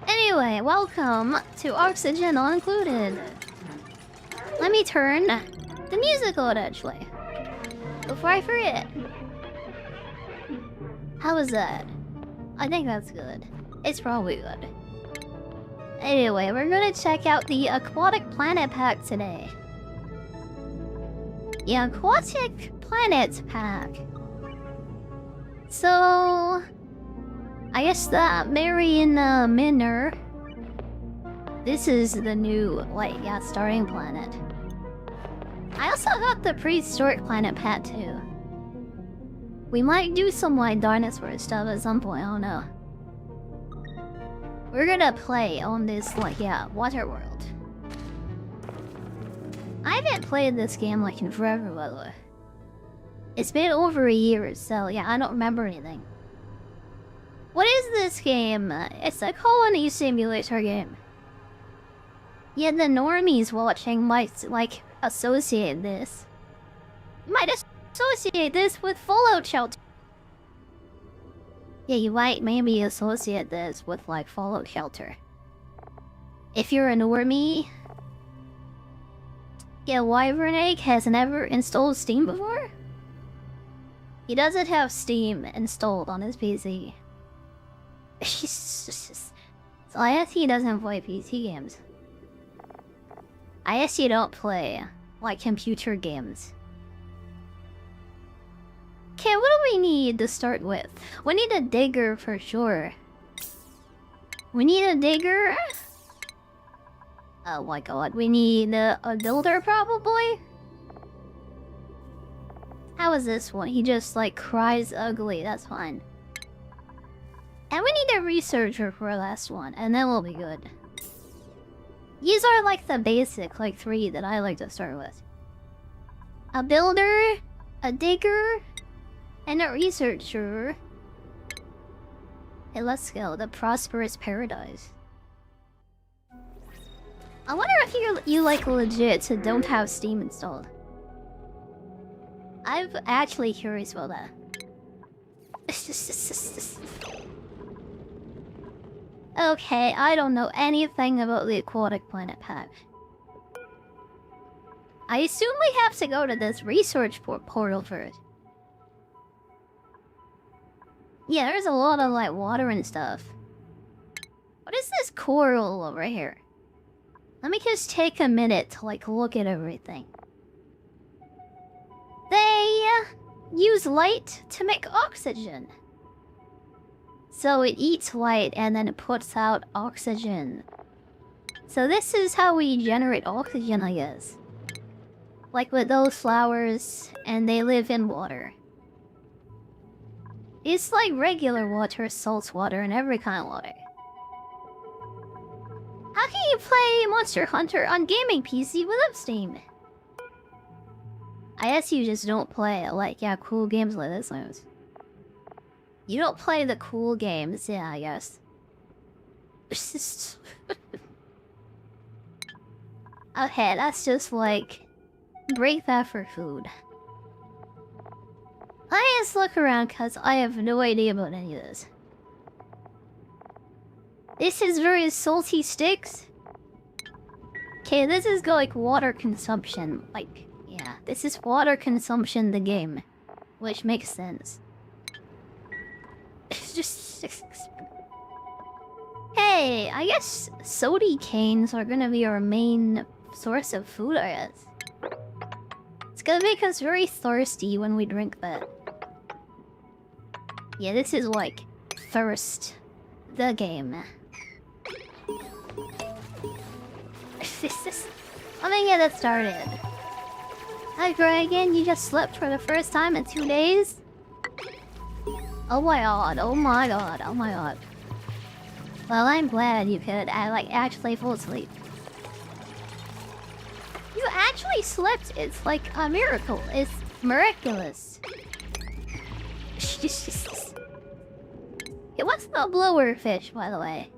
Anyway, welcome to Oxygen Not Included. Let me turn the music on, actually, before I forget. How was that? I think that's good. It's probably good. Anyway, we're gonna check out the Aquatic Planet Pack today. The Aquatic Planet Pack. So, I guess that Marion Minor. This is the new, starting planet. I also got the prehistoric planet pack too. We might do some dinosaur stuff at some point, I don't know. We're gonna play on this water world. I haven't played this game in forever, by the way. It's been over a year, so yeah, I don't remember anything. What is this game? It's a colony simulator game. Yeah, the normies watching might associate this. You might associate this with Fallout Shelter. Yeah, you might maybe associate this with Fallout Shelter. If you're a normie. Yeah, Wyvern Egg has never installed Steam before? He doesn't have Steam installed on his PC. So I guess he doesn't play PC games. I guess you don't play, computer games. Okay, what do we need to start with? We need a digger for sure. We need a digger? Oh my god, we need a builder probably? How is this one? He just cries ugly, that's fine. And we need a researcher for our last one, and then we'll be good. These are the basic three that I like to start with. A builder, a digger, and a researcher. Hey, let's go. The prosperous paradise. I wonder if you legit don't have Steam installed. I'm actually curious about that. Okay, I don't know anything about the Aquatic Planet Pack. I assume we have to go to this research portal first. Yeah, there's a lot of water and stuff. What is this coral over here? Let me just take a minute to look at everything. They use light to make oxygen. So it eats light and then it puts out oxygen. So this is how we generate oxygen, I guess. With those flowers, and they live in water. It's regular water, salt water, and every kind of water. How can you play Monster Hunter on gaming PC without Steam? I guess you just don't play cool games like this ones. You don't play the cool games, yeah, I guess. Okay, that's just break that for food. I just look around because I have no idea about any of this. This is very salty sticks. Okay, this is water consumption. Yeah, this is water consumption, the game. Which makes sense. Hey, I guess sody canes are gonna be our main source of food, I guess. It's gonna make us very thirsty when we drink that. Yeah, this is thirst. The game. Let me get it started. Hi Dragon, you just slept for the first time in 2 days? Oh my god, oh my god, oh my god. Well, I'm glad you could actually fall asleep. You actually slept, it's a miracle. It's miraculous. It what's the blower fish, by the way?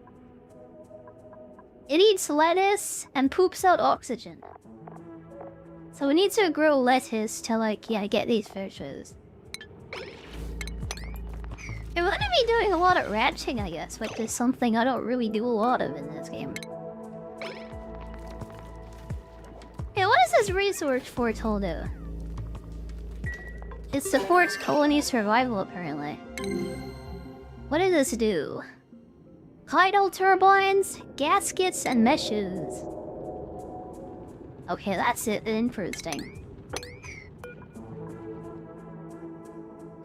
It eats lettuce and poops out oxygen. So we need to grow lettuce to get these fishes. I'm gonna be doing a lot of ranching, I guess, which is something I don't really do a lot of in this game. Okay, what is this resource portal do? It supports colony survival, apparently. What does this do? Tidal turbines, gaskets, and meshes. Okay, that's it. Interesting.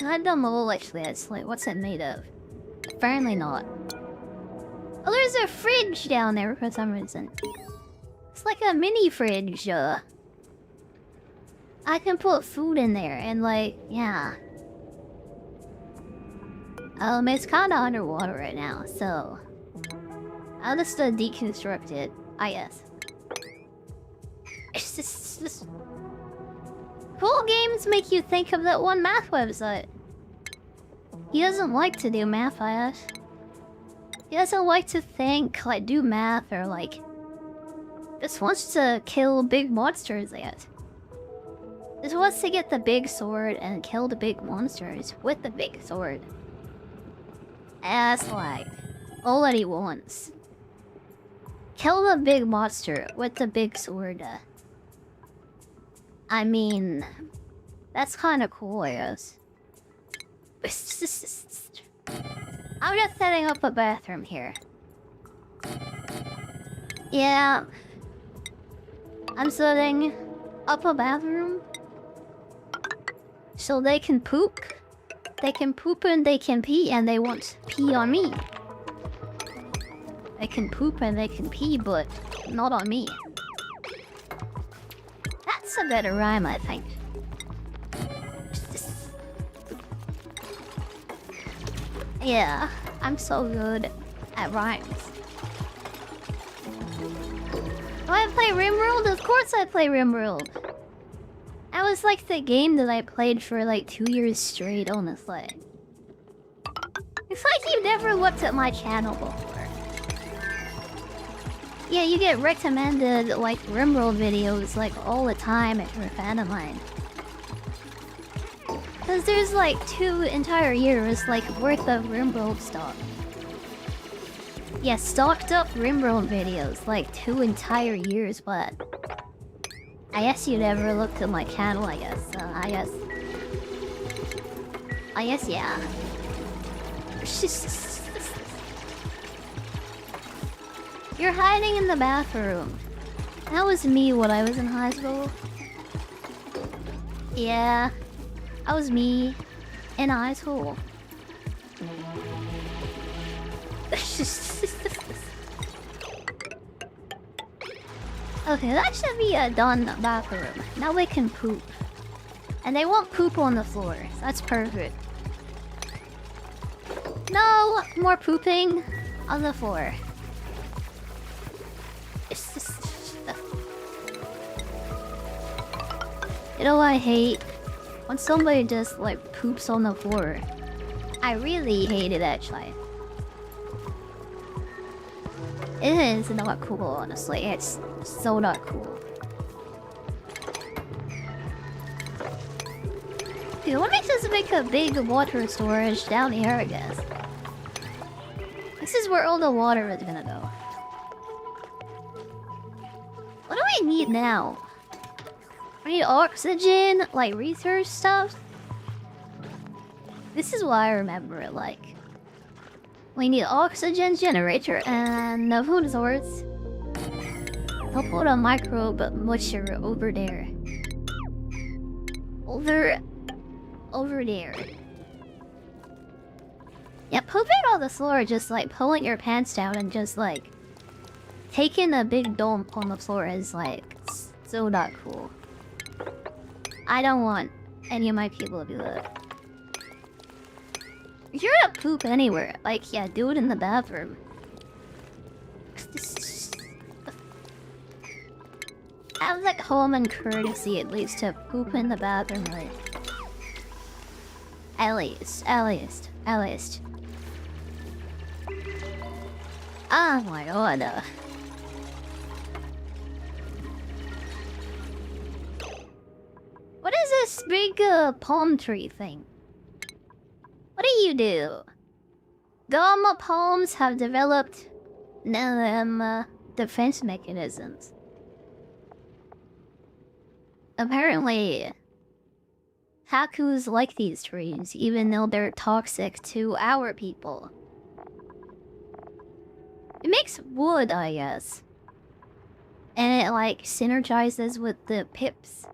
I don't know, actually. It's like, what's it made of? Apparently not. Oh, there's a fridge down there for some reason. It's like a mini fridge. I can put food in there and, like, yeah. It's kind of underwater right now, so I'll just deconstruct it. Ah, yes. It's just cool games make you think of that one math website. He doesn't like to do math, I guess. He doesn't like to think, like, do math, or, like, just wants to kill big monsters, I guess. Just wants to get the big sword and kill the big monsters with the big sword. That's like all that he wants. Kill the big monster with the big sword. I mean, that's kind of cool, I guess. I'm just setting up a bathroom here. Yeah. I'm setting up a bathroom so they can poop. They can poop and they can pee, and they won't pee on me. They can poop and they can pee, but not on me. That's a better rhyme, I think. Yeah, I'm so good at rhymes. Do I play RimWorld? Of course I play RimWorld. That was like the game that I played for like 2 years straight, honestly. It's like you've never looked at my channel before. Yeah, you get recommended like RimWorld videos like all the time if you're a fan of mine. Cause there's like 2 entire years like worth of RimWorld stuff. Yeah, stocked up RimWorld videos like 2 entire years, but I guess you never looked at my channel, I guess. I guess, yeah. You're hiding in the bathroom. That was me when I was in high school. Yeah, that was me in high school. Okay, that should be a done bathroom. Now we can poop. And they won't poop on the floor. That's perfect. No more pooping on the floor. It's just... You know what I hate? When somebody just like poops on the floor. I really hate it, actually. It is not cool, honestly. It's so not cool. Dude, what makes us make a big water storage down here, I guess? This is where all the water is gonna go. What do I need now? I need oxygen, like research stuff. This is what I remember it like. We need oxygen generator and the food source. I'll put a microbe musher over there. Over there. Yeah, pooping on the floor, just like pulling your pants down and just like taking a big dump on the floor is like so not cool. I don't want any of my people to do that. If you're gonna poop anywhere, like, yeah, do it in the bathroom. Have like common courtesy at least to poop in the bathroom, right? At least. Oh my god. What is this big palm tree thing? What do you do? Dumb palms have developed defense mechanisms. Apparently, Hakus like these trees, even though they're toxic to our people. It makes wood, I guess. And it, like, synergizes with the pips.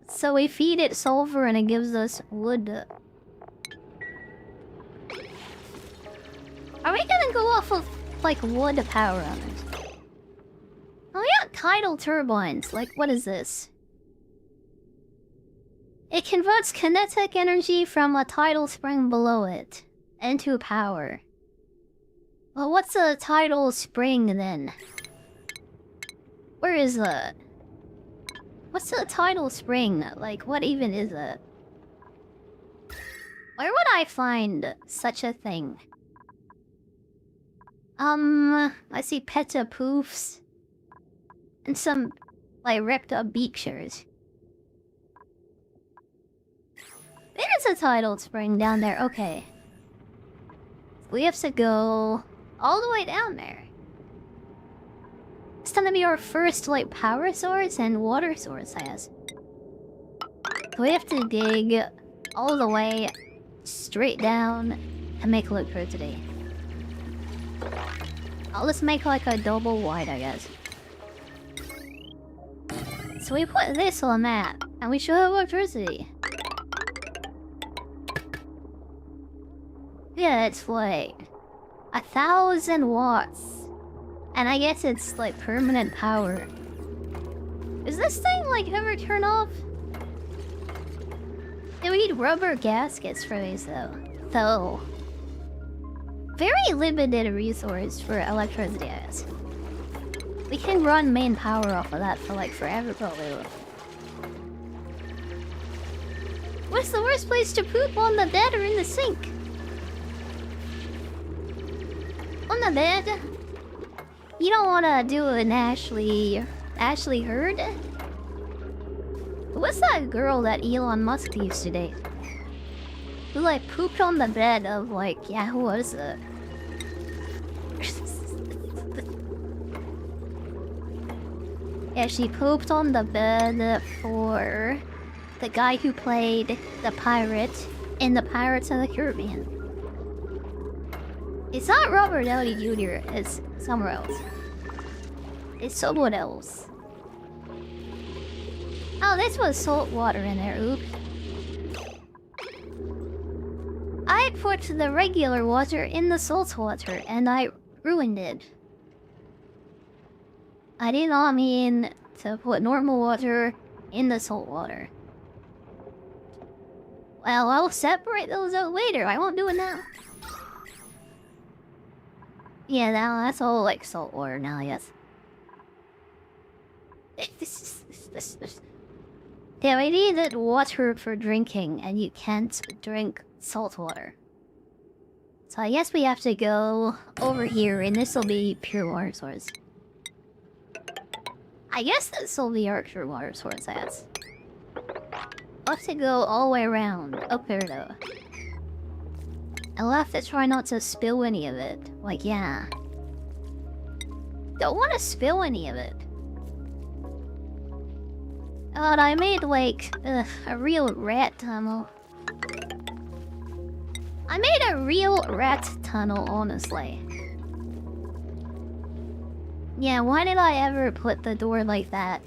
So we feed it sulfur and it gives us wood. Are we gonna go off of, like, wood power on it? Oh yeah, tidal turbines. Like, what is this? It converts kinetic energy from a tidal spring below it into power. Well, what's a tidal spring then? Where is it? What's a tidal spring? Like, what even is it? Where would I find such a thing? I see peta poofs. And some, like, ripped up beakshires. There's a tidal spring down there, okay. We have to go all the way down there. It's gonna be our first, like, power source and water source, I guess. So we have to dig all the way straight down and make electricity. I'll just make, like, a double wide, I guess. So we put this on that, and we should have electricity. Yeah, it's like 1,000 watts. And I guess it's like permanent power. Is this thing like ever turn off? Yeah, we need rubber gaskets for these though. So, very limited resource for electricity, I guess. We can run main power off of that for like forever probably. What's the worst place to poop, on the bed or in the sink? On the bed? You don't wanna do an Ashley Heard? What's that girl that Elon Musk used to date? Who like pooped on the bed of like, yeah, who was it? Yeah, she pooped on the bed for the guy who played the pirate in the Pirates of the Caribbean. It's not Robert Downey Jr., it's somewhere else. It's someone else. Oh, this was salt water in there, oops. I put the regular water in the salt water and I ruined it. I did not mean to put normal water in the salt water. Well, I'll separate those out later. I won't do it now. Yeah, now that's all like salt water now, yes. Yeah, we needed water for drinking, and you can't drink salt water. So I guess we have to go over here, and this will be pure water source. I guess this will be our pure water source, I guess. We'll have to go all the way around, up here though. I'll have to try not to spill any of it. Like, yeah. Don't want to spill any of it. God, I made, like, a real rat tunnel. I made a real rat tunnel, honestly. Yeah, why did I ever put the door like that?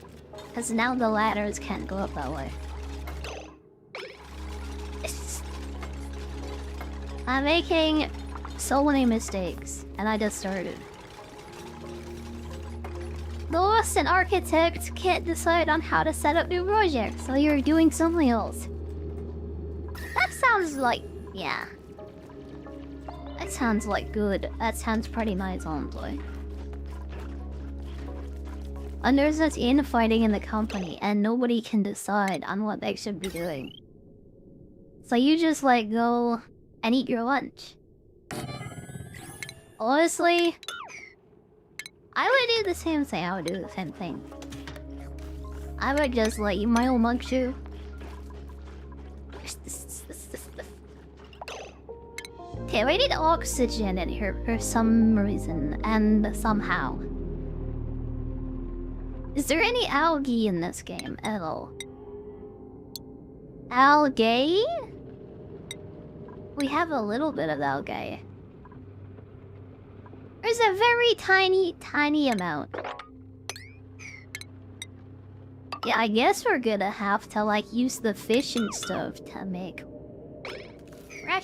Because now the ladders can't go up that way. I'm making so many mistakes, and I just started. The boss and architect can't decide on how to set up new projects, so you're doing something else. That sounds like... yeah. That sounds like good. That sounds pretty nice, honestly. And there's this infighting in the company, and nobody can decide on what they should be doing. So you just, like, go and eat your lunch. Honestly, I would do the same thing. I would do the same thing. I would just, like, eat my own lunch too. Okay, we need oxygen in here for some reason and somehow. Is there any algae in this game at all? Algae? We have a little bit of algae. There's a very tiny amount. Yeah, I guess we're gonna have to, like, use the fish and stuff to make...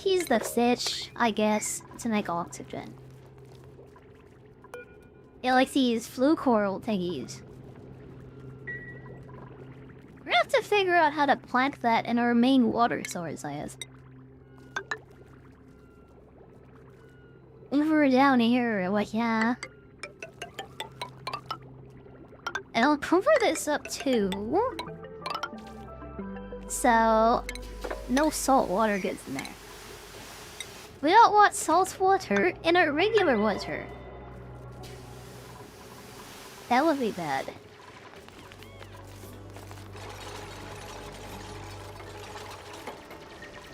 Use the fish, I guess, to make oxygen. Yeah, like these flue coral thingies. We're gonna have to figure out how to plant that in our main water source, I guess. Over down here, what, yeah. And I'll cover this up too. So, no salt water gets in there. We don't want salt water in our regular water. That would be bad.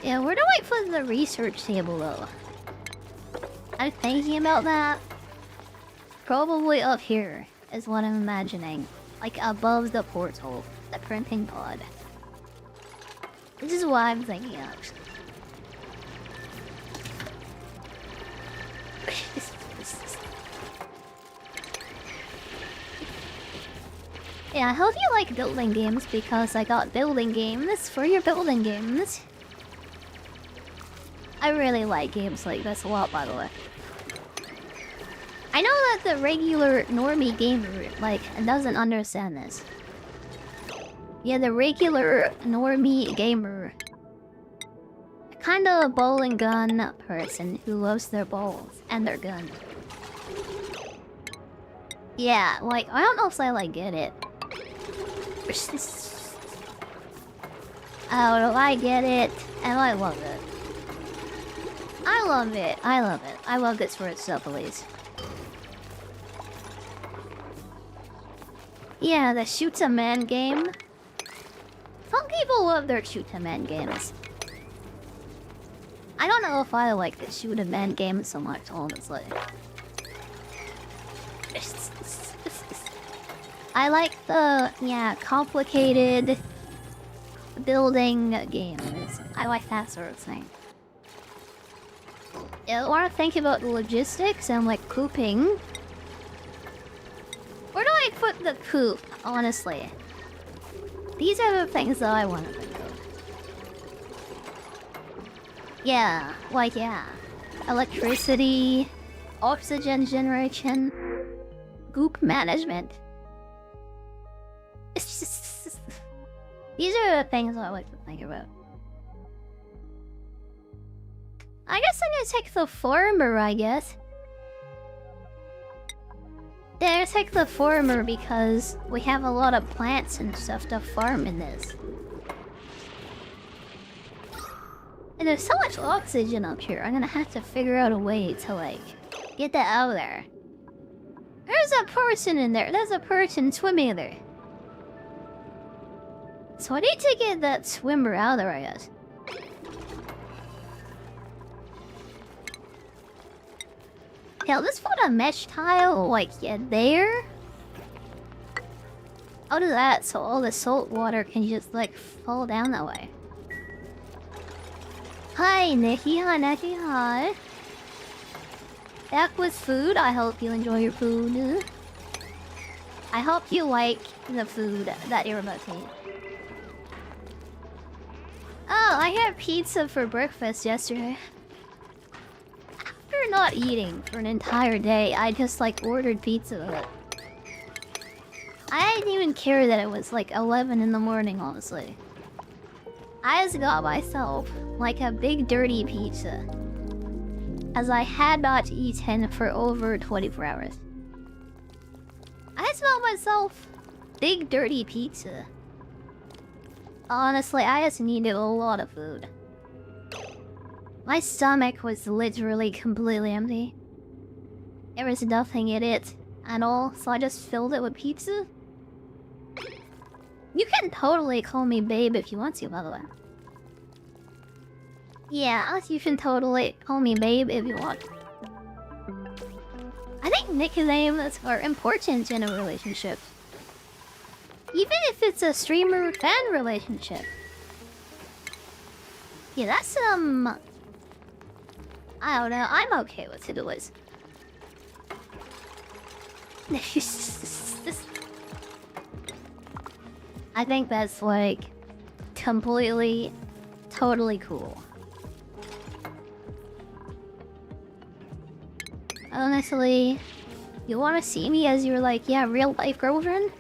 Yeah, where do I put the research table though? I'm thinking about that. Probably up here is what I'm imagining. Like above the portal, the printing pod. This is what I'm thinking of. Yeah, I hope you like building games because I got building games for your building games. I really like games like this a lot, by the way. I know that the regular normie gamer, like, doesn't understand this. Yeah, the regular normie gamer. Kinda a ball and gun person who loves their balls and their gun. Yeah, like, I don't know if I, like, get it. Oh, do I get it? And I love it. I love it. I love it. I love this for itself, at least. Yeah, the shoot-a-man game. Some people love their shoot-a-man games. I don't know if I like the shoot-a-man game so much, honestly. I like the, yeah, complicated building games. I like that sort of thing. I want to think about the logistics and, like, pooping. Where do I put the poop, honestly? These are the things that I want to think of. Yeah, like, yeah. Electricity, oxygen generation, goop management. It's just... These are the things I like to think about. I guess I'm gonna take the farmer, I guess. Yeah, I'm gonna take the farmer because we have a lot of plants and stuff to farm in this. And there's so much oxygen up here, I'm gonna have to figure out a way to, like, get that out of there. There's a person in there, there's a person swimming in there. So I need to get that swimmer out of there, I guess. Yeah, let's put a mesh tile, like, yeah, there. I'll do that so all the salt water can just, like, fall down that way. Hi, Nikki. Hi, Nikki. Hi. Back with food. I hope you enjoy your food. I hope you like the food that you're about to eat. Oh, I had pizza for breakfast yesterday. After not eating for an entire day, I just, like, ordered pizza. I didn't even care that it was, like, 11 in the morning, honestly. I just got myself, like, a big dirty pizza. As I had not eaten for over 24 hours. I just got myself big dirty pizza. Honestly, I just needed a lot of food. My stomach was literally completely empty. There was nothing in it at all, so I just filled it with pizza. You can totally call me babe if you want to, by the way. Yeah, you can totally call me babe if you want. I think nicknames are important in a relationship. Even if it's a streamer-fan relationship. Yeah, that's, I don't know, I'm okay with it, Liz. I think that's, like, completely, totally cool. Honestly, you want to see me as your, like, yeah, real-life girlfriend?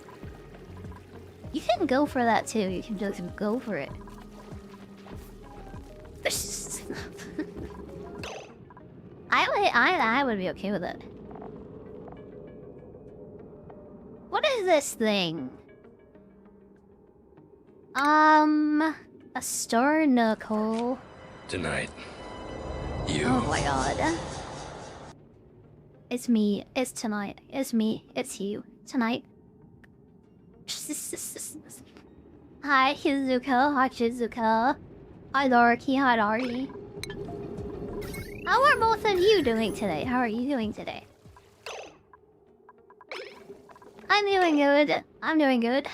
You can go for that, too. You can just go for it. I would be okay with it. What is this thing? A star knuckle. Tonight, you. Oh my god. It's me. It's tonight. It's me. It's you. Tonight. Hi, Hizuka. Hi, Shizuka. Hi, Darky. Hi, Darky. How are both of you doing today? How are you doing today? I'm doing good. I'm doing good.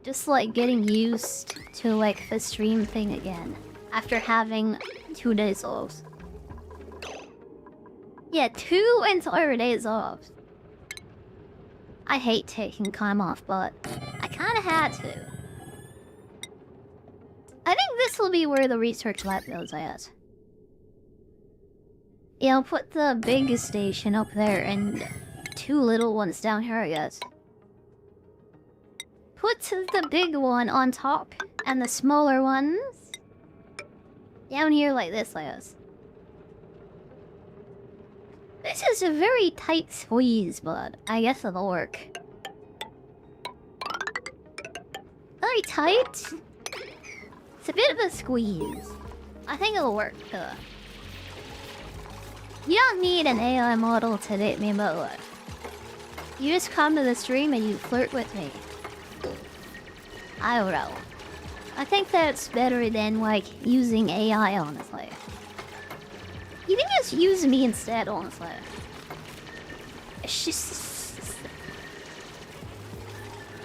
Just like getting used to like the stream thing again. After having 2 days off. Yeah, 2 entire days off. I hate taking time off, but I kinda had to. I think this will be where the research lab goes, I guess. Yeah, I'll put the big station up there and 2 little ones down here, I guess. Put the big one on top and the smaller ones down here like this, I guess. This is a very tight squeeze, but I guess it'll work. Very tight. It's a bit of a squeeze. I think it'll work. You don't need an AI model to date me, but what? You just come to the stream and you flirt with me. I don't know. I think that's better than, like, using AI, honestly. You can just use me instead, honestly. It's just...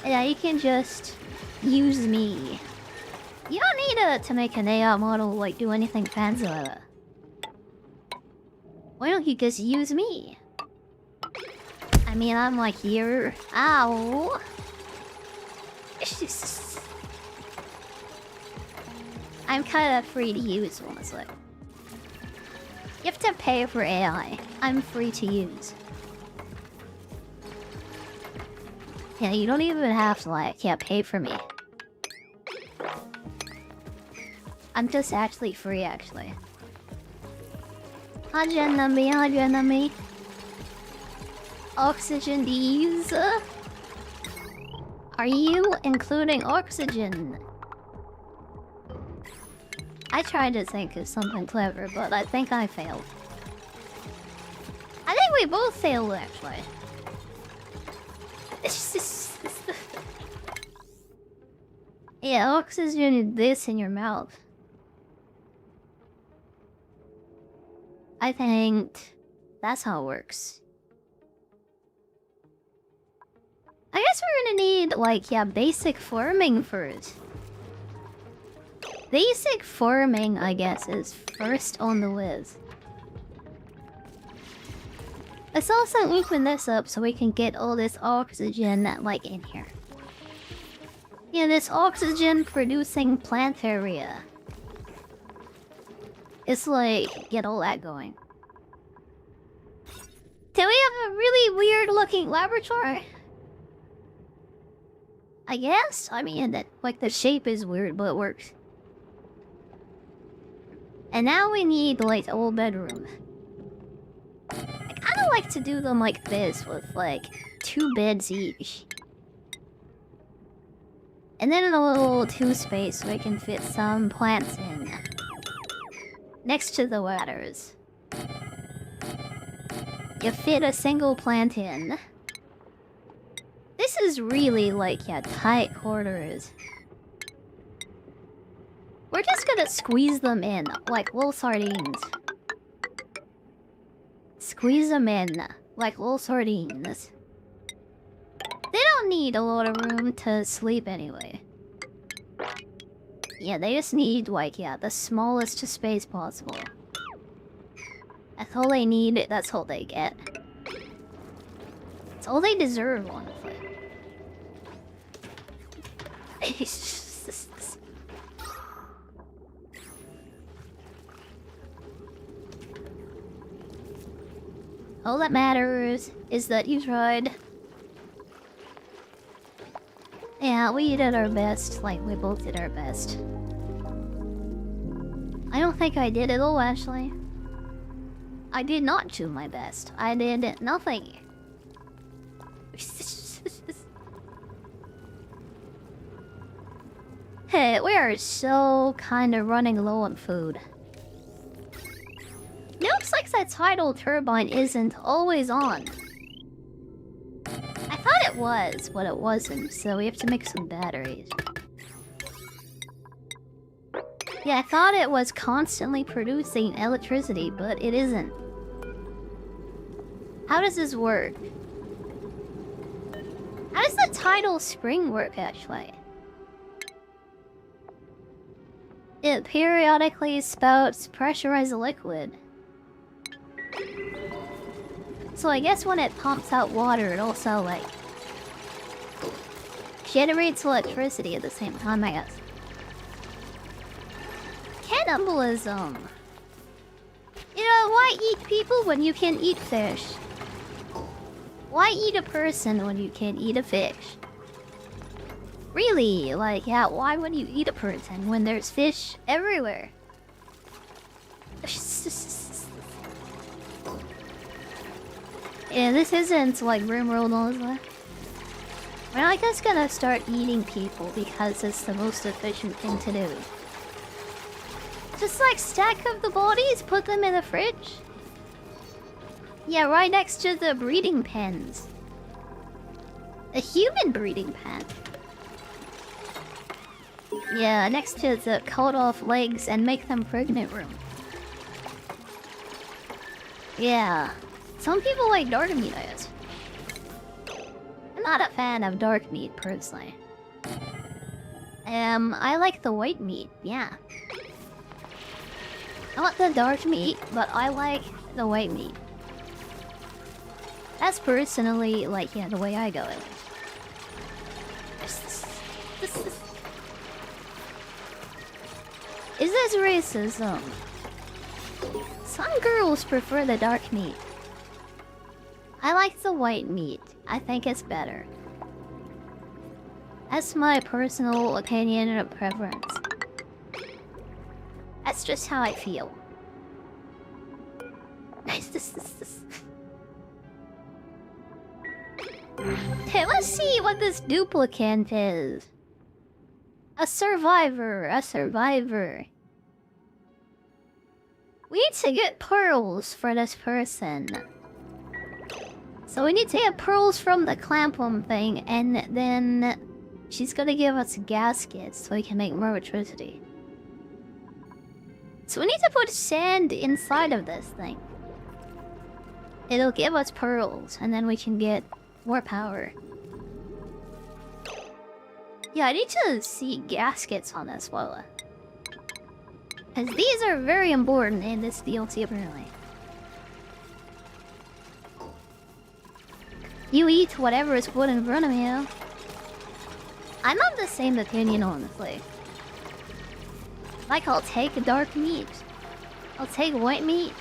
Yeah, you can just use me. You don't need to make an AI model, like, do anything fancy like that. Why don't you just use me? I mean, I'm like here. Ow! It's just... I'm kinda free to use, honestly. You have to pay for AI. I'm free to use. Yeah, you don't even have to, like, yeah, pay for me. I'm just actually free, actually. Hajanami. Oxygen these. Are you including oxygen? I tried to think of something clever, but I think I failed. I think we both failed, actually. Yeah, oxygen is this in your mouth. I think that's how it works. I guess we're gonna need, like, yeah, basic farming first. Basic farming, I guess, is first on the list. Let's also open this up so we can get all this oxygen, like, in here. Yeah, this oxygen-producing plant area. It's like, get all that going. Do we have a really weird-looking laboratory? I guess? I mean, that, like, the shape is weird, but it works. And now we need, like, a whole bedroom. I kinda like to do them like this, with, like, 2 beds each. And then a little 2 space so we can fit some plants in. Next to the ladders. You fit a single plant in. This is really, like, yeah, tight quarters. We're just gonna squeeze them in like little sardines. Squeeze them in like little sardines. They don't need a lot of room to sleep anyway. Yeah, they just need, like, yeah, the smallest space possible. That's all they need, that's all they get. That's all they deserve, honestly. All that matters is that you tried. Yeah, we did our best. Like, we both did our best. I don't think I did at all, actually. I did not do my best. I did nothing. Hey, we are so kinda running low on food. Looks like that tidal turbine isn't always on. I thought it was, but it wasn't, so we have to make some batteries. Yeah, I thought it was constantly producing electricity, but it isn't. How does this work? How does the tidal spring work, actually? It periodically spouts pressurized liquid. So I guess when it pumps out water, it also, like, generates electricity at the same time, I guess. Cannibalism! You know, why eat people when you can eat fish? Why eat a person when you can't eat a fish? Really, like, yeah, why would you eat a person when there's fish everywhere? Yeah, this isn't like Rimworld, honestly. We're not just gonna start eating people because it's the most efficient thing to do. Just like stack up the bodies, put them in the fridge. Yeah, right next to the breeding pens. A human breeding pen. Yeah, next to the cut off legs and make them pregnant room. Yeah. Some people like dark meat, I guess. I'm not a fan of dark meat, personally. I like the white meat, yeah. I want the dark meat, but I like the white meat. That's personally, like, yeah, the way I go it. Is this racism? Some girls prefer the dark meat. I like the white meat. I think it's better. That's my personal opinion and preference. That's just how I feel. Okay, let's see what this duplicant is. A survivor, a survivor. We need to get pearls for this person. So we need to get pearls from the clampum thing, and then she's gonna give us gaskets so we can make more electricity. So we need to put sand inside of this thing. It'll give us pearls, and then we can get more power. Yeah, I need to see gaskets on this Lola. Because these are very important in this DLC, apparently. You eat whatever is put in front of you. I'm of the same opinion, honestly. Like, I'll take dark meat. I'll take white meat.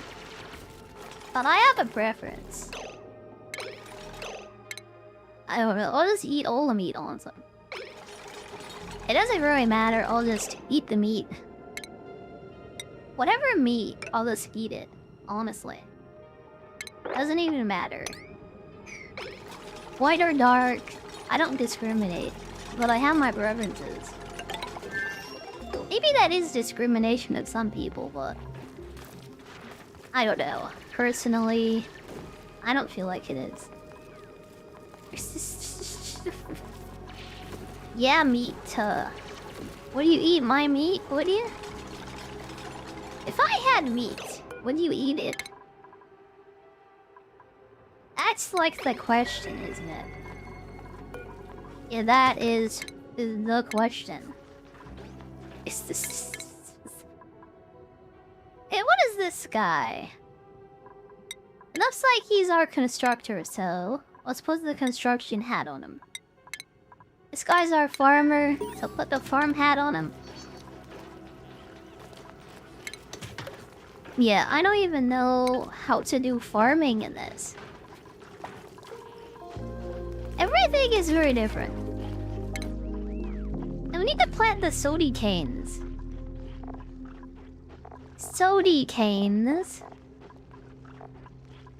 But I have a preference. I don't know, I'll just eat all the meat, honestly. It doesn't really matter, I'll just eat the meat. Whatever meat, I'll just eat it, honestly. Doesn't even matter. White or dark, I don't discriminate, but I have my preferences. Maybe that is discrimination of some people, but I don't know. Personally, I don't feel like it is. Yeah, meat. Would you eat my meat, would you? If I had meat, would you eat it? That's like the question, isn't it? Yeah, that is the question. Is this... Hey, what is this guy? It looks like he's our constructor, so let's put the construction hat on him. This guy's our farmer, so put the farm hat on him. Yeah, I don't even know how to do farming in this. Everything is very different. And we need to plant the sody canes. Sody canes.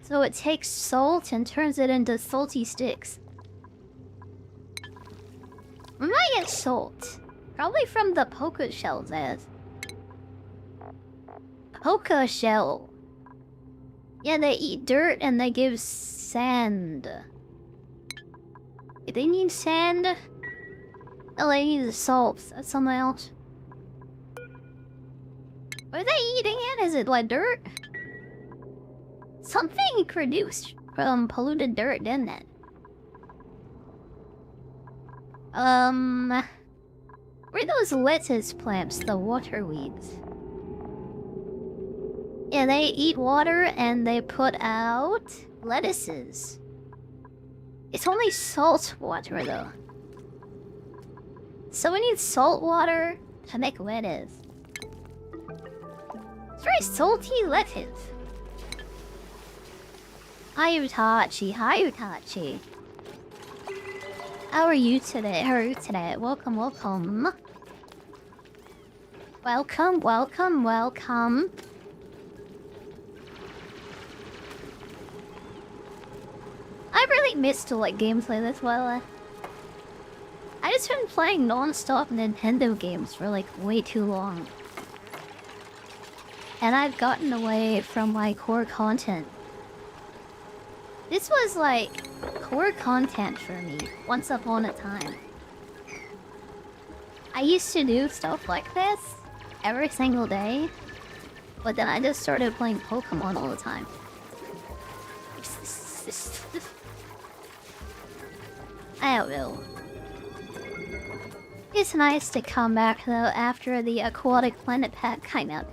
So it takes salt and turns it into salty sticks. We might get salt. Probably from the poker shells, as. Poker shell. Yeah, they eat dirt and they give sand. They need sand. Oh, they need salt. That's something else. Are they eating it? Is it like dirt? Something produced from polluted dirt, didn't it? Where are those lettuce plants, the water weeds? Yeah, they eat water and they put out lettuces. It's only salt water though. So we need salt water to make lettuce. It's very salty lettuce. Hi Utachi, hi Utachi. How are you today? How are you today? Welcome, welcome. Welcome, welcome, welcome. I really missed to like gameplay this while I just been playing non-stop Nintendo games for like way too long. And I've gotten away from my core content. This was like core content for me once upon a time. I used to do stuff like this every single day, but then I just started playing Pokemon all the time. I don't know. It's nice to come back though after the Aquatic Planet Pack came out.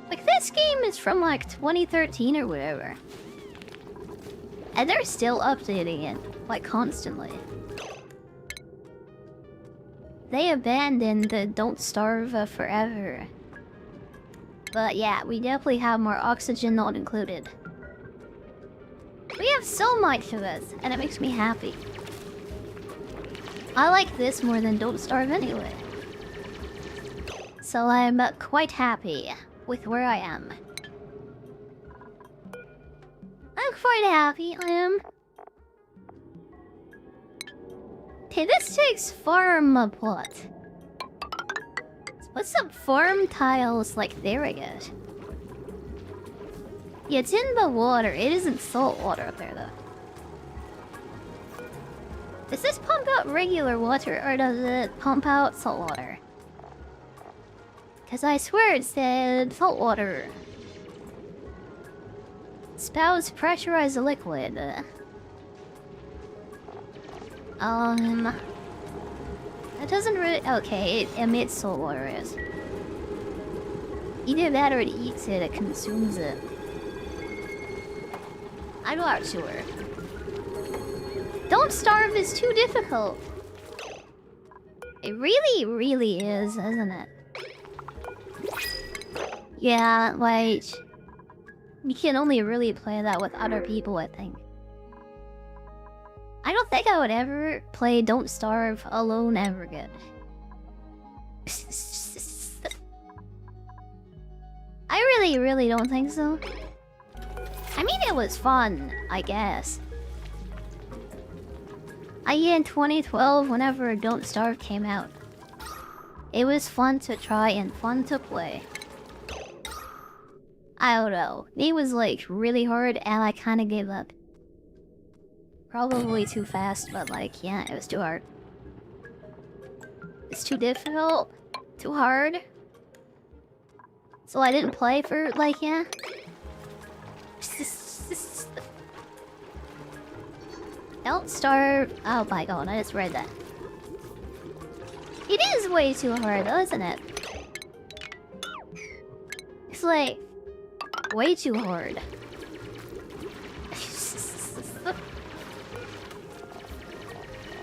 Like this game is from like 2013 or whatever. And they're still updating it, like constantly. They abandoned the Don't Starve forever. But yeah, we definitely have more oxygen not included. We have so much of this, and it makes me happy. I like this more than Don't Starve anyway. So I'm quite happy with where I am. I'm quite happy, I am. Okay, this takes farm plot. Let's put some farm tiles like there, I guess. Yeah, it's in the water. It isn't salt water up there, though. Does this pump out regular water, or does it pump out salt water? Because I swear it said salt water. Spouts pressurized liquid. That doesn't really... Okay, it emits salt water, yes. Either that or it eats it, it consumes it. I'm not sure. Don't Starve is too difficult. It really, really is, isn't it? Yeah, like... You can only really play that with other people, I think. I don't think I would ever play Don't Starve alone ever again. I really, really don't think so. I mean, it was fun, I guess. In 2012, whenever Don't Starve came out, it was fun to try and fun to play. I don't know. It was like really hard and I kind of gave up. Probably too fast, but like, yeah, it was too hard. It's too difficult. Too hard. So I didn't play for, like, yeah. Don't starve. Oh my god, I just read that. It is way too hard though, isn't it? It's like... way too hard.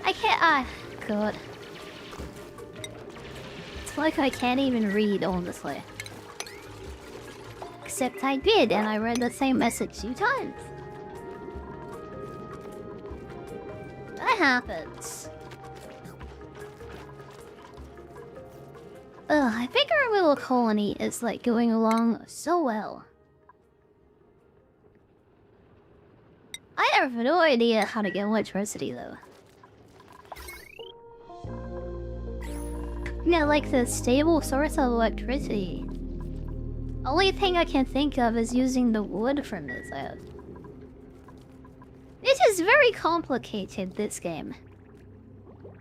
I can't... ah, god. It's like I can't even read, honestly. Except I did, and I read the same message 2 times. That happens. Ugh, I think our little colony is like going along so well. I have no idea how to get electricity though. Yeah, like the stable source of electricity. Only thing I can think of is using the wood from this house. This is very complicated, this game.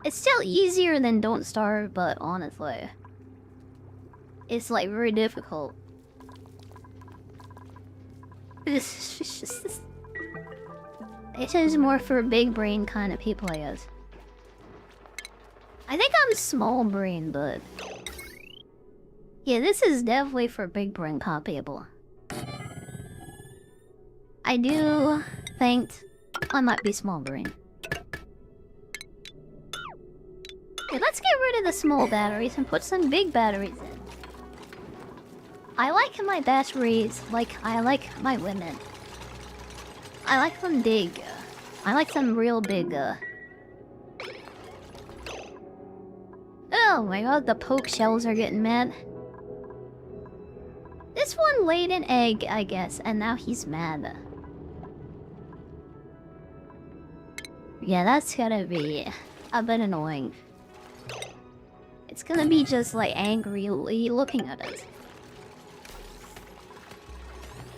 It's still easier than Don't Starve, but honestly... it's like very difficult. It is more for big brain kind of people, I guess. I think I'm small brain, but... yeah, this is definitely for big brain people. I do think I might be small brain. Okay, let's get rid of the small batteries and put some big batteries in. I like my batteries like I like my women. I like them big. I like them real big. Oh my god, the poke shells are getting mad. This one laid an egg, I guess, and now he's mad. Yeah, that's gonna be a bit annoying. It's gonna be just like angrily looking at us.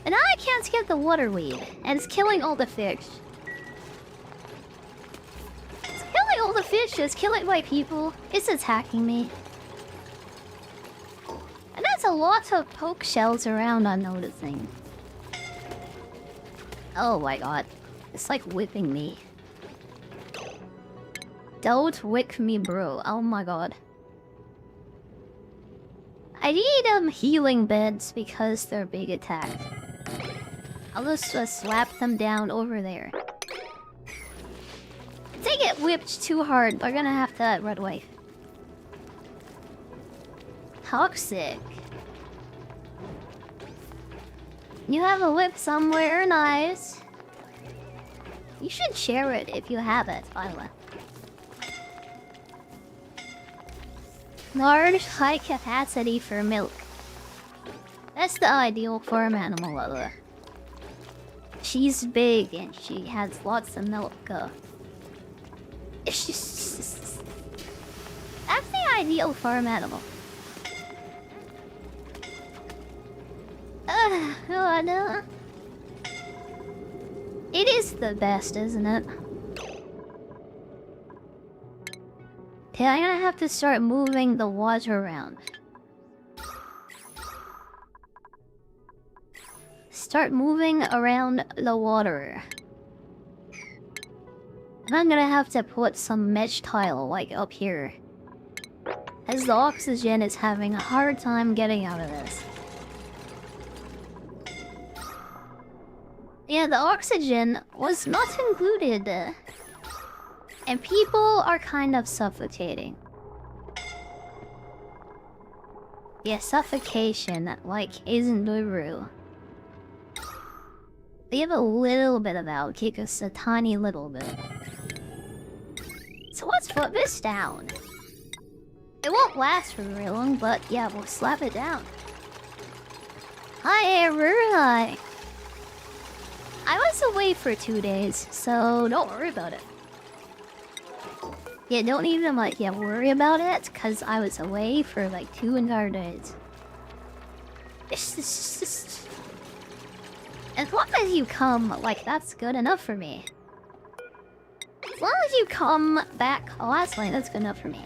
And now I can't get the water weed, and it's killing all the fish. It's killing all the fish, it's killing my people. It's attacking me. And there's a lot of poke shells around, I'm noticing. Oh my god. It's like whipping me. Don't whip me, bro. Oh my god. I need healing beds because they're big attacks. I'll just slap them down over there. If they get whipped too hard, we're gonna have to run away. Toxic. You have a whip somewhere, nice. You should share it if you have it, by the way. Large, high capacity for milk. That's the ideal farm animal, by the way. She's big and she has lots of milk. It's just... that's the ideal farm animal. Oh no. It is the best, isn't it? Okay, I'm gonna have to start moving the water around. Start moving around the water. And I'm gonna have to put some mesh tile, like, up here. As the oxygen is having a hard time getting out of this. Yeah, the oxygen was not included. And people are kind of suffocating. Yeah, suffocation, like, isn't the rule. They have a little bit of algae, just a tiny little bit. So let's put this down. It won't last for very long, but yeah, we'll slap it down. Hi, Hi. I was away for 2 days, so don't worry about it. Yeah, don't even like, yeah, worry about it, cause I was away for like 2 entire days. It's just... as long as you come, like, that's good enough for me. As long as you come back last night, that's good enough for me.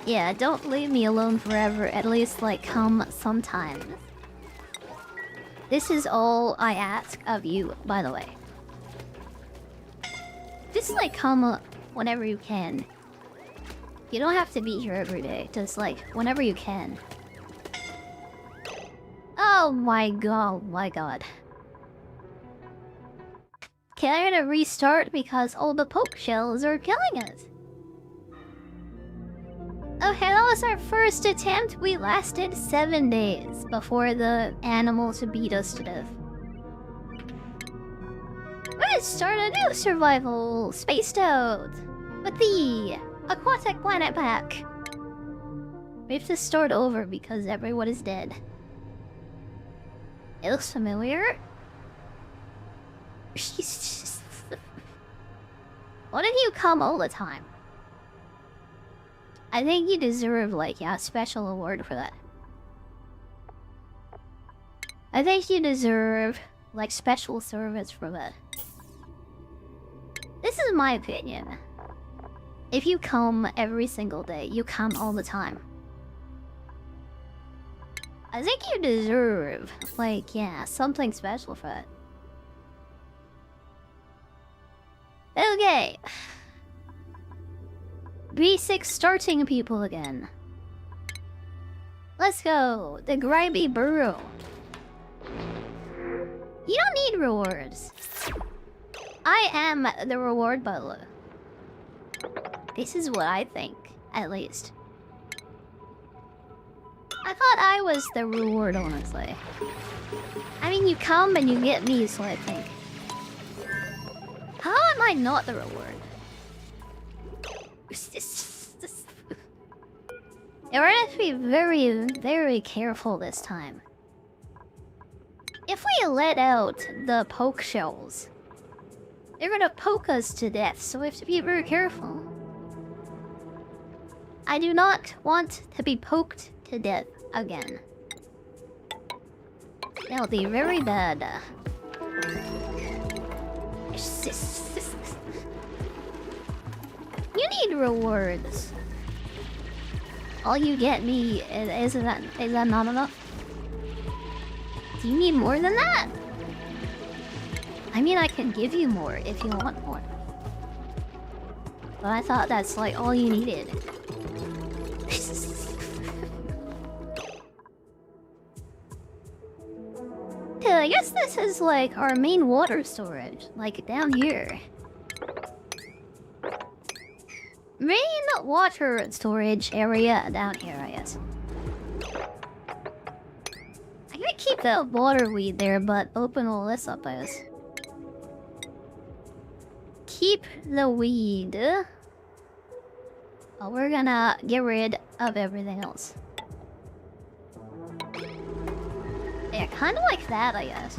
Yeah, don't leave me alone forever. At least, like, come sometimes. This is all I ask of you, by the way. Just, like, come whenever you can. You don't have to be here every day. Just, like, whenever you can. Oh my god. Can I get a restart because all the poke shells are killing us? Okay, that was our first attempt. We lasted 7 days before the animals beat us to death. Let's start a new survival spaced out with the Aquatic Planet Pack. We have to start over because everyone is dead. It looks familiar. Why did you come all the time? I think you deserve, like, yeah, a special award for that. I think you deserve, like, special service for that. This is my opinion. If you come every single day, you come all the time. I think you deserve, like, yeah, something special for that. Okay. B6 starting people again. Let's go. The grimy burrow. You don't need rewards. I am the reward, by the way. This is what I think, at least. I thought I was the reward, honestly. I mean, you come and you get me, so I think. How am I not the reward? We're gonna have to be very, very careful this time. If we let out the poke shells, they're gonna poke us to death, so we have to be very careful. I do not want to be poked to death again. That would be very bad. You need rewards. All you get me is that not enough? Do you need more than that? I mean, I can give you more if you want more. But I thought that's like all you needed. Yeah, I guess this is like our main water storage, like down here. Main water storage area down here, I guess. I could keep the water weed there, but open all this up, I guess. Keep the weed. Oh, we're gonna get rid of everything else. Yeah, kind of like that, I guess.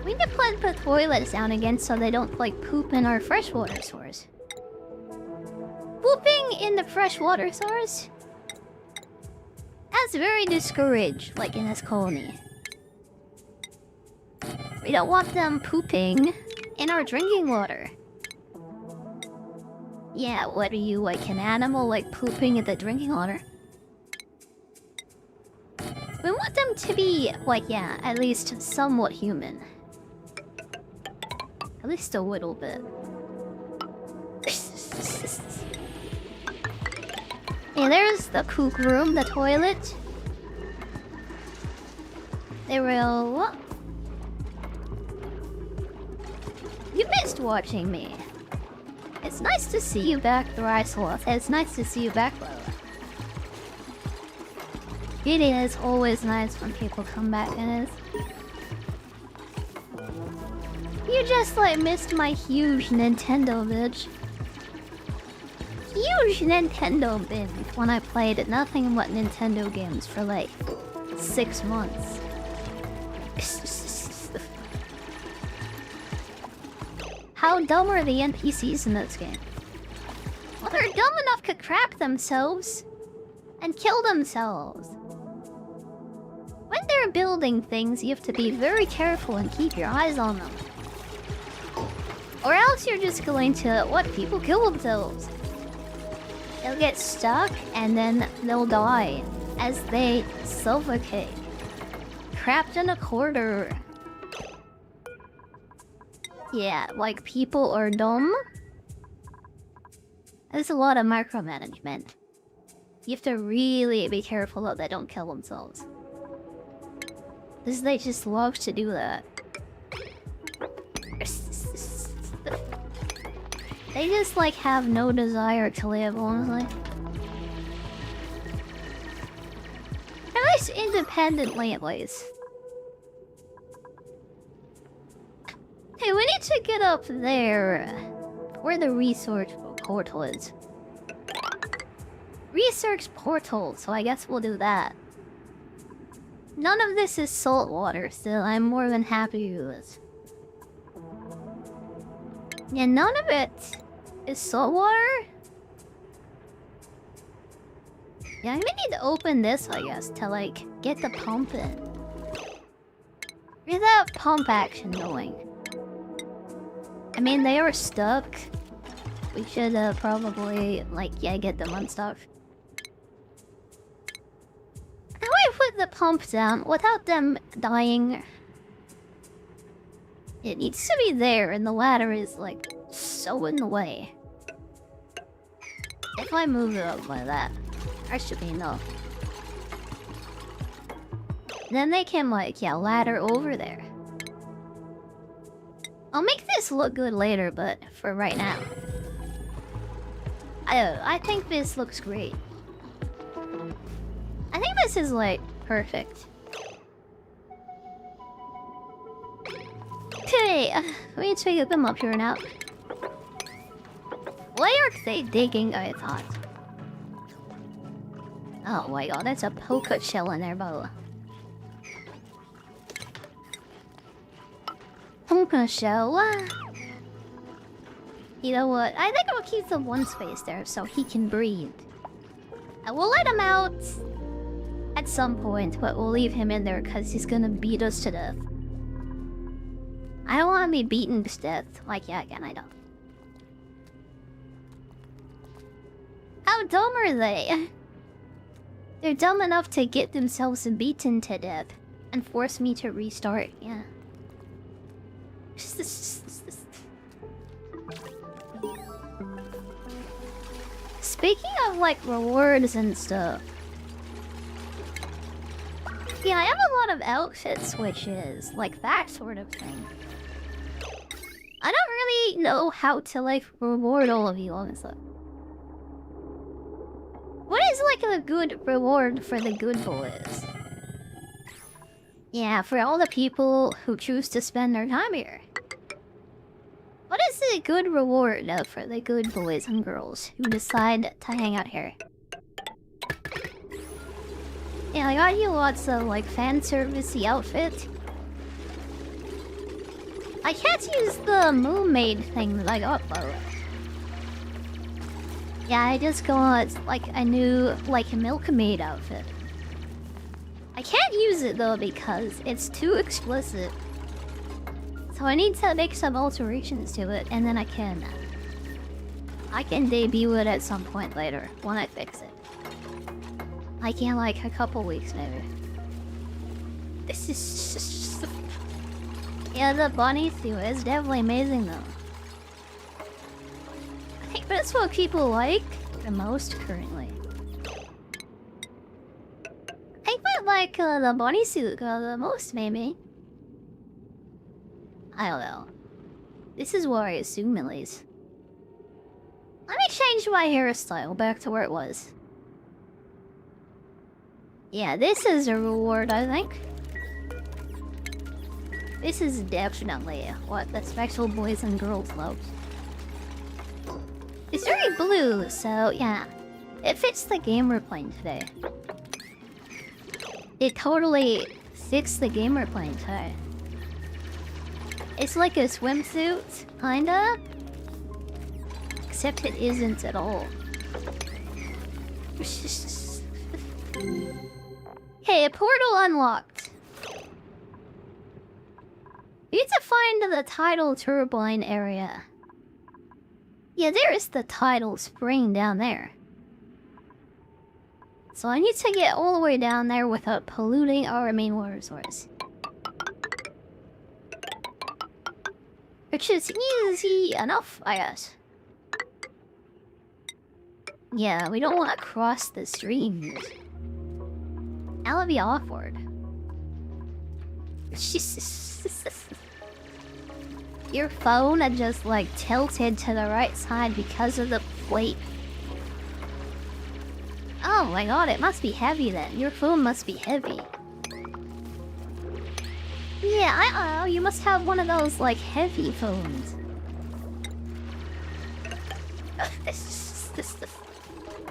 We need to put the toilets down again so they don't, like, poop in our freshwater source. Pooping in the freshwater source? That's very discouraged, like, in this colony. We don't want them pooping in our drinking water. Yeah, what are you, like, an animal, like, pooping in the drinking water? We want them to be, like, yeah, at least somewhat human. At least a little bit. And there's the cook room, the toilet. They will... You missed watching me. It's nice to see you back, the Rice Sloth. It's nice to see you back, though. It is always nice when people come back, and it's... You just, like, missed my huge Nintendo bitch. Huge Nintendo binge when I played nothing but Nintendo games for, like, 6 months. How dumb are the NPCs in this game? Well, they're dumb enough to crap themselves and kill themselves. When they're building things, you have to be very careful and keep your eyes on them. Or else you're just going to let people kill themselves. they'll get stuck and then they'll die as they suffocate. Trapped in a corner. Yeah, like people are dumb. There's a lot of micromanagement. You have to really be careful that they don't kill themselves. Because they just love to do that. They just like have no desire to live, honestly. At least independently, at least. Hey, we need to get up there. Where the research portal is. Research portal, so I guess we'll do that. None of this is salt water, so I'm more than happy with this. Yeah, none of it is salt water. Yeah, I'm gonna need to open this, I guess, to like get the pump in. Get that pump action going. I mean, they are stuck. We should probably, like, yeah, get them unstuck. How do I put the pump down without them dying? It needs to be there, and the ladder is, like, so in the way. If I move it up like that, that should be enough. Then they can, like, yeah, ladder over there. I'll make this look good later, but for right now. I think this looks great. I think this is, like, perfect. Okay, we need to get them up here now. Why aren't they digging, I thought? Oh my god, that's a poker shell in there, bro. Poker shell? You know what? I think I'll keep the one space there so he can breathe. And we'll let him out at some point, but we'll leave him in there because he's gonna beat us to death. I don't want to be beaten to death. Like, yeah, again, I don't. How dumb are they? They're dumb enough to get themselves beaten to death and force me to restart, yeah. Speaking of, like, rewards and stuff. Yeah, I have a lot of outfit switches, like that sort of thing. I don't really know how to, like, reward all of you, honestly. What is, like, a good reward for the good boys? Yeah, for all the people who choose to spend their time here. What is a good reward for the good boys and girls who decide to hang out here? Yeah, I got you lots of, like, fan servicey outfit. I can't use the mermaid thing that I got, though. Yeah, I just got, like, a new, like, milkmaid outfit. I can't use it, though, because it's too explicit. So I need to make some alterations to it, and then I can debut it at some point later, when I fix it. Like in, like, a couple weeks, maybe. This is just... Yeah, the bunny suit is definitely amazing, though. I think that's what people like the most currently. I think I like the bunny suit the most, maybe. I don't know. This is where I assume at least. Let me change my hairstyle back to where it was. Yeah, this is a reward, I think. This is definitely what the special boys and girls love. It's very blue, so yeah. It fits the game we're playing today. It totally fits the game we're playing today. It's like a swimsuit, kinda. Except it isn't at all. Hey, a portal unlocked. You need to find the tidal turbine area. Yeah, there is the tidal spring down there. So I need to get all the way down there without polluting our main water source. Which is easy enough, I guess. Yeah, we don't want to cross the streams. That'll be awkward. Your phone had just like tilted to the right side because of the plate. Oh my god, it must be heavy then. Your phone must be heavy. Yeah, I don't know. You must have one of those like heavy phones.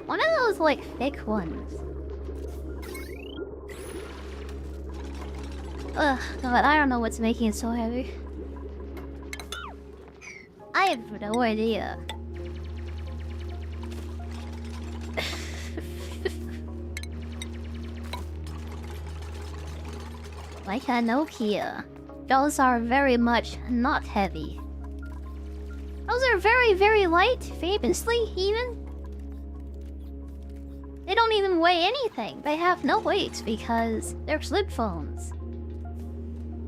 One of those like thick ones. Ugh, god, I don't know what's making it so heavy. I have no idea. Like a Nokia. Those are very much not heavy. Those are very, very light, famously, even. They don't even weigh anything. They have no weight because they're flip phones.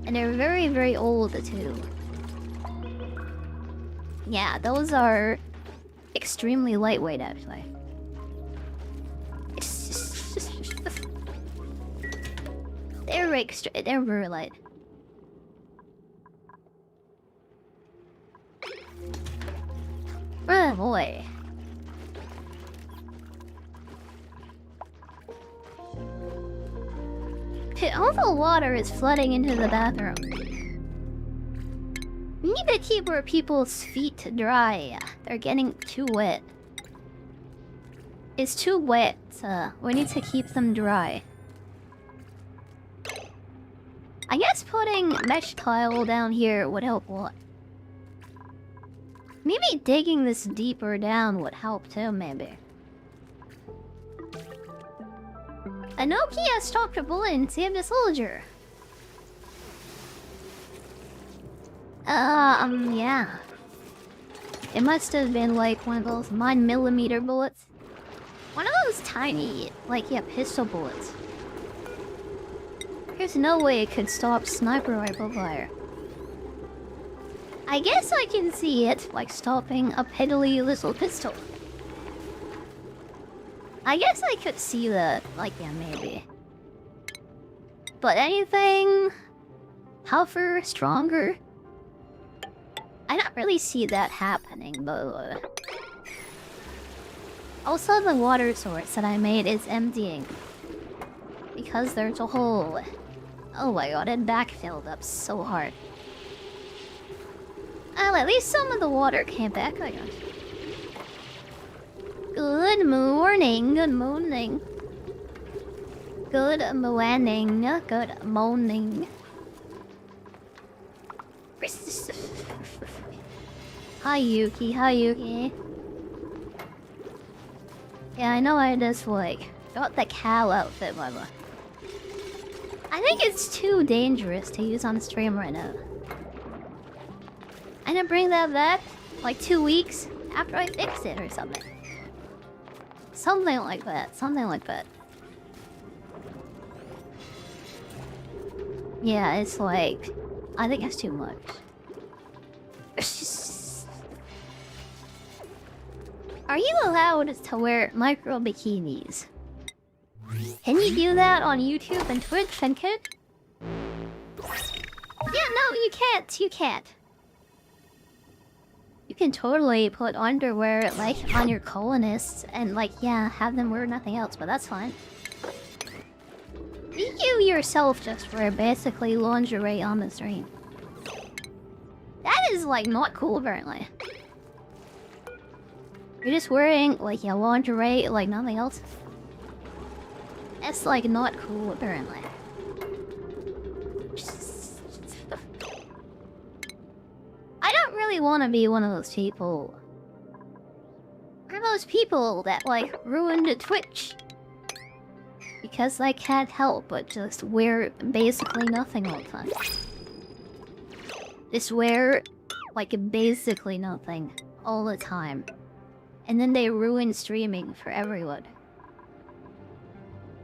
And they're very, very old, too. Yeah, those are extremely lightweight, actually. They're very light. Oh boy. All the water is flooding into the bathroom. We need to keep our people's feet dry. They're getting too wet. It's too wet. We need to keep them dry. I guess putting mesh tile down here would help a lot. Maybe digging this deeper down would help too, maybe. A Nokia stopped a bullet and saved a soldier. Yeah. It must have been like one of those 9mm bullets. One of those tiny, like, yeah, pistol bullets. There's no way it could stop sniper rifle fire. I guess I can see it, like, stopping a piddly little pistol. I guess I could see that, like, yeah, maybe. But anything tougher, stronger? I don't really see that happening, but... Also, the water source that I made is emptying. Because there's a hole. Oh my god, it backfilled up so hard. Well, at least some of the water came back, I guess. Good morning, good morning. Good morning, good morning. Hi Yuki, hi Yuki. Yeah, I know I just like got the cow outfit, by the way. I think it's too dangerous to use on stream right now. I'm gonna bring that back like 2 weeks after I fix it or something. Something like that, something like that. Yeah, it's like... I think it's too much. Are you allowed to wear micro bikinis? Can you do that on YouTube and Twitch and kid? Yeah, no, you can't. You can't. You can totally put underwear, like, on your colonists and, like, yeah, have them wear nothing else, but that's fine. You yourself just wear basically lingerie on the stream. That is, like, not cool, apparently. You're just wearing, like, yeah, lingerie, like, nothing else. That's, like, not cool, apparently. I don't really want to be one of those people. One of those people that, like, ruined Twitch. Because I can't help but just wear basically nothing all the time. Just wear, like, basically nothing all the time. And then they ruin streaming for everyone.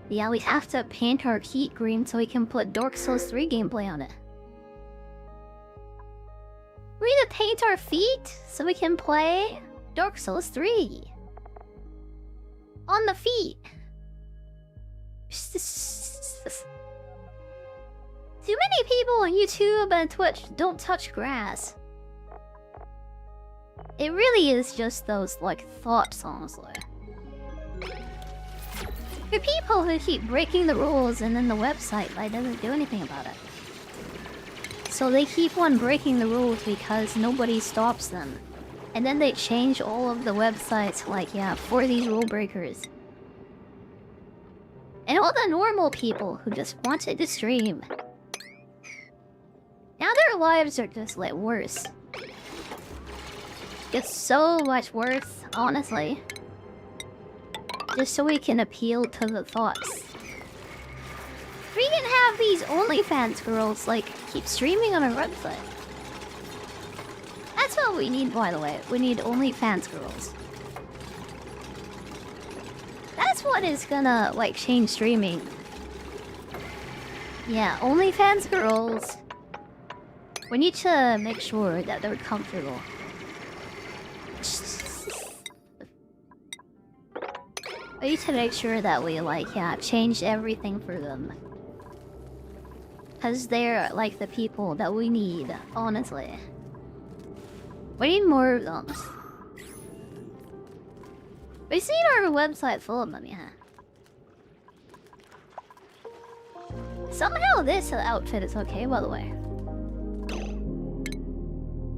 Yeah, we have to paint our heat green so we can put Dark Souls 3 gameplay on it. We need to paint our feet so we can play Dark Souls 3. On the feet. Too many people on YouTube and Twitch don't touch grass. It really is just those, like, thoughts, honestly. For people who keep breaking the rules and then the website, like, doesn't do anything about it. So they keep on breaking the rules because nobody stops them. And then they change all of the websites, like, yeah, for these rule breakers. And all the normal people who just wanted to stream. Now their lives are just, like, worse. It's so much worse, honestly. Just so we can appeal to the thoughts. We can have these OnlyFans girls, like, keep streaming on our website. That's what we need, by the way. We need OnlyFans girls. That's what is gonna, like, change streaming. Yeah, OnlyFans girls. We need to make sure that they're comfortable. We need to make sure that we, like, yeah, change everything for them. Because they're, like, the people that we need, honestly. We need more of them. We've seen our website full of them, yeah. Somehow this outfit is okay, by the way.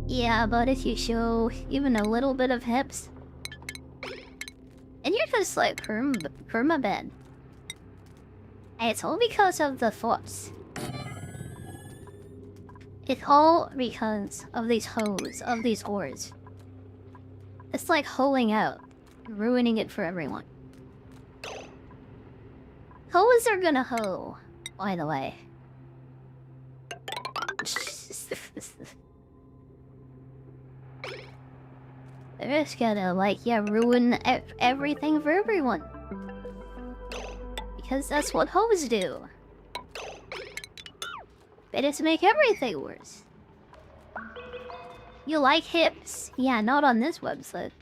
Yeah, but if you show even a little bit of hips, and you're just like perma-bed. And it's all because of the thoughts. It's all because of these hoes, of these whores. It's like hoeing out, ruining it for everyone. Hoes are gonna hoe, by the way. They're just gonna, like, yeah, ruin everything for everyone. Because that's what hoes do. They just make everything worse. You like hips? Yeah, not on this website.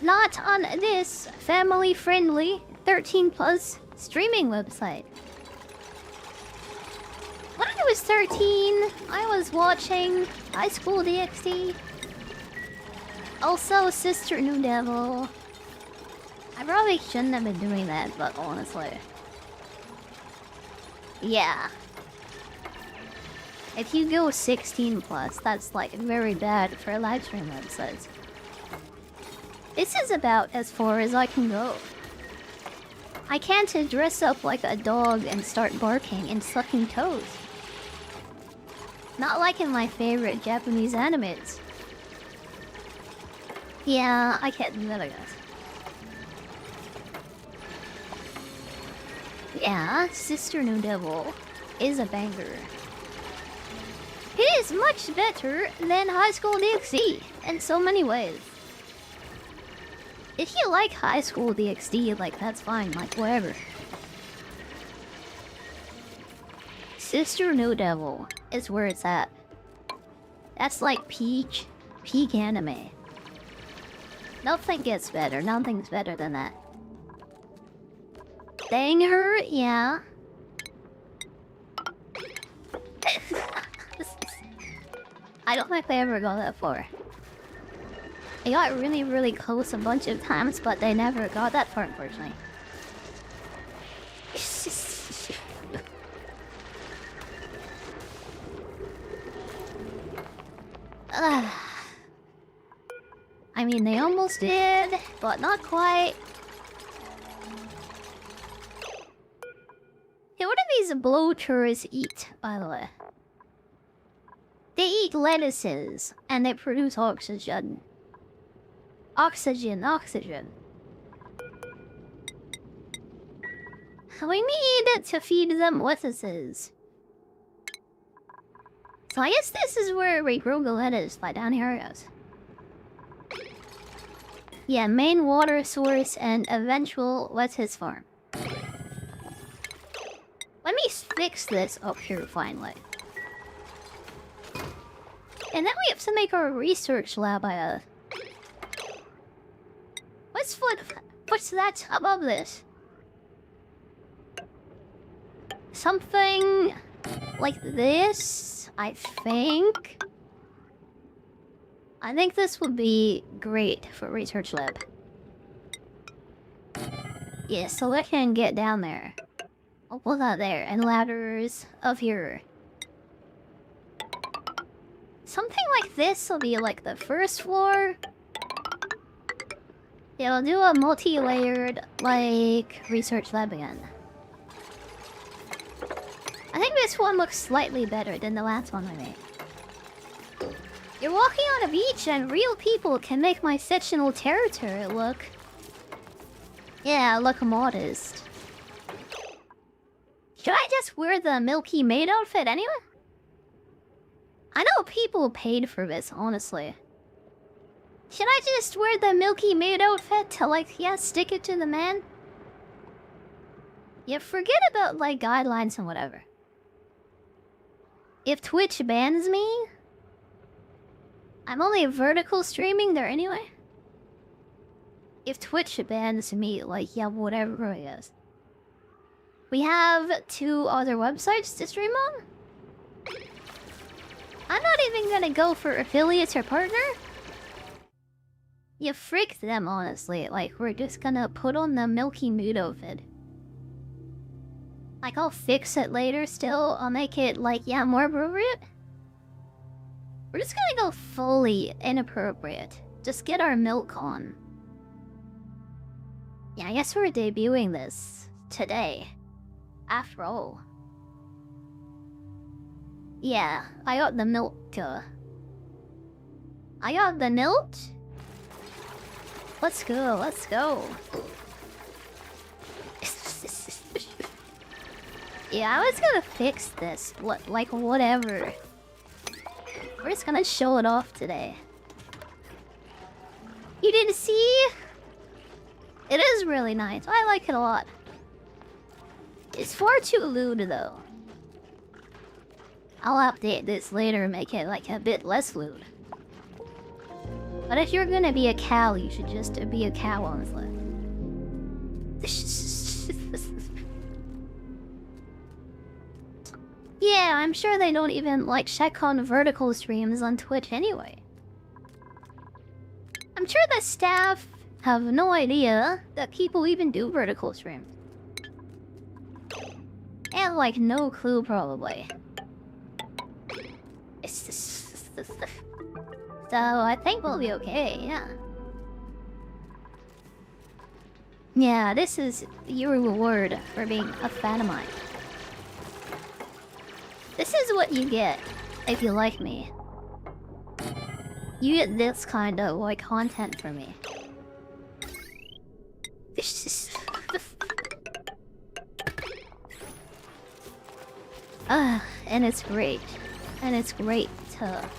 Not on this family-friendly 13+ streaming website. When I was 13, I was watching High School DxD. Also, Sister New Devil. I probably shouldn't have been doing that, but honestly. Yeah. If you go 16+, that's, like, very bad for live stream websites. This is about as far as I can go. I can't dress up like a dog and start barking and sucking toes. Not like in my favorite Japanese animes. Yeah, I can't do that, I guess. Yeah, Sister New Devil is a banger. It is much better than High School DxD in so many ways. If you like High School DxD, like, that's fine, like, whatever. Sister New Devil is where it's at. That's like peak anime. Nothing gets better. Nothing's better than that. Dang her, yeah. I don't think they ever go that far. They got really, really close a bunch of times, but they never got that far, unfortunately. I mean, they almost did, but not quite. Hey, what do these bloaters eat, by the way? They eat lettuces, and they produce oxygen. Oxygen. We need to feed them lettuces. So I guess this is where we grow the lettuce, like down here, I guess. Yeah, main water source and eventual... What's his farm? Let me fix this up here finally. And then we have to make our research lab out of. What's that above this? Something like this, I think. I think this would be great for research lab. Yeah, so I can get down there. I'll put that there, and ladders up here. Something like this will be like the first floor. Yeah, we'll do a multi-layered, like, research lab again. I think this one looks slightly better than the last one I made. You're walking on a beach and real people can make my fictional territory look... Yeah, look modest. Should I just wear the Milky Maid outfit anyway? I know people paid for this, honestly. Should I just wear the Milky Maid outfit to, like, yeah, stick it to the man? Yeah, forget about, like, guidelines and whatever. If Twitch bans me... I'm only vertical streaming there anyway. If Twitch bans me, like, yeah, whatever it is. We have 2 other websites to stream on? I'm not even gonna go for affiliates or partner. You freak them, honestly. Like, we're just gonna put on the Milky Mood outfit. Like, I'll fix it later still. I'll make it, like, yeah, more appropriate. We're just gonna go fully inappropriate. Just get our milk on. Yeah, I guess we're debuting this today. After all. Yeah, I got the milk. I got the milk? Let's go, let's go. Yeah, I was gonna fix this. Like, whatever. We're just gonna show it off today. You didn't see? It is really nice. I like it a lot. It's far too lewd, though. I'll update this later and make it, like, a bit less lewd. But if you're gonna be a cow, you should just be a cow, honestly. Yeah, I'm sure they don't even, like, check on vertical streams on Twitch anyway. I'm sure the staff have no idea that people even do vertical streams. And, like, no clue, probably. So, I think we'll be okay, yeah. Yeah, this is your reward for being a fan of mine. This is what you get if you like me. You get this kind of, like, content from me. And it's great. And it's great to...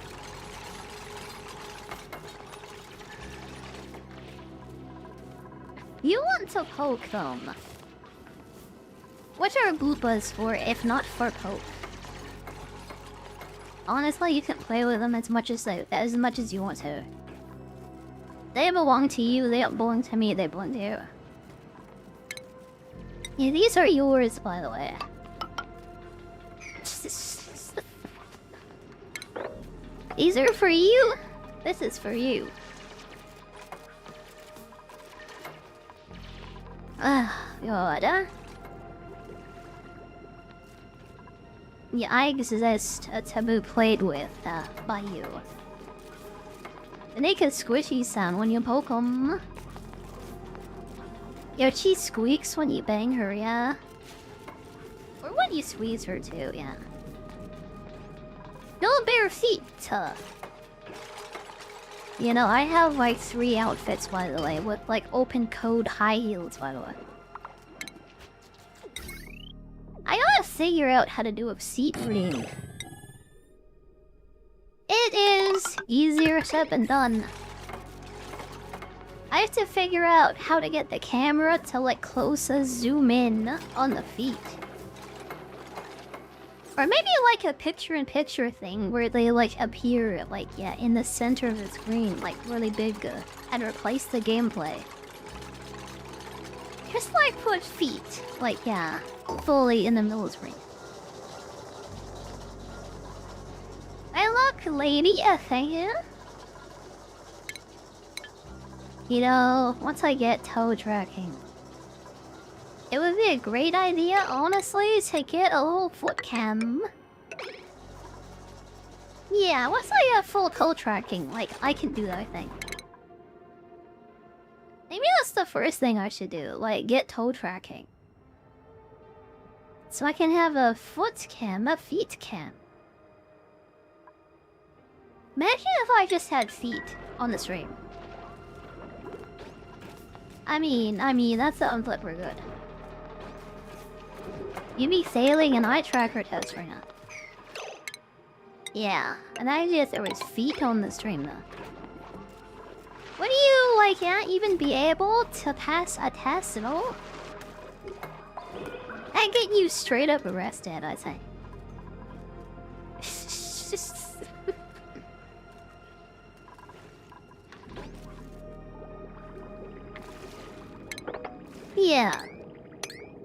You want to poke them. What are boopas for if not for poke? Honestly, you can play with them as much as you want to. They belong to you, they don't belong to me, they belong to you. Yeah, these are yours, by the way. These are for you. This is for you. God. Yeah, I exist to be played with by you. They make a squishy sound when you poke them. Yo, she squeaks when you bang her, yeah? Or when you squeeze her too, yeah. No bare feet! You know, I have like 3 outfits, by the way, with like open code high heels, by the way. I gotta figure out how to do a seat ring. It is easier said than done. I have to figure out how to get the camera to like closer zoom in on the feet. Or maybe like a picture-in-picture thing where they like appear like, yeah, in the center of the screen, like really big, and replace the gameplay. Just like put feet, like, yeah, fully in the middle of the screen. Hey look, lady, thank you. You know, once I get toe tracking, it would be a great idea, honestly, to get a little foot cam. Yeah, once I get full toe tracking, like, I can do that, I think. Maybe that's the first thing I should do, like, get toe tracking. So I can have a foot cam, a feet cam. Imagine if I just had feet on the stream. I mean, that sounds like we're good. You be failing an eye tracker test right now. Yeah, and I guess there was feet on the stream though. Would you, like, can't even be able to pass a test at all? I'd get you straight up arrested, I say. Yeah.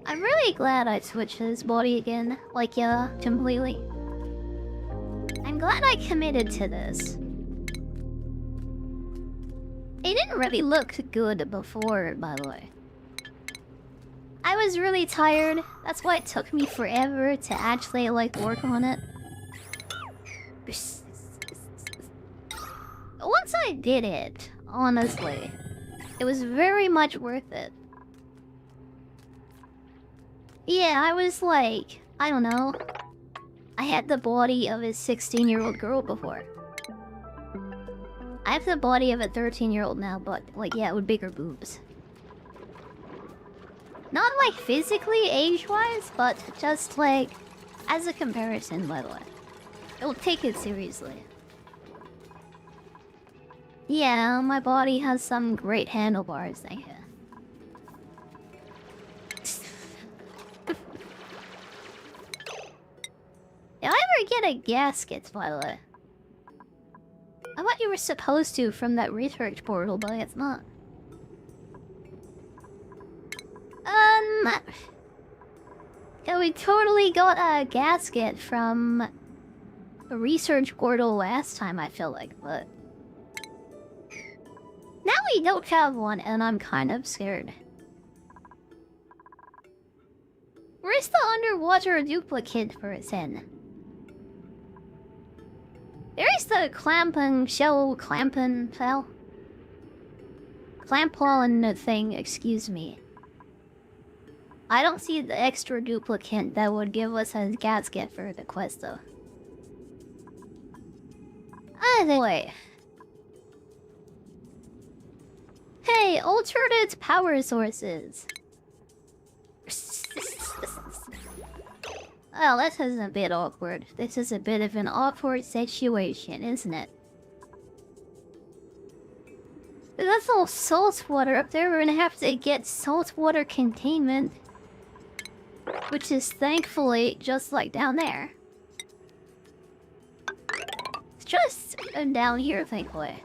I'm really glad I switched his body again. Like, yeah, completely. I'm glad I committed to this. It didn't really look good before, by the way. I was really tired. That's why it took me forever to actually, like, work on it. Once I did it, honestly, it was very much worth it. Yeah, I was like, I don't know. I had the body of a 16-year-old girl before. I have the body of a 13-year-old now, but, like, yeah, with bigger boobs. Not, like, physically, age-wise, but just, like, as a comparison, by the way. Don't take it seriously. Yeah, my body has some great handlebars, thank you. Did I ever get a gasket, by the way? I thought you were supposed to from that research portal, but it's not. Yeah, we totally got a gasket from a research portal last time, I feel like, but... Now we don't have one, and I'm kind of scared. Where's the underwater duplicate person? There's the clamping shell clamping fell. Clamp-on thing, excuse me. I don't see the extra duplicate that would give us a gasket for the quest though. Anyway. Hey, alternate power sources. Well, this is a bit awkward. This is a bit of an awkward situation, isn't it? That's all salt water up there. We're gonna have to get saltwater containment. Which is thankfully just like down there. It's just down here, thankfully.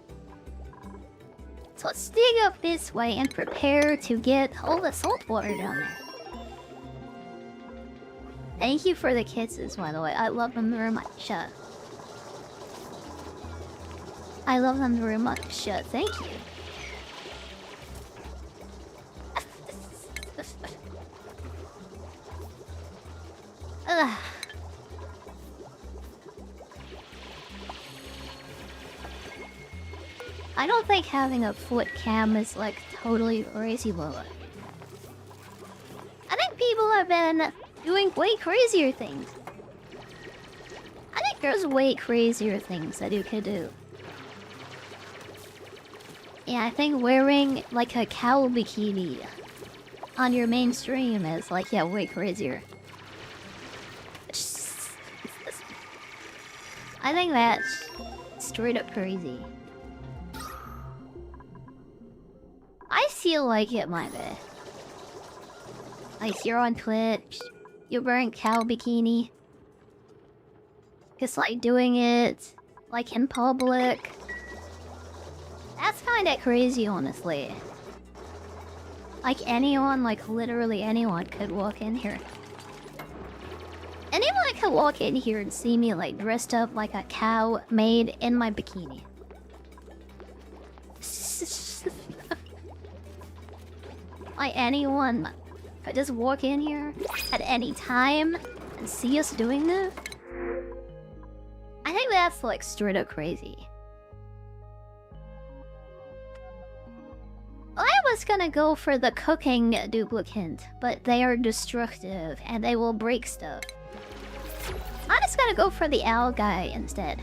So let's dig up this way and prepare to get all the salt water down there. Thank you for the kisses, by the way. I love them very much. I love them very much. Thank you. Ugh. I don't think having a foot cam is like totally crazy, but I think people have been doing way crazier things. I think there's way crazier things that you could do. Yeah, I think wearing like a cow bikini on your main stream is like, yeah, way crazier. I think that's straight up crazy. guess you like it, my bad. Like, you're on Twitch, you're wearing cow bikini. Just like doing it, like in public. That's kinda crazy, honestly. Like anyone, like literally anyone could walk in here. Anyone could walk in here and see me like dressed up like a cow made in my bikini. Like anyone could just walk in here at any time and see us doing this. I think that's like straight up crazy. I was gonna go for the cooking duplicant, but they are destructive and they will break stuff. I'm just gonna go for the algae instead.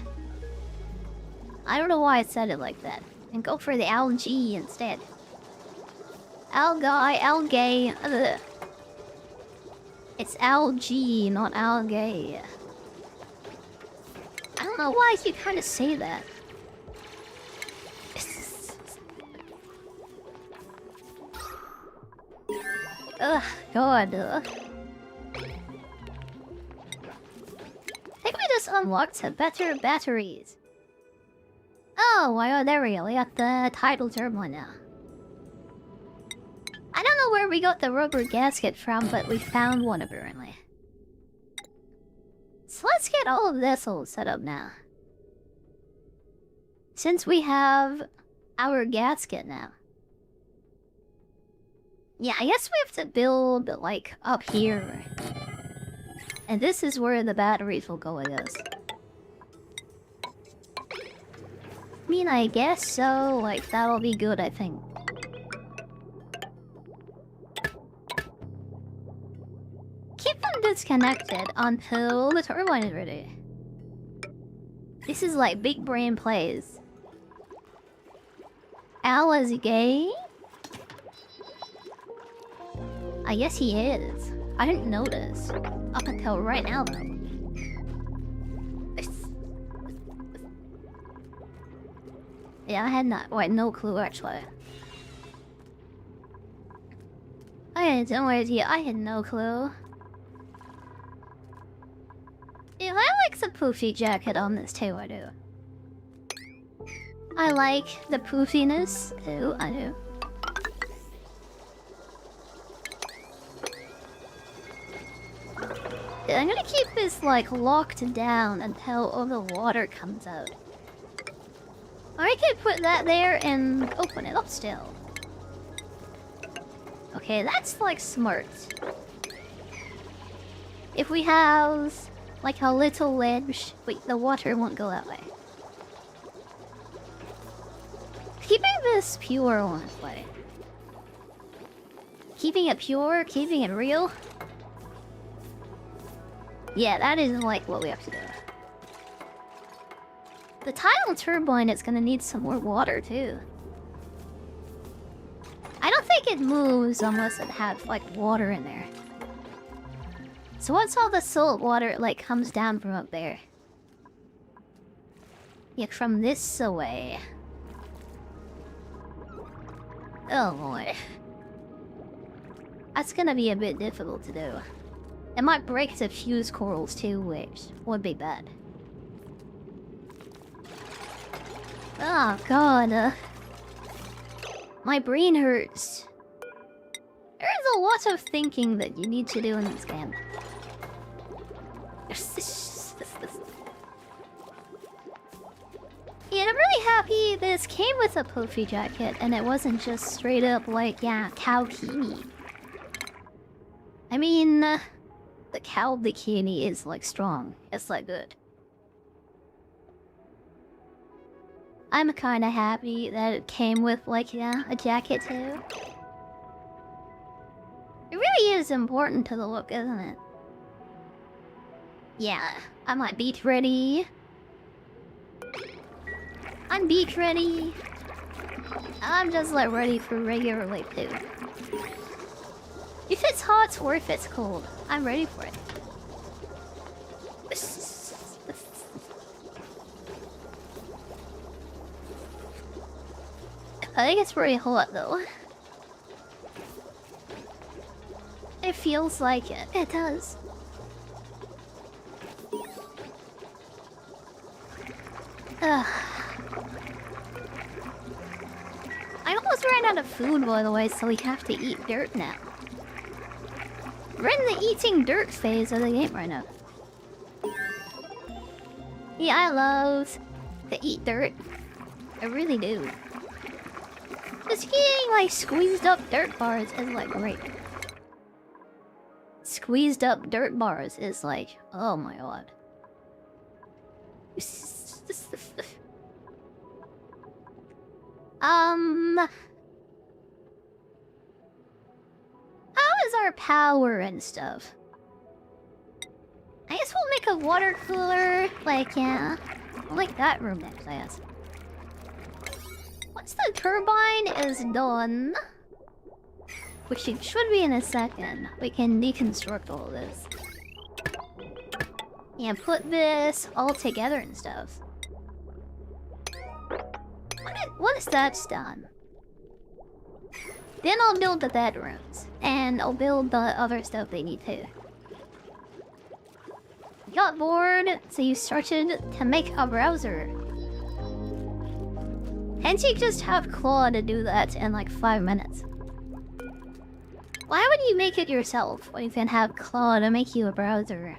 I don't know why I said it like that. And go for the algae instead. Algae. Ugh. It's algae, not algae. I don't know why you kind of say that. Ugh, God. I think we just unlocked better batteries. Oh, well, there we go. We got the tidal turbine now. I don't know where we got the rubber gasket from, but we found one apparently. So let's get all of this all set up now. Since we have our gasket now. Yeah, I guess we have to build, like, up here. And this is where the batteries will go, I guess. I mean, I guess so. Like, that'll be good, I think. Keep them disconnected until the turbine is ready. This is like big brain plays. Al is gay? I guess he is. I didn't notice. Up until right now, though. Yeah, I had no clue, actually. Don't worry, I had no clue. Yeah, I like the poofy jacket on this too, I do. I like the poofiness too, I do. I'm gonna keep this like locked down until all the water comes out. Or I could put that there and open it up still. Okay, that's like smart. If we have like a little ledge, wait, the water won't go that way. Keeping this pure, honestly. Keeping it pure, keeping it real. Yeah, that is like what we have to do. The tidal turbine is gonna need some more water too. I don't think it moves unless it has like water in there. So once all the salt water like comes down from up there. Yeah, from this away. Oh boy. That's gonna be a bit difficult to do. It might break the fuse corals too, which would be bad. Oh god, my brain hurts. There's a lot of thinking that you need to do in this game. Yeah, I'm really happy this came with a poofy jacket and it wasn't just straight up like, yeah, cow bikini. I mean, the cow bikini is like strong. It's like good. I'm kinda happy that it came with like, yeah, a jacket too. It really is important to the look, isn't it? Yeah, I'm like beach ready. I'm beach ready. I'm just like ready for regular life too. If it's hot or if it's cold, I'm ready for it. I think it's pretty hot though. It feels like it. It does. Ugh. I almost ran out of food, by the way, so we have to eat dirt now. We're in the eating dirt phase of the game right now. Yeah, I love to eat dirt. I really do. Just eating like squeezed up dirt bars is like great. Squeezed up dirt bars is like, oh my god. How is our power and stuff? I guess we'll make a water cooler. Like, yeah. I like that room next, I guess. Once the turbine is done, which it should be in a second, we can deconstruct all this. And put this all together and stuff. Once that's done, then I'll build the bedrooms. And I'll build the other stuff they need too. You got bored, so you started to make a browser. Can't you just have Claw to do that in like 5 minutes? Why would you make it yourself when you can have Claw to make you a browser?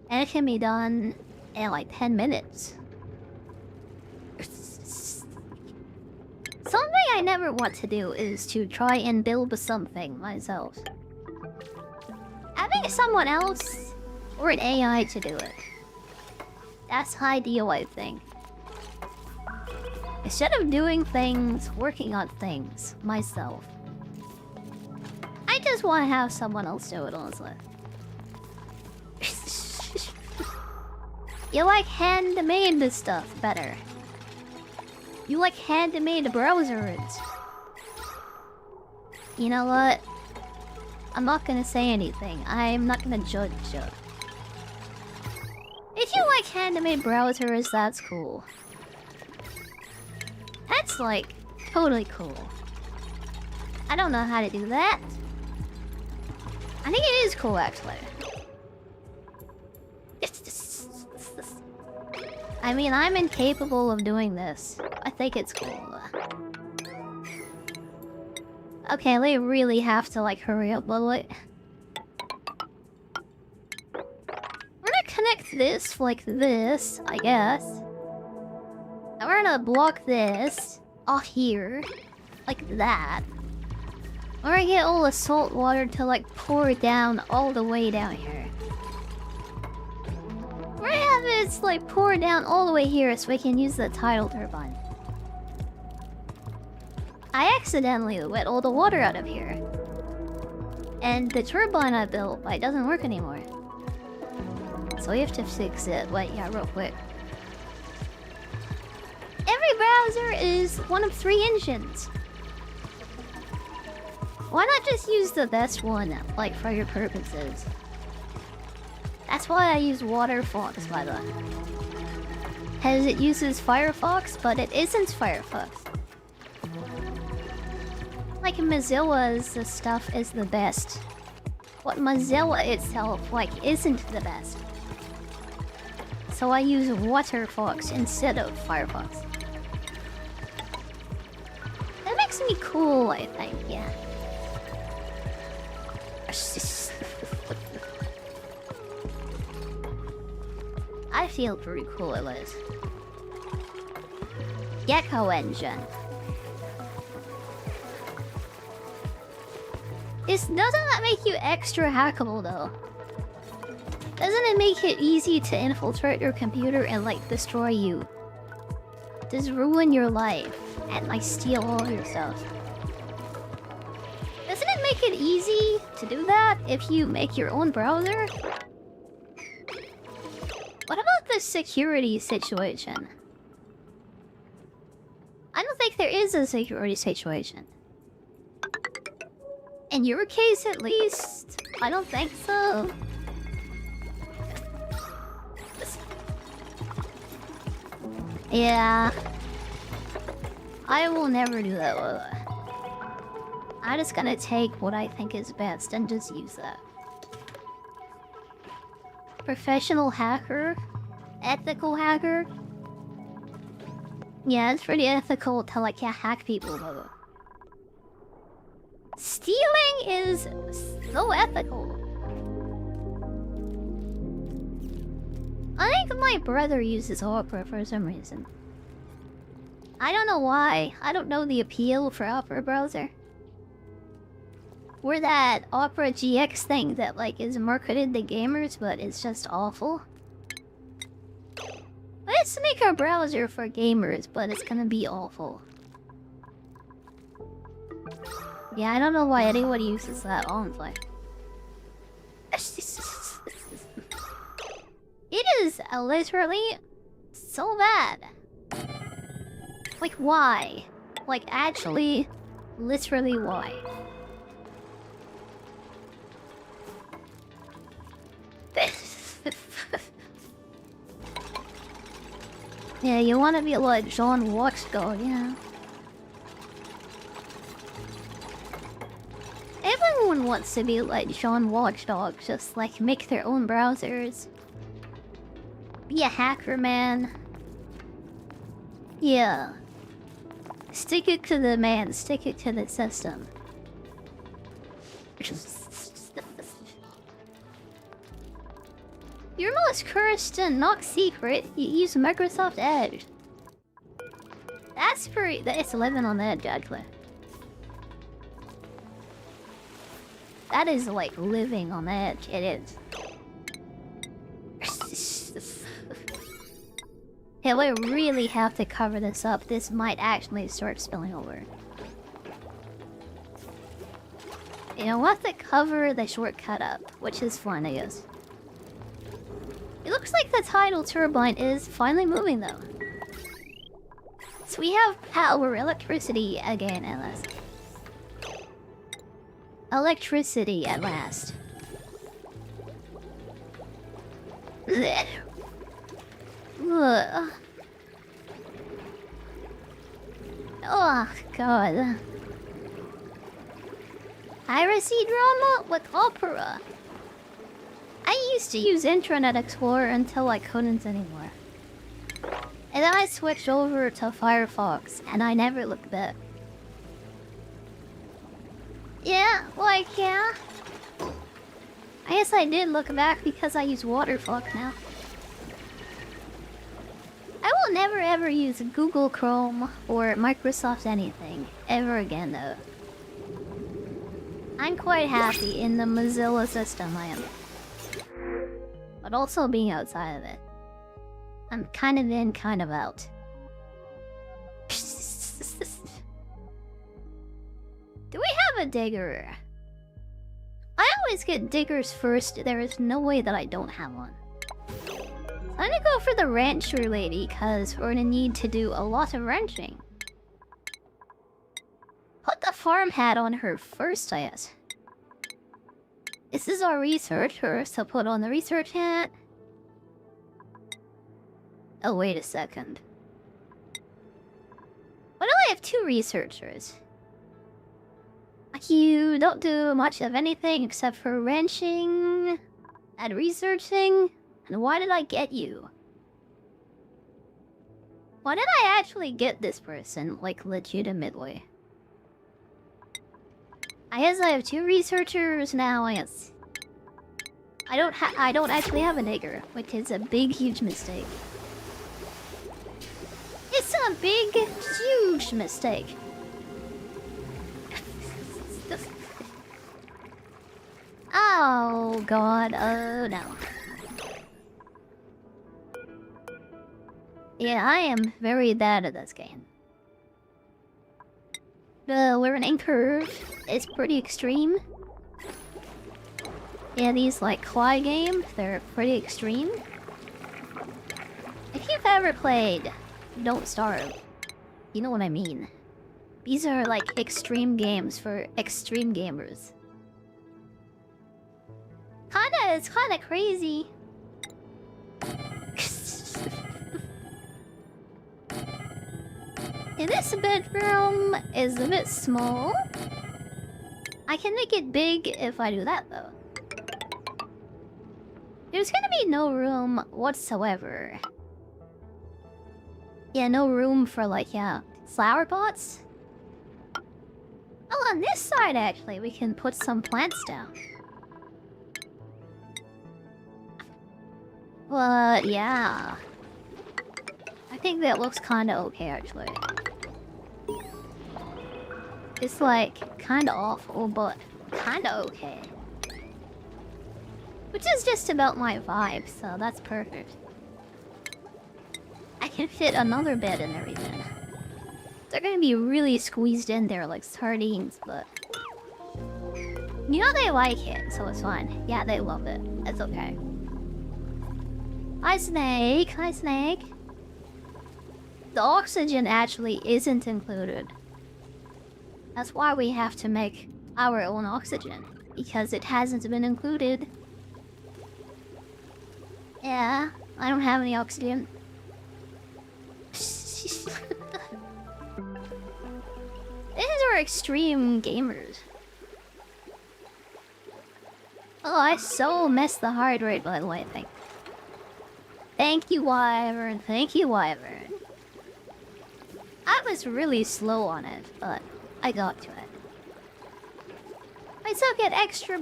And it can be done in like 10 minutes. Something I never want to do is to try and build something myself. Having someone else or an AI to do it. That's ideal, I think. Instead of doing things, working on things myself. I just want to have someone else do it, honestly. You like handmade stuff better. You like handmade browsers. You know what? I'm not gonna say anything. I'm not gonna judge you. If you like handmade browsers, that's cool. That's like totally cool. I don't know how to do that. I think it is cool, actually. I mean, I'm incapable of doing this. I think it's cool. Okay, they really have to like hurry up a little. We're gonna connect this like this, I guess. And we're gonna block this off here, like that. We're gonna get all the salt water to like pour down all the way down here. We're gonna have this like pour down all the way here so we can use the tidal turbine. I accidentally let all the water out of here. And the turbine I built, it doesn't work anymore. So we have to fix it. Wait, yeah, real quick. Every browser is one of 3 engines. Why not just use the best one, like, for your purposes? That's why I use Waterfox, by the way. Because it uses Firefox, but it isn't Firefox. Like, Mozilla's stuff is the best. But Mozilla itself, like, isn't the best. So I use Waterfox instead of Firefox. That makes me cool, I think, yeah. I feel pretty cool at least. Gecko engine. Doesn't that make you extra hackable though? Doesn't it make it easy to infiltrate your computer and like destroy you? Just ruin your life and like steal all your stuff. Doesn't it make it easy to do that if you make your own browser? What about the security situation? I don't think there is a security situation. In your case, at least, I don't think so. Yeah. I will never do that. I'm just gonna take what I think is best and just use that. Professional hacker? Ethical hacker? Yeah, it's pretty ethical to like hack people though. Stealing is so ethical. I think my brother uses Opera for some reason. I don't know why. I don't know the appeal for Opera browser. Or that Opera GX thing that like is marketed to gamers but it's just awful. Let's make our browser for gamers, but it's gonna be awful. Yeah, I don't know why anyone uses that, honestly. It is literally so bad. Like, why? Like, actually, literally, why? Yeah, you want to be like John Watchdog, yeah. Everyone wants to be like John Watchdog, just like make their own browsers. Be a hacker, man. Yeah. Stick it to the man, stick it to the system. Your most cursed and not secret, you use Microsoft Edge. That's pretty... It's living on the edge, actually. That is like living on the edge, it is. Yeah, we really have to cover this up. This might actually start spilling over. You know, we'll have to cover the shortcut up, which is fun, I guess. It looks like the tidal turbine is finally moving, though. So we have power, electricity again at last. Electricity at last. Ugh. Oh, God. Piracy drama with Opera. I used to use Internet Explorer until I couldn't anymore. And then I switched over to Firefox, and I never looked back. Yeah, like, yeah. I guess I did look back because I use Waterfuck now. I will never ever use Google Chrome or Microsoft anything ever again, though. I'm quite happy in the Mozilla system I am. But also being outside of it. I'm kind of in, kind of out. Do we have a digger? I always get diggers first. There is no way that I don't have one. I'm gonna go for the rancher lady, because we're gonna need to do a lot of ranching. Put the farm hat on her first, I guess. This is our researcher, so put on the research hat. Oh, wait a second. Why do I have two researchers? You don't do much of anything except for ranching and researching. And why did I get you? Why did I actually get this person, like, legitimately? I guess I have two researchers now, I guess. I don't actually have a nigger, which is a big, huge mistake. It's a big, huge mistake. Oh, God. Oh, no. Yeah, I am very bad at this game. The learning curve is pretty extreme. Yeah, these, like, Claw games, they're pretty extreme. If you've ever played Don't Starve, you know what I mean. These are, like, extreme games for extreme gamers. It's kinda crazy. Yeah, this bedroom is a bit small. I can make it big if I do that, though. There's gonna be no room whatsoever. Yeah, no room for, like, yeah, flower pots. Oh, on this side, actually, we can put some plants down. But, yeah. I think that looks kinda okay, actually. It's, like, kinda awful, but kinda okay. Which is just about my vibe, so that's perfect. I can fit another bed in there, even. They're gonna be really squeezed in there like sardines, but... You know they like it, so it's fine. Yeah, they love it. It's okay. Hi, Snake. Hi, Snake. The oxygen actually isn't included. That's why we have to make our own oxygen. Because it hasn't been included. Yeah, I don't have any oxygen. These are extreme gamers. Oh, I so messed the heart rate, by the way, I think. Thank you, Wyvern. Thank you, Wyvern. I was really slow on it, but I got to it. I took it extra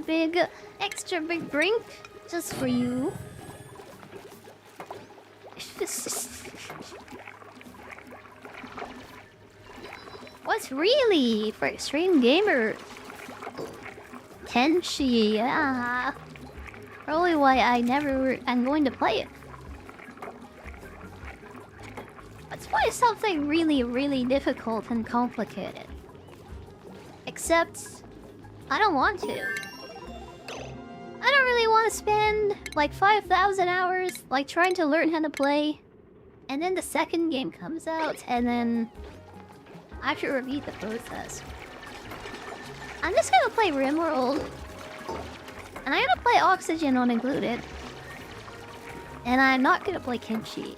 big drink just for you. What's really for extreme gamer? Tenshi, yeah. Probably why I'm going to play it. Let's play something really, really difficult and complicated. Except, I don't want to. I don't really want to spend like 5,000 hours like trying to learn how to play. And then the second game comes out and then I have to repeat the process. I'm just gonna play RimWorld. And I'm gonna play Oxygen not included. And I'm not gonna play Kimchi.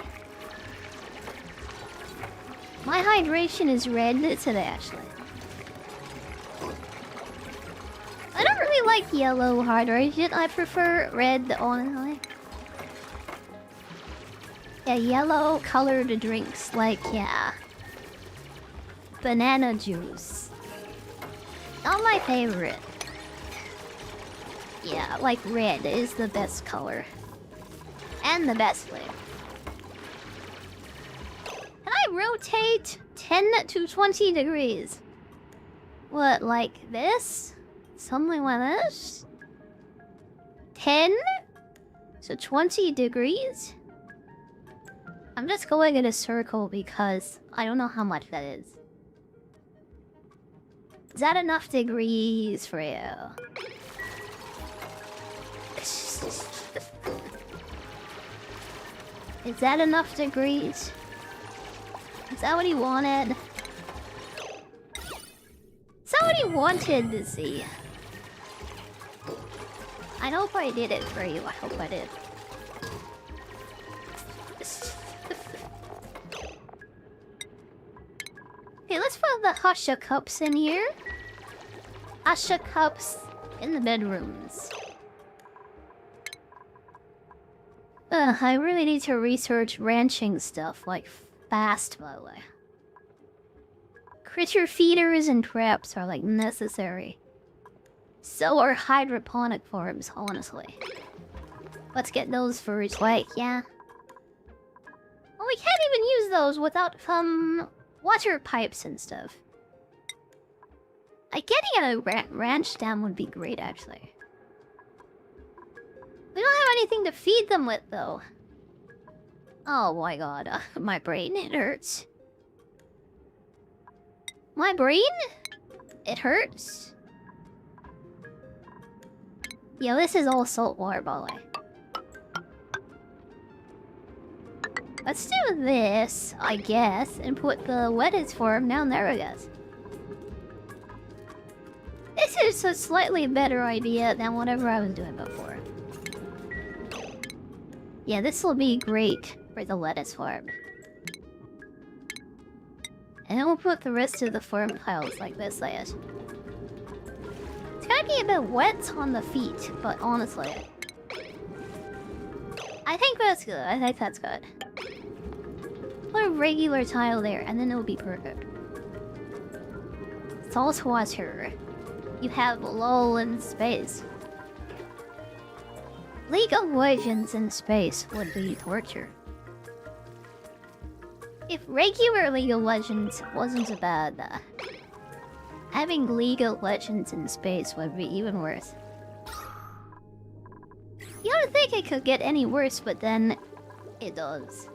My hydration is red today, actually. I don't really like yellow hydration. I prefer red, honestly. Yeah, yellow colored drinks, like, yeah. Banana juice. Not my favorite. Yeah, like red is the best color. And the best flavor. Can I rotate 10 to 20 degrees? What, like this? Something like this? 10 to 20 degrees? I'm just going in a circle because I don't know how much that is. Is that enough degrees for you? Is that enough degrees? Is that what he wanted? Is that what he wanted to see? I hope I did it for you. I hope I did. Okay, let's put the Hasha cups in here. Hasha cups in the bedrooms. I really need to research ranching stuff, like, fast, by the way. Critter feeders and traps are, like, necessary. So are hydroponic farms, honestly. Let's get those first, like, yeah. Well, we can't even use those without, water pipes and stuff. Like, getting a ranch dam would be great, actually. We don't have anything to feed them with, though. Oh my god, my brain, it hurts. My brain? It hurts? Yeah, this is all salt water, by the way. Let's do this, I guess, and put the wettest form down there, I guess. This is a slightly better idea than whatever I was doing before. Yeah, this will be great for the lettuce farm. And then we'll put the rest of the farm tiles like this, I guess. might be a bit wet on the feet, but honestly, I think that's good. I think that's good. Put a regular tile there, and then it'll be perfect. Salt water. You have LOL in space. League of Legends in space would be torture. If regular League of Legends wasn't so bad, having League of Legends in space would be even worse. You don't think it could get any worse, but then it does.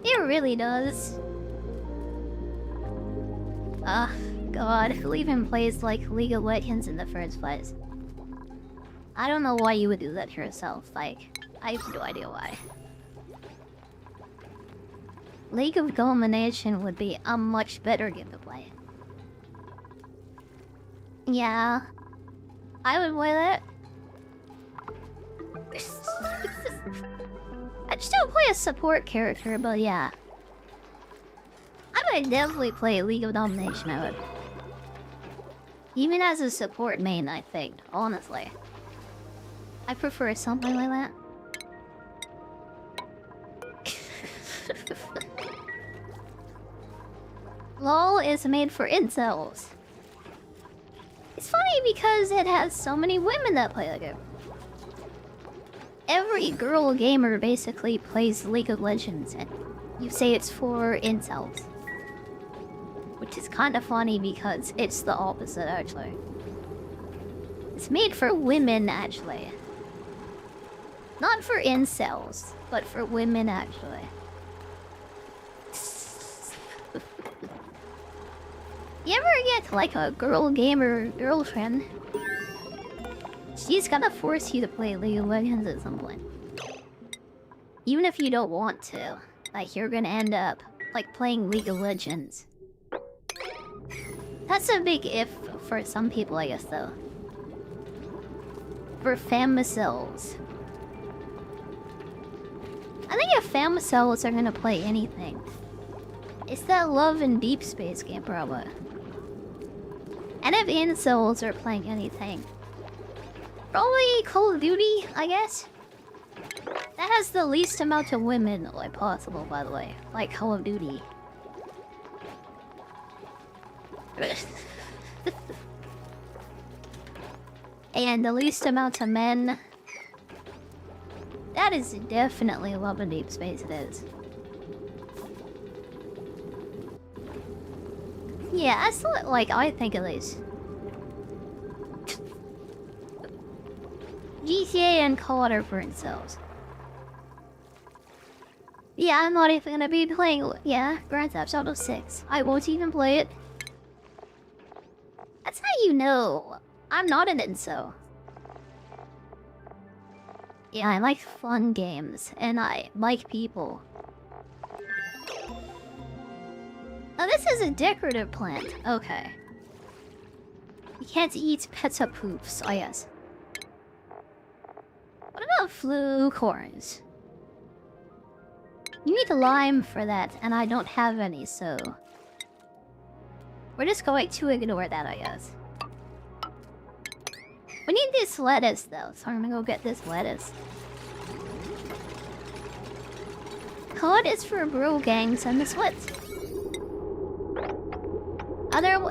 It really does. God, who even plays like League of Legends in the first place? I don't know why you would do that to yourself. Like, I have no idea why. League of Domination would be a much better game to play. Yeah, I would play that. I'd still play a support character, but yeah. I would definitely play League of Domination, I would. Even as a support main, I think, honestly. I prefer something like that. LOL is made for incels. It's funny because it has so many women that play the game. Every girl gamer basically plays League of Legends, and you say it's for incels. Which is kind of funny because it's the opposite, actually. It's made for women, actually. Not for incels, but for women, actually. You ever get, like, a girl gamer girlfriend? She's gonna force you to play League of Legends at some point. Even if you don't want to. Like, you're gonna end up, like, playing League of Legends. That's a big if for some people, I guess, though. For femicels. I think if femicels are gonna play anything, it's that Love and Deep Space game, probably. And if incels are playing anything, probably Call of Duty, I guess. That has the least amount of women like possible, by the way. Like Call of Duty. And the least amount of men. That is definitely Love and Deep Space, it is. Yeah, that's like I think at least. GTA and COD are for incels. Yeah, I'm not even gonna be playing. Yeah, Grand Theft Auto 6. I won't even play it. That's how you know I'm not an incel. Yeah, I like fun games, and I like people. Now this is a decorative plant. Okay. You can't eat peta poops, oh yes. What about flu corns? You need a lime for that, and I don't have any, so... we're just going to ignore that, I guess. We need this lettuce, though, so I'm gonna go get this lettuce. COD is for bro gangs and the sweats.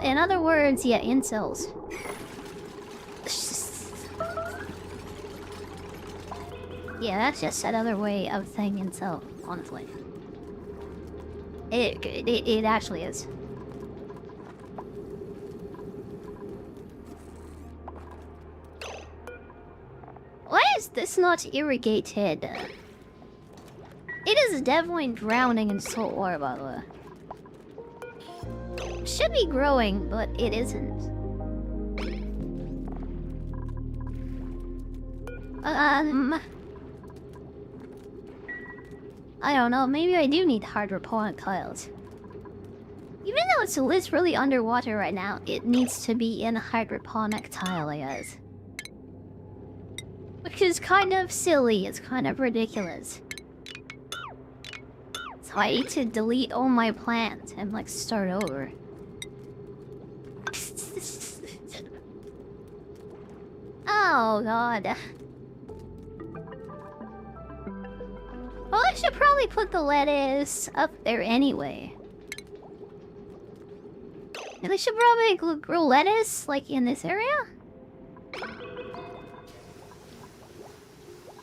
In other words, yeah, incels. Yeah, that's just another way of saying incel, honestly. It actually is. Why is this not irrigated? It is definitely drowning in salt water, by the way. It should be growing, but it isn't. I don't know, maybe I do need hydroponic tiles. Even though it's literally underwater right now, it needs to be in a hydroponic tile, I guess. Which is kind of silly, it's kind of ridiculous. So I need to delete all my plants and like start over. Oh god. Well, I should probably put the lettuce up there anyway. And I should probably grow lettuce, like, in this area?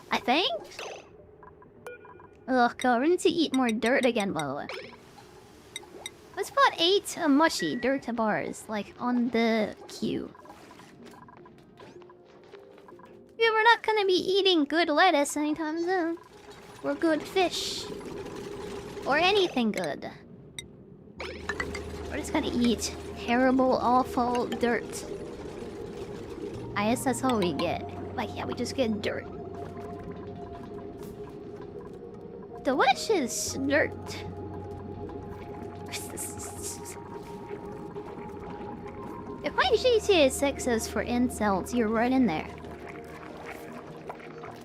I think? Ugh, God, we need to eat more dirt again, by the way. Let's put 8 mushy dirt bars, like, on the queue. Yeah, we're not gonna be eating good lettuce anytime soon. Or good fish. Or anything good. We're just gonna eat terrible, awful dirt. I guess that's all we get. Like, yeah, we just get dirt. Delicious dirt. If my GTA 6 is for incels, you're right in there.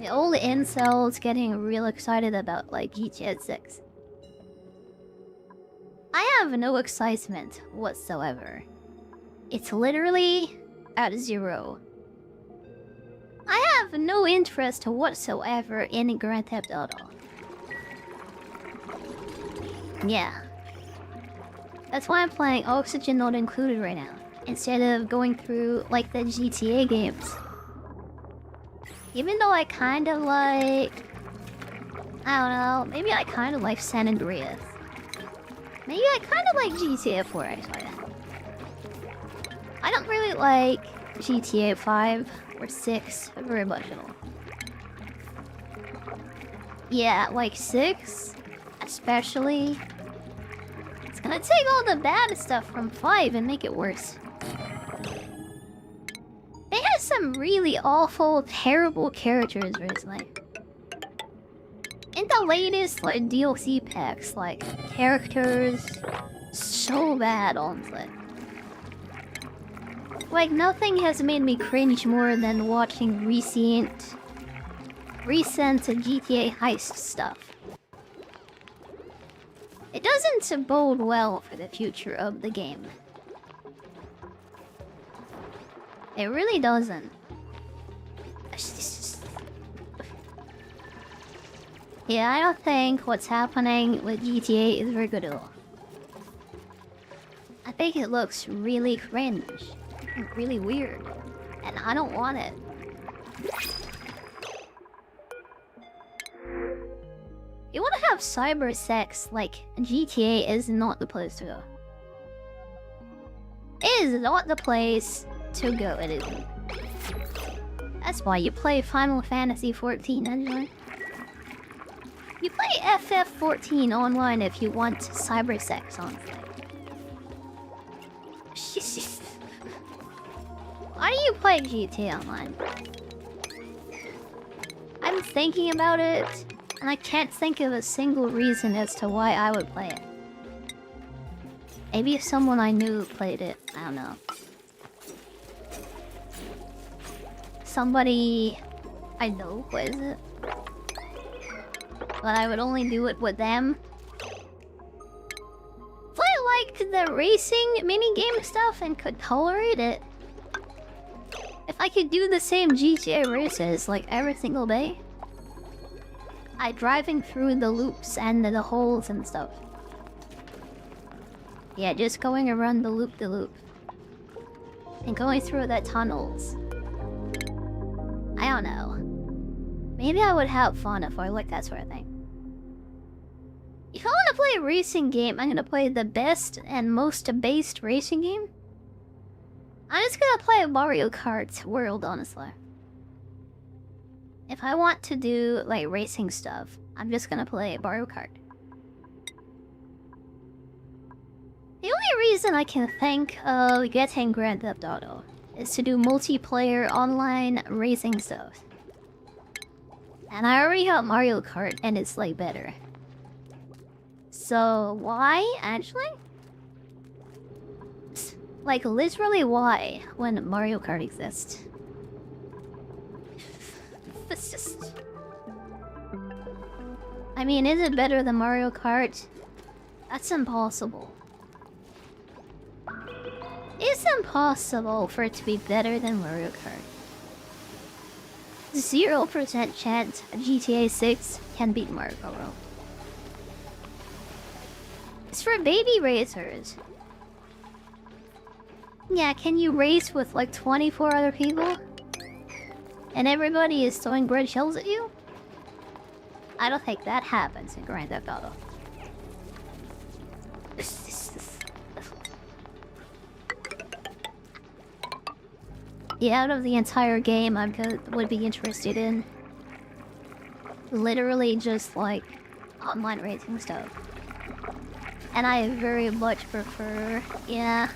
The old incels getting real excited about, like, GTA 6. I have no excitement whatsoever. It's literally at 0. I have no interest whatsoever in Grand Theft Auto. Yeah. That's why I'm playing Oxygen Not Included right now, instead of going through, like, the GTA games. Even though I kind of like... I don't know, maybe I kind of like San Andreas. Maybe I kind of like GTA 4, actually. I don't really like GTA 5 or 6 very much at all. Yeah, like 6, especially. It's gonna take all the bad stuff from 5 and make it worse. They had some really awful, terrible characters recently. In the latest, like, DLC packs, like, characters... so bad, honestly. Like, nothing has made me cringe more than watching recent GTA heist stuff. It doesn't bode well for the future of the game. It really doesn't. Yeah, I don't think what's happening with GTA is very good at all. I think it looks really cringe. And really weird. And I don't want it. You want to have cyber sex, like, GTA is not the place to go. It is not the place to go, it isn't. That's why you play Final Fantasy 14, anyway. You play FF14 online if you want cyber sex, honestly. Why do you play GTA Online? I'm thinking about it, and I can't think of a single reason as to why I would play it. Maybe if someone I knew played it, I don't know. Somebody I know plays it. But I would only do it with them. If I liked the racing minigame stuff and could tolerate it, if I could do the same GTA races like every single day, driving through the loops and the holes and stuff. Yeah, just going around the loop-de-loop. And going through the tunnels. I don't know. Maybe I would have fun if I liked that sort of thing. If I want to play a racing game, I'm gonna play the best and most based racing game. I'm just gonna play Mario Kart World, honestly. If I want to do, like, racing stuff, I'm just gonna play Mario Kart. The only reason I can think of getting Grand Theft Auto is to do multiplayer online racing stuff. And I already have Mario Kart and it's, like, better. So, why, actually? Like, literally why, when Mario Kart exists? It's just... I mean, is it better than Mario Kart? That's impossible. It's impossible for it to be better than Mario Kart. 0% chance GTA 6 can beat Mario Kart. It's for baby racers. Yeah, can you race with like 24 other people? And everybody is throwing red shells at you? I don't think that happens in Grand Theft Auto. Yeah, out of the entire game I would be interested in. Literally just like online racing stuff. And I very much prefer, yeah.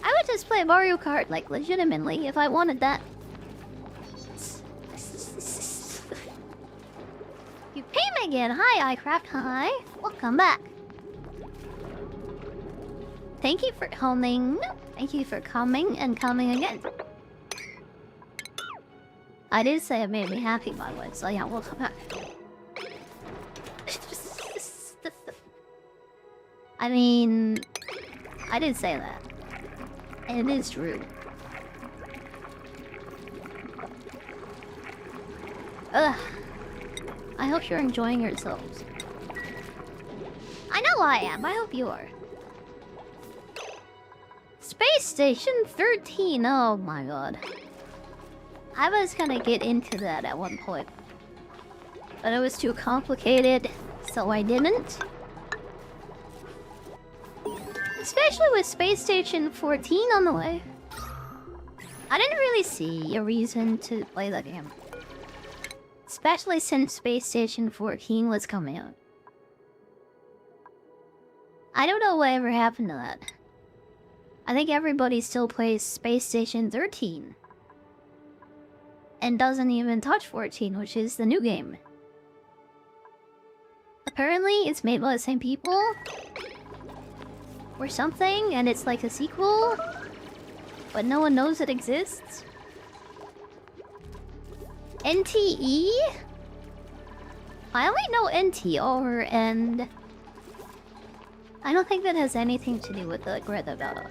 I would just play Mario Kart like legitimately if I wanted that. You came again. Hi, iCraft. Hi. Welcome back. Thank you for coming. Thank you for coming and coming again. I did say it made me happy, by the way, so yeah, welcome back. I mean, I did say that. And it is true. Ugh. I hope you're enjoying yourselves. I know I am. I hope you are. Space Station 13. Oh my god. I was gonna get into that at one point. But it was too complicated, so I didn't. Especially with Space Station 14 on the way. I didn't really see a reason to play that game. Especially since Space Station 14 was coming out. I don't know whatever happened to that. I think everybody still plays Space Station 13. And doesn't even touch 14, which is the new game. Apparently, it's made by the same people. Or something, and it's like a sequel. But no one knows it exists. NTE? I only know NTR, and I don't think that has anything to do with the Grand Theft Auto.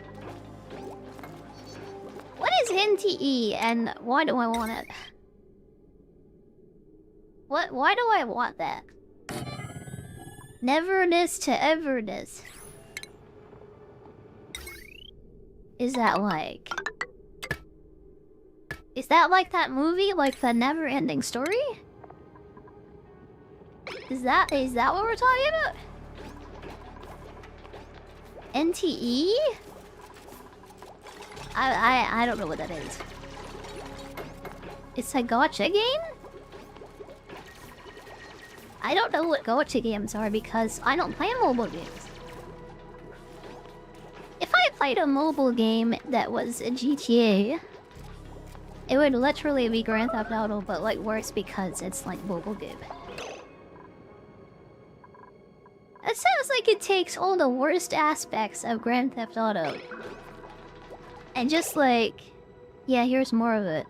What is NTE, and why do I want it? Why do I want that? Neverness to everness. Is that like... Is that like that movie? Like the never-ending story? Is that what we're talking about? NTE? I don't know what that is. It's a gacha game? I don't know what gacha games are because I don't play mobile games. If I played a mobile game that was a GTA, it would literally be Grand Theft Auto, but like worse because it's like mobile game. It sounds like it takes all the worst aspects of Grand Theft Auto and just like, yeah, here's more of it.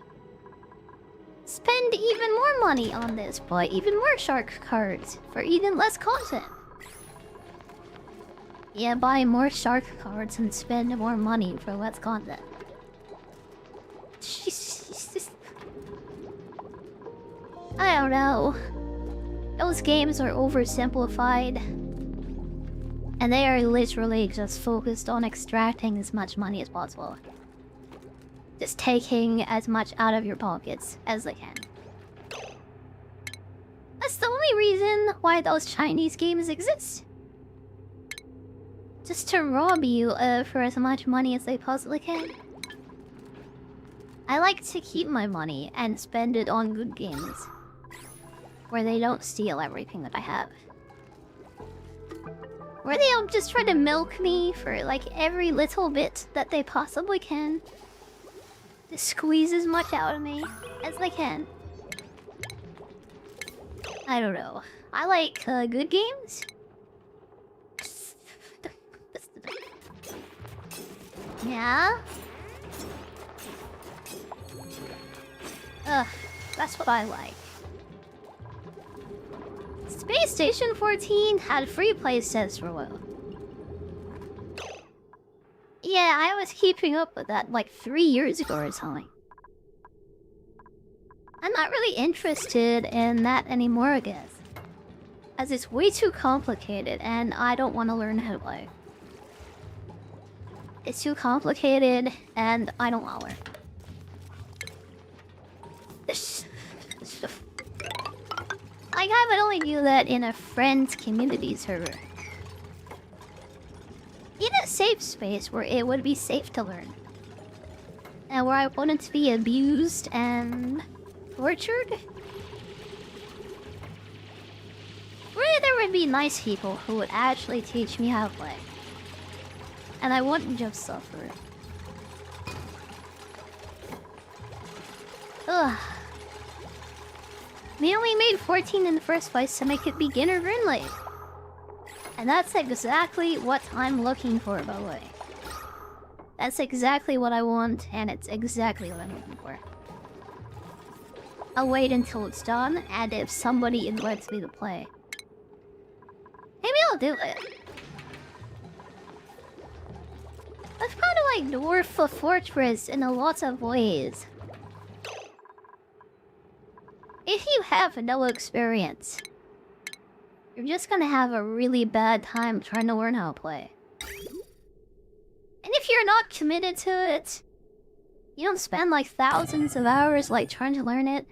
Spend even more money on this, buy even more shark cards for even less content. Yeah, buy more shark cards and spend more money for less content. I don't know. Those games are oversimplified. And they are literally just focused on extracting as much money as possible. Just taking as much out of your pockets as they can. That's the only reason why those Chinese games exist. Just to rob you for as much money as they possibly can. I like to keep my money and spend it on good games. Where they don't steal everything that I have. Where they don't just try to milk me for like every little bit that they possibly can. To squeeze as much out of me as they can. I don't know. I like good games. Yeah? Ugh, that's what I like. Space PlayStation 14 had free play sets for a while. Yeah, I was keeping up with that like 3 years ago or something. I'm not really interested in that anymore, I guess. As it's way too complicated and I don't want to learn how to play. It's too complicated and I don't want to learn. Like, I would only do that in a friend's community server. In a safe space where it would be safe to learn. And where I wouldn't be abused and tortured. Where there would be nice people who would actually teach me how to play. And I wouldn't just suffer. Ugh. They only made 14 in the first place to make it beginner friendly. And that's exactly what I'm looking for, by the way. That's exactly what I want, and it's exactly what I'm looking for. I'll wait until it's done, and if somebody invites me to play, maybe I'll do it. That's kind of like Dwarf a Fortress in a lot of ways. If you have no experience, you're just gonna have a really bad time trying to learn how to play. And if you're not committed to it, you don't spend like thousands of hours like trying to learn it.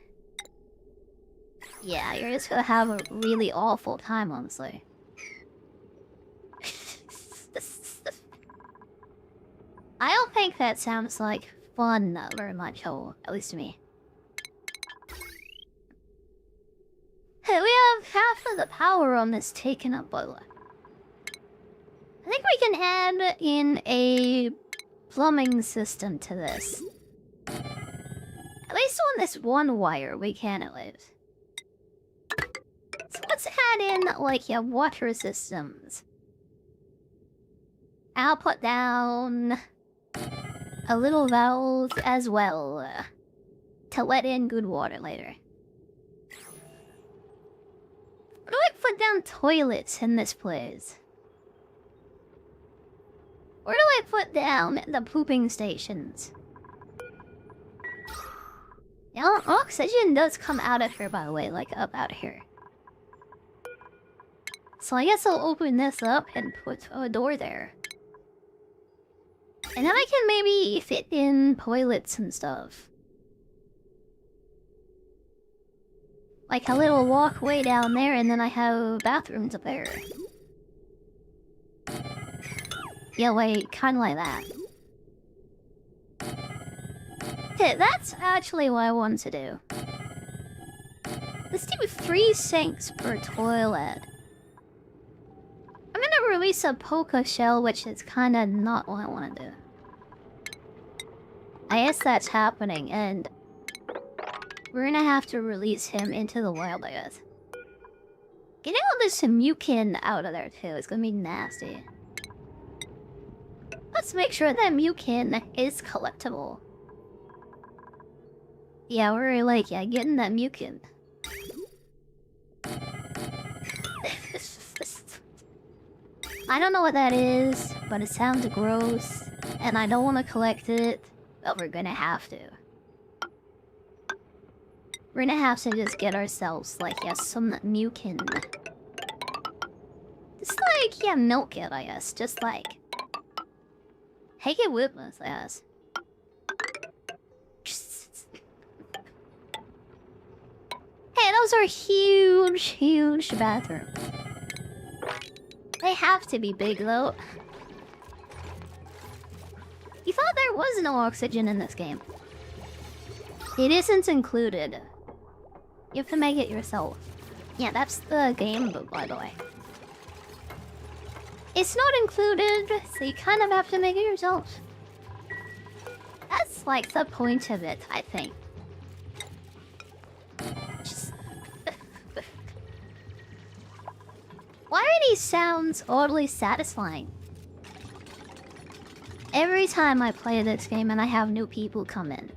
Yeah, you're just gonna have a really awful time, honestly. I don't think that sounds like fun very much, at least to me. Hey, we have half of the power on this taken up, by the way. I think we can add in a plumbing system to this. At least on this one wire, we can at least. So let's add in, like, yeah, water systems. I'll put down a little valve as well to let in good water later. Where do I put down toilets in this place? Where do I put down the pooping stations? Now, oxygen does come out of here, by the way, like up out here. So I guess I'll open this up and put a door there. And then I can maybe fit in toilets and stuff. Like a little walkway down there, and then I have bathrooms up there. Yeah, like, kinda like that. Okay, that's actually what I want to do. Let's do 3 sinks per toilet. I'm gonna release a Poké Shell, which is kinda not what I wanna do. I guess that's happening, and we're gonna have to release him into the wild, I guess. Getting all this mucin out of there, too, is gonna be nasty. Let's make sure that mucin is collectible. Yeah, we're like, yeah, getting that mucin. I don't know what that is, but it sounds gross, and I don't want to collect it, but we're gonna have to. We're gonna have to just get ourselves, like, yeah, some mucin. Just like, yeah, milk it, I guess. Just like... take it with us, I guess. Hey, those are huge, huge bathrooms. They have to be big, though. You thought there was no oxygen in this game. It isn't included. You have to make it yourself. Yeah, that's the game book, by the way. It's not included, so you kind of have to make it yourself. That's like the point of it, I think. Why are these sounds oddly satisfying? Every time I play this game and I have new people come in,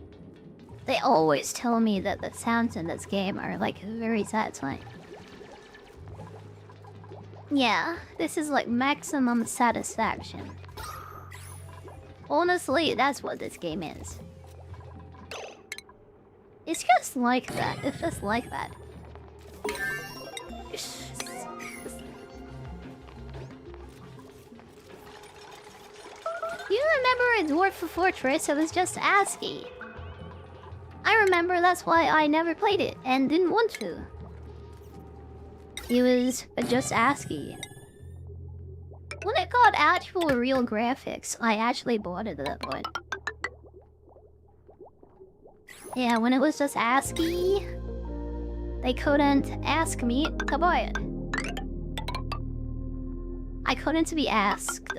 they always tell me that the sounds in this game are like very satisfying. Yeah, this is like maximum satisfaction. Honestly, that's what this game is. It's just like that. It's just like that. You remember in Dwarf Fortress, it was just ASCII. I remember that's why I never played it and didn't want to. It was just ASCII. When it got actual real graphics, I actually bought it at that point. Yeah, when it was just ASCII, they couldn't ask me to buy it. I couldn't be asked.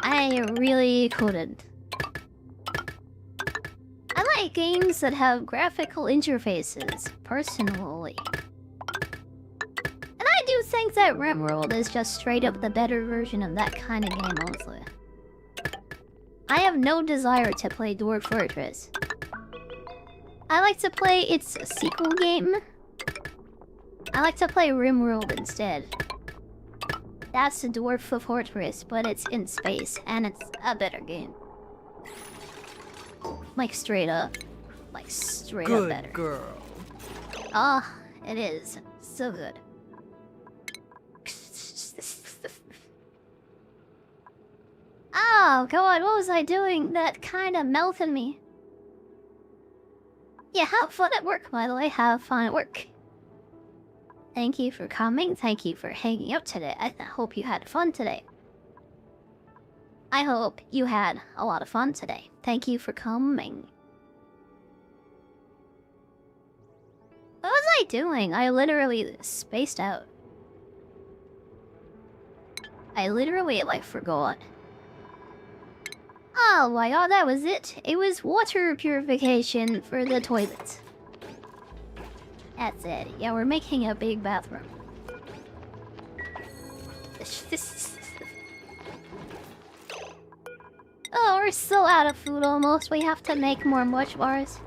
I really couldn't. I like games that have graphical interfaces, personally. And I do think that RimWorld is just straight up the better version of that kind of game, honestly. I have no desire to play Dwarf Fortress. I like to play its sequel game. I like to play RimWorld instead. That's the Dwarf Fortress, but it's in space, and it's a better game. Like straight up. Like straight up better. Good girl. Ah, it is. So good. Oh god, what was I doing that kinda melted me? Yeah, have fun at work, by the way. Have fun at work. Thank you for coming. Thank you for hanging out today. I hope you had fun today. I hope you had a lot of fun today. Thank you for coming. What was I doing? I literally spaced out. I literally, like, forgot. Oh my god, that was it. It was water purification for the toilets. That's it. Yeah, we're making a big bathroom. Oh, we're still out of food almost. We have to make more mush bars.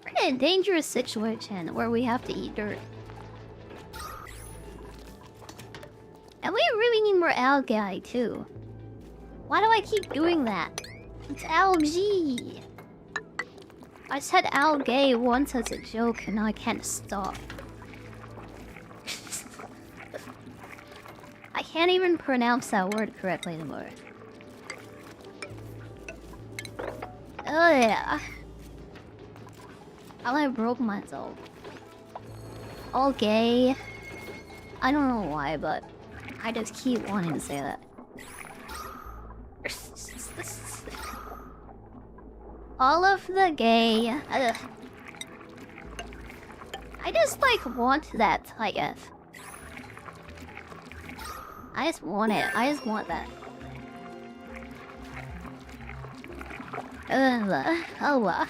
We're in a dangerous situation where we have to eat dirt. And we really need more algae too. Why do I keep doing that? It's algae. I said algae once as a joke and now I can't stop. I can't even pronounce that word correctly anymore. Oh yeah. I broke myself. All gay. I don't know why, but I just keep wanting to say that. All of the gay. Ugh. I just like want that, I guess. I just want it. I just want that. Oh.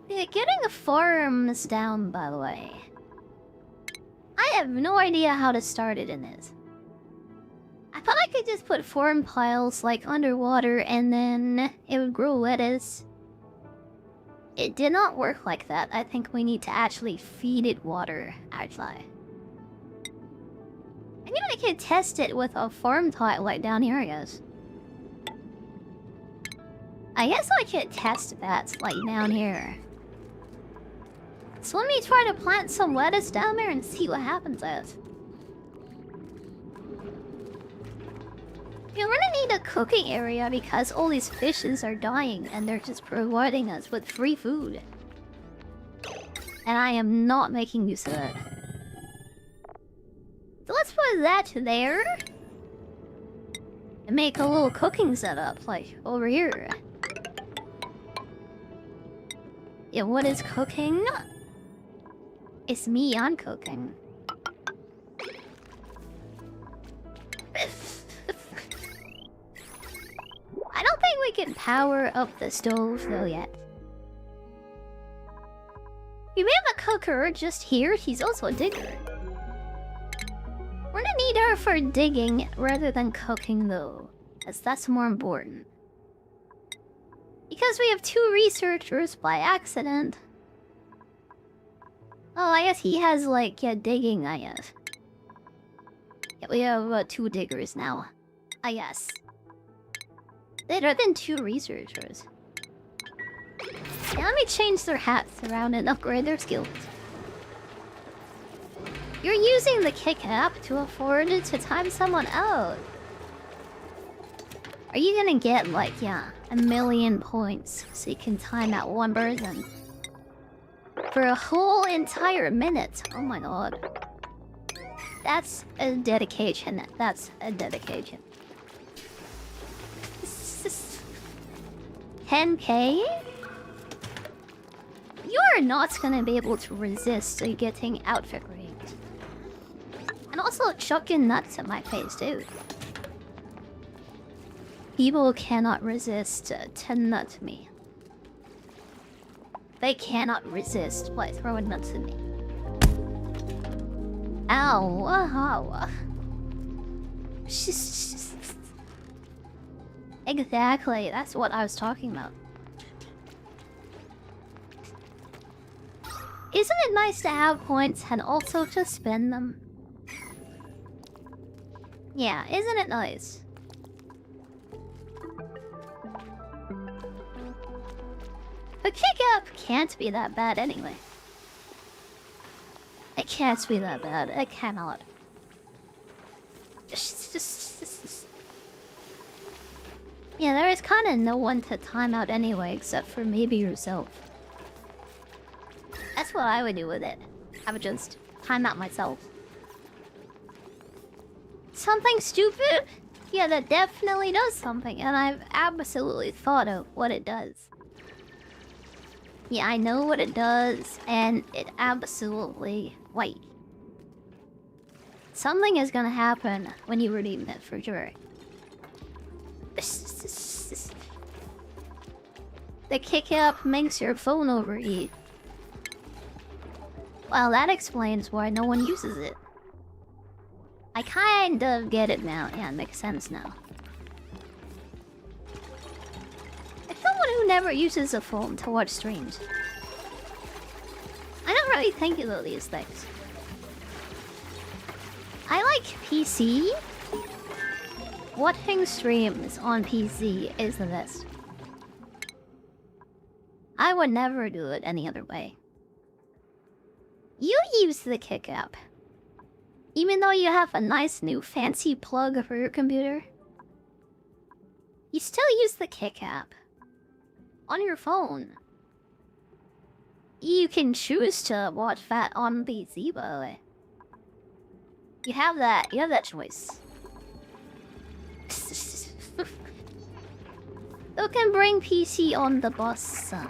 Yeah, getting the farms down, by the way. I have no idea how to start it in this. I thought I could just put farm piles like underwater and then it would grow lettuce. It did not work like that. I think we need to actually feed it water, actually. I mean, I could test it with a farm tile like down here, I guess. I guess I could test that like down here. So let me try to plant some lettuce down there and see what happens as. We're gonna need a cooking area because all these fishes are dying and they're just providing us with free food. And I am not making use of it. So let's put that there. And make a little cooking setup, like over here. Yeah, what is cooking? It's me, I'm cooking. I don't think we can power up the stove though yet. We have a cooker just here. He's also a digger. We're gonna need her for digging rather than cooking, though, as that's more important. Because we have 2 researchers by accident. Oh, I guess he has, like, yeah, digging, I guess. Yeah, we have 2 diggers now. I guess. Better than 2 researchers. Yeah, let me change their hats around and upgrade their skills. You're using the kick app to afford to time someone out. Are you gonna get, like, yeah, 1,000,000 points so you can time out one person? For a whole entire minute. Oh my god. That's a dedication. That's a dedication. 10k? You're not gonna be able to resist getting outfit raped. And also chucking nuts at my face, too. People cannot resist to nut me. They cannot resist by throwing nuts at me. Ow, ow. Exactly, that's what I was talking about. Isn't it nice to have points and also to spend them? Yeah, isn't it nice? The kick-up can't be that bad anyway. It can't be that bad. It cannot. Yeah, there is kind of no one to time out anyway, except for maybe yourself. That's what I would do with it. I would just time out myself. Something stupid? Yeah, that definitely does something, and I've absolutely thought of what it does. Yeah, I know what it does, and it absolutely... Wait. Something is gonna happen when you redeem it, for sure. The kick-up makes your phone overheat. Well, that explains why no one uses it. I kind of get it now. Yeah, it makes sense now. As someone who never uses a phone to watch streams, I don't really think about these things. I like PC. Watching streams on PC is the best. I would never do it any other way. You use the Kick app. Even though you have a nice new fancy plug for your computer, you still use the Kick app. On your phone. You can choose to watch that on PC, by the way. You have that choice. You can bring PC on the bus. I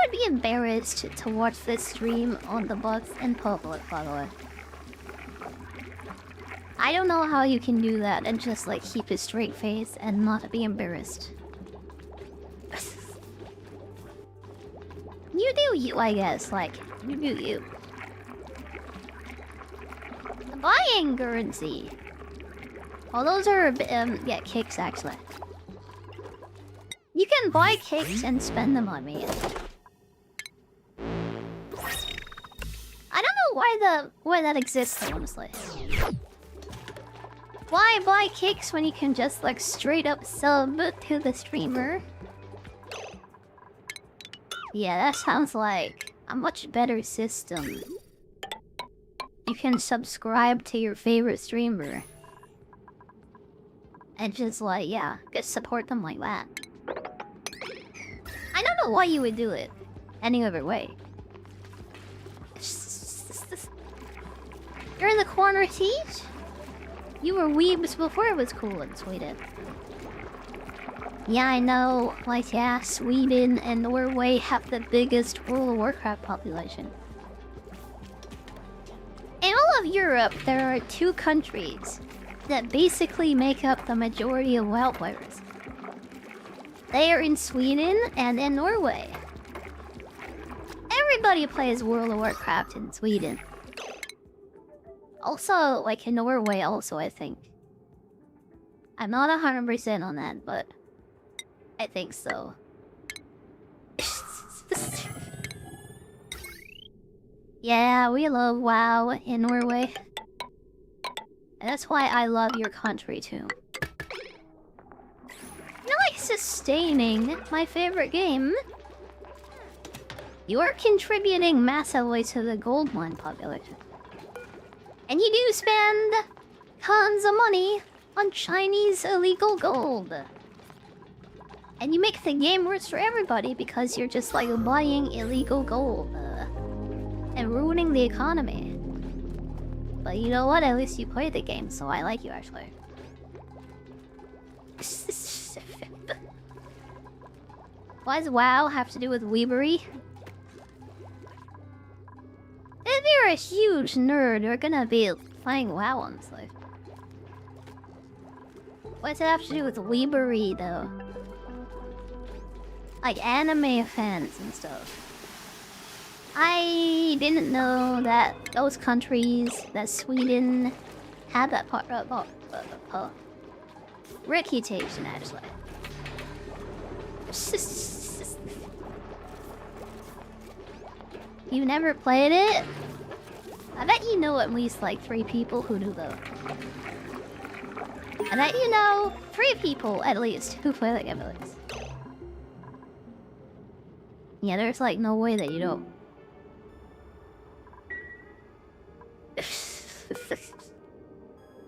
would be embarrassed to watch this stream on the bus in public, by the way. I don't know how you can do that and just like keep a straight face and not be embarrassed. You do you, I guess. Like, you do you. Buying currency. Oh, those are, yeah, kicks, actually. You can buy kicks and spend them on me. I don't know why that exists, honestly. Why buy kicks when you can just, like, straight up sub to the streamer? Yeah, that sounds like a much better system. You can subscribe to your favorite streamer. And just like, yeah, just support them like that. I don't know why you would do it any other way. You're in the corner, Teach? You were weebs before it was cool in Sweden. Yeah, I know. Like, yeah, Sweden and Norway have the biggest World of Warcraft population. In all of Europe, there are 2 countries that basically make up the majority of WoW players. They are in Sweden and in Norway. Everybody plays World of Warcraft in Sweden. Also, like in Norway also, I think. I'm not 100% on that, but I think so. Yeah, we love WoW in Norway. And that's why I love your country too. You're like sustaining my favorite game. You are contributing massively to the gold mine population. And you do spend tons of money on Chinese illegal gold. And you make the game worse for everybody because you're just like buying illegal gold and ruining the economy. But you know what? At least you play the game, so I like you actually. Why does WoW have to do with weebery? If you're a huge nerd, you're gonna be playing WoW honestly. What does it have to do with weebery though? Like anime fans and stuff. I didn't know that those countries, that Sweden, had that reputation actually. You never played it? I bet you know at least like 3 people who do though. I bet you know 3 people at least who play the game at least. Yeah, there's like no way that you don't.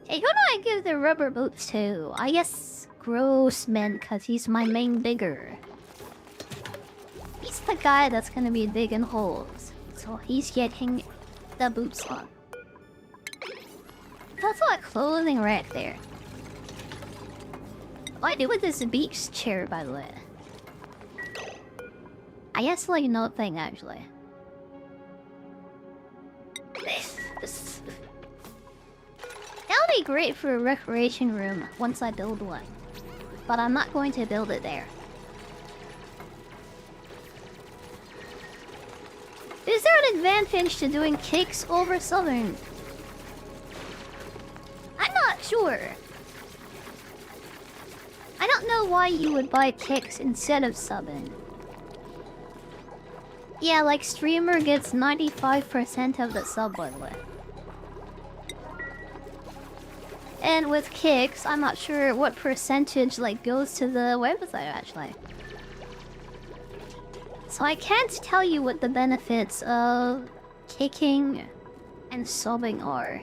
Hey, who do I give the rubber boots to? I guess Grossman, cause he's my main digger. He's the guy that's gonna be digging holes, so he's getting the boots on. That's a clothing rack there. What do I do with this beach chair, by the way? I guess like nothing actually. That'll be great for a recreation room once I build one. But I'm not going to build it there. Is there an advantage to doing kicks over southern? I'm not sure. I don't know why you would buy kicks instead of southern. Yeah, like streamer gets 95% of the sub, by the way. And with kicks, I'm not sure what percentage like goes to the website actually. So I can't tell you what the benefits of kicking and subbing are.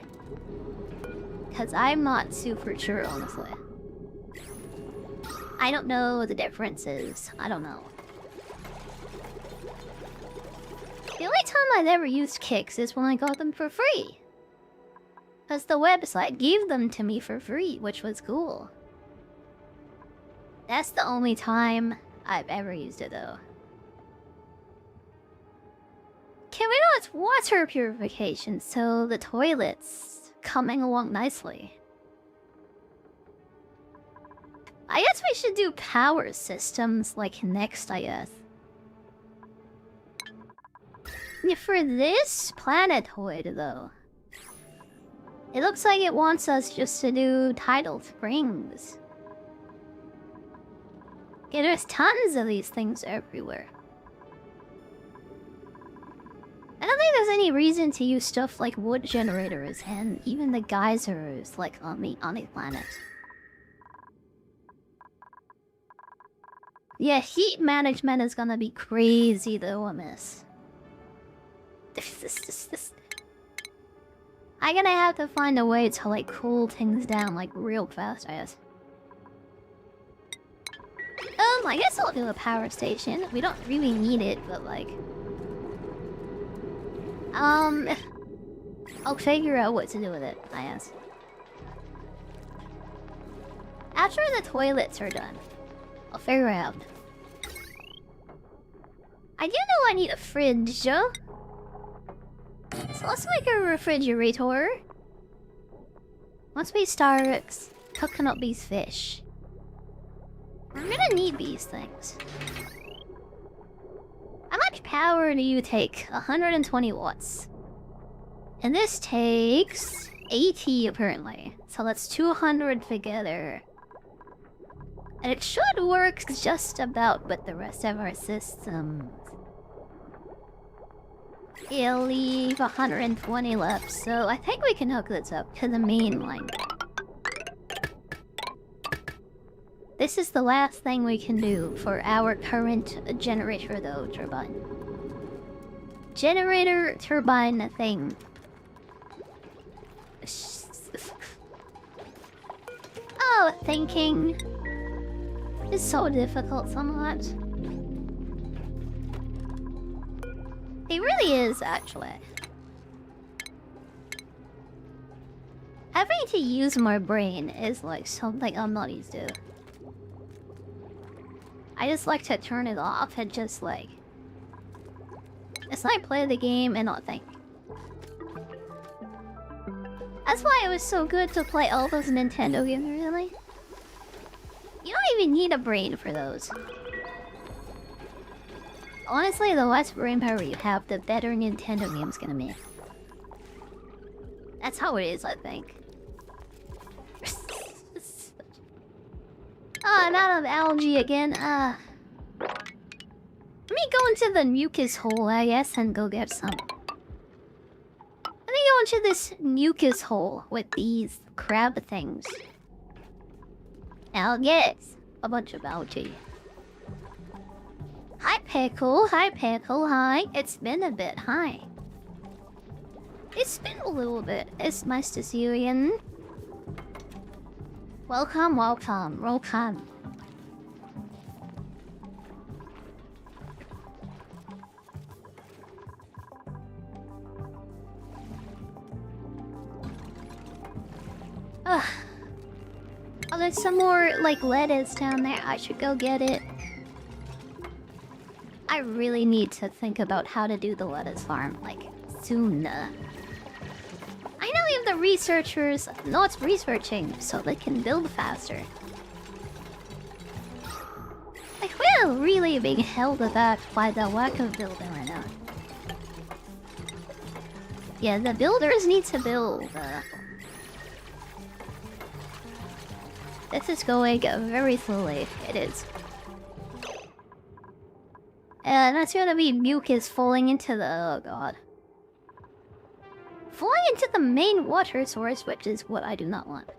Cause I'm not super sure, honestly. I don't know the differences. I don't know. The only time I've ever used kicks is when I got them for free. Because the website gave them to me for free, which was cool. That's the only time I've ever used it though. Can we know it's water purification, so the toilet's coming along nicely. I guess we should do power systems like next, I guess. Yeah, for this planetoid though, it looks like it wants us just to do tidal springs. Yeah, there's tons of these things everywhere. I don't think there's any reason to use stuff like wood generators and even the geysers like on the planet. Yeah, heat management is gonna be crazy though, I miss. I'm gonna have to find a way to like cool things down like real fast, I guess. I guess I'll do a power station. We don't really need it, but like... I'll figure out what to do with it, I guess. After the toilets are done, I'll figure it out. I do know I need a fridge, so let's make a refrigerator. Once we start cooking up these fish, I'm gonna need these things. How much power do you take? 120 watts. And this takes 80 apparently. So that's 200 together. And it should work just about with the rest of our systems. It'll leave 120 left, so I think we can hook this up to the main line. This is the last thing we can do for our current generator though, turbine. Generator turbine thing. Oh, thinking is so difficult somewhat. It really is, actually. Having to use my brain is like something I'm not used to. I just like to turn it off and just like... It's like play the game and not think. That's why it was so good to play all those Nintendo games, really. You don't even need a brain for those. Honestly, the less brain power you have, the better Nintendo game's gonna be. That's how it is, I think. Ah, not of algae again. Let me go into the mucus hole, I guess, and go get some. Let me go into this mucus hole with these crab things. I'll get a bunch of algae. Hi, Pickle. Hi, Pickle. Hi. It's been a bit. Hi. It's been a little bit. It's nice to see you again. Welcome, welcome, welcome. Ugh. Oh, there's some more, like, lettuce down there. I should go get it. I really need to think about how to do the lettuce farm, like, soon. I know if the researchers not researching, so they can build faster. Like, we're really being held back by the lack of building right now. Yeah, the builders need to build. This is going very slowly. It is. And that's gonna be mucus falling into the... Oh god. Falling into the main water source, which is what I do not want.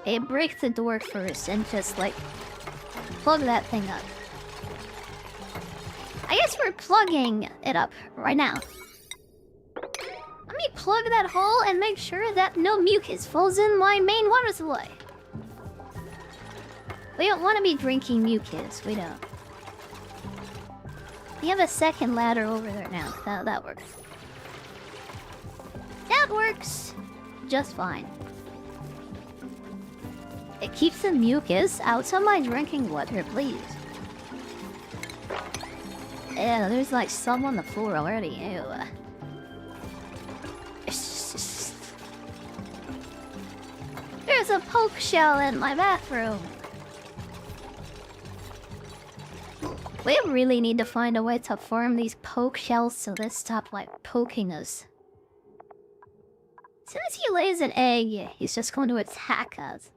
Okay, break the door first and just, like, plug that thing up. I guess we're plugging it up right now. Let me plug that hole and make sure that no mucus falls in my main water supply. We don't want to be drinking mucus, we don't. We have a second ladder over there now. That works. That works just fine. It keeps the mucus out of my drinking water, please. Yeah, there's like some on the floor already. Ew. There's a poke shell in my bathroom. We really need to find a way to farm these poke shells so they stop, like, poking us. As soon as he lays an egg, he's just going to attack us.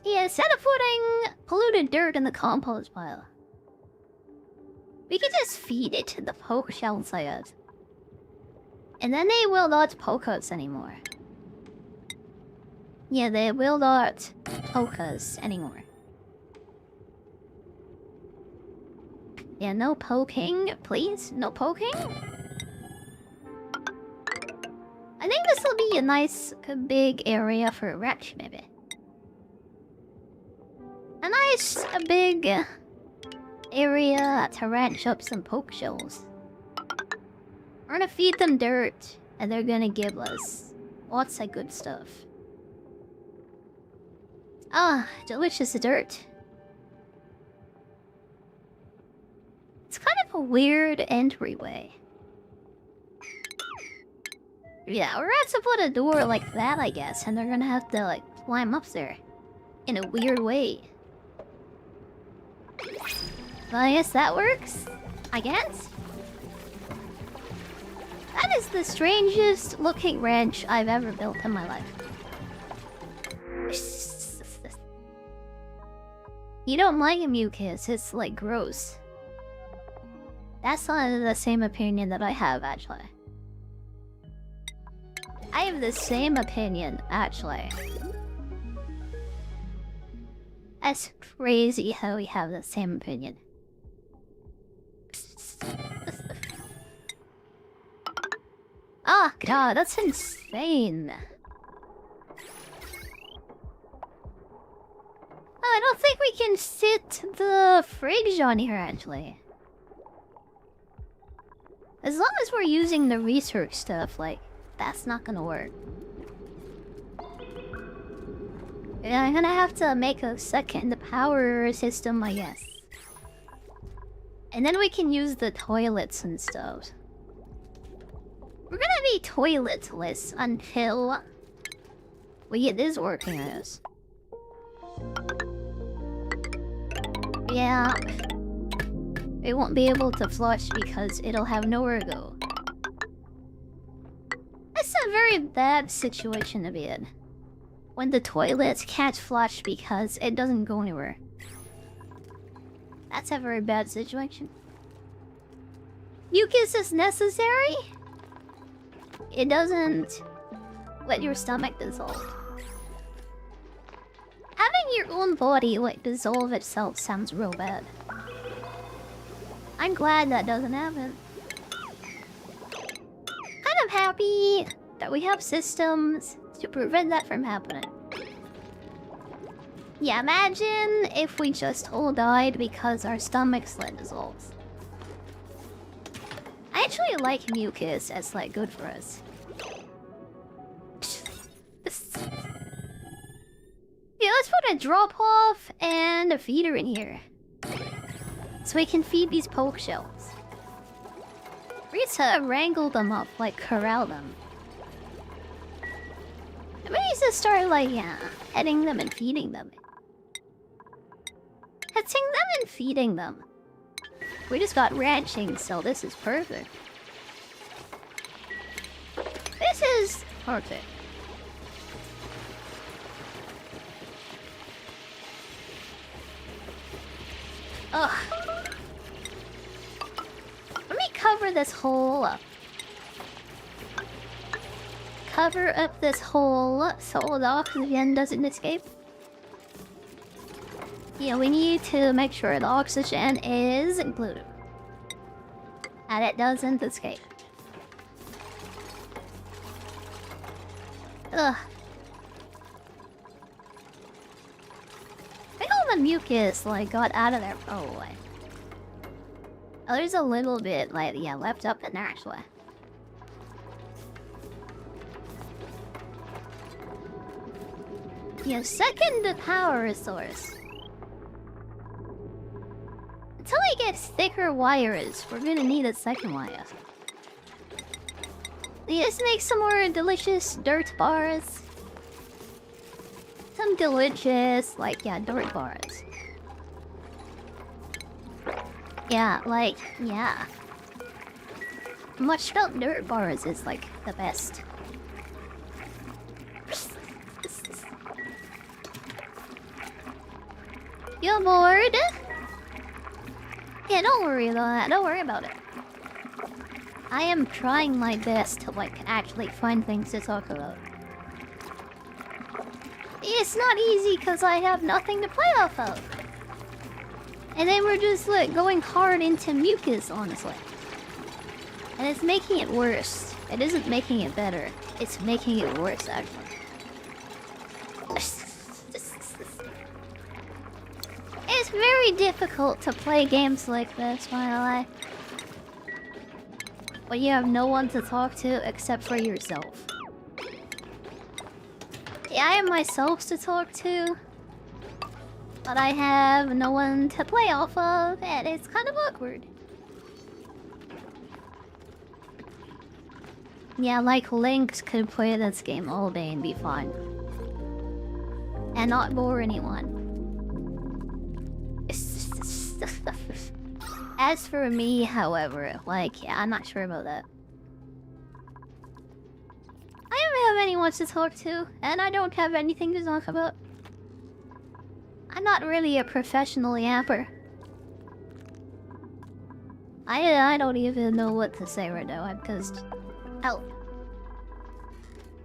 Yeah, instead of putting polluted dirt in the compost pile, we can just feed it to the poke shells like that. And then they will not poke us anymore. Yeah, they will not poke us anymore. Yeah, no poking, please. No poking. I think this will be a nice, big area for a wretch, maybe. A nice, big area to ranch up some poke shells. We're gonna feed them dirt, and they're gonna give us lots of good stuff. Ah, delicious dirt. It's kind of a weird entryway. Yeah, we're gonna have to put a door like that, I guess, and they're gonna have to, like, climb up there. In a weird way. Well, I guess that works. I guess. That is the strangest looking ranch I've ever built in my life. You don't like mucus, it's like gross. That's not the same opinion that I have, actually. I have the same opinion, actually. That's crazy how we have the same opinion. Oh god, that's insane. Oh, I don't think we can sit the fridge on here, actually. As long as we're using the research stuff, like, that's not gonna work. Yeah, I'm gonna have to make a second power system, I guess. And then we can use the toilets and stuff. We're gonna be toiletless until we get this working, I guess. Yeah. It won't be able to flush because it'll have nowhere to go. That's a very bad situation to be in. When the toilets can't flush because it doesn't go anywhere. That's a very bad situation. Mucus is necessary? It doesn't let your stomach dissolve. Having your own body like dissolve itself sounds real bad. I'm glad that doesn't happen. Kind of happy that we have systems to prevent that from happening. Yeah, imagine if we just all died because our stomachs let dissolve. I actually like mucus as like good for us. Yeah, let's put a drop off and a feeder in here. So we can feed these poke shells. We need to wrangle them up, like corral them. We need to start like, yeah, petting them and feeding them. Petting them and feeding them. We just got ranching, so this is perfect. This is perfect. Ugh. Let me cover this hole up. Cover up this hole so the oxygen doesn't escape. Yeah, we need to make sure the oxygen is included. And it doesn't escape. Ugh. I think all the mucus, like, got out of there probably. Oh, there's a little bit, like, yeah, left up in there, actually. Yeah, second power source. Until we get thicker wires, we're gonna need a second wire. Let's make some more delicious dirt bars. Some delicious, like, yeah, dirt bars. Yeah, like, yeah. Mushed up dirt bars is, like, the best. You bored? Yeah, don't worry about that. Don't worry about it. I am trying my best to, like, actually find things to talk about. It's not easy because I have nothing to play off of. And then we're just, like, going hard into mucus, honestly. And it's making it worse. It isn't making it better. It's making it worse, actually. It's very difficult to play games like this, by the way. When you have no one to talk to except for yourself. Yeah, I have myself to talk to. But I have no one to play off of, and it's kind of awkward. Yeah, like Lynx could play this game all day and be fine. And not bore anyone. As for me, however, like, yeah, I'm not sure about that. have anyone to talk to, and I don't have anything to talk about. I'm not really a professional yapper. I don't even know what to say right now. I'm just... Help.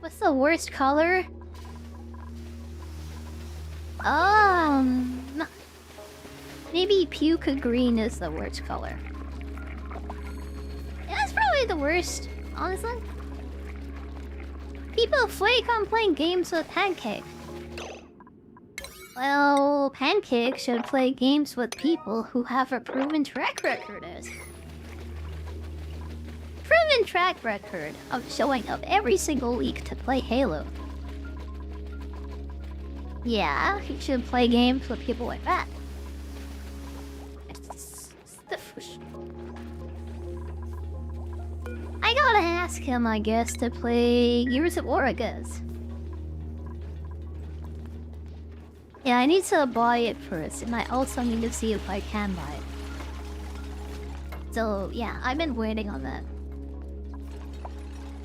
What's the worst color? Maybe puke green is the worst color. Yeah, that's probably the worst, honestly. People flake on playing games with Pancake. Well, Pancake should play games with people who have a proven track record as. Proven track record of showing up every single week to play Halo. Yeah, he should play games with people like that. I gotta ask him, I guess, to play Gears of War, I guess. Yeah, I need to buy it first, and I also need to see if I can buy it. So, yeah, I've been waiting on that.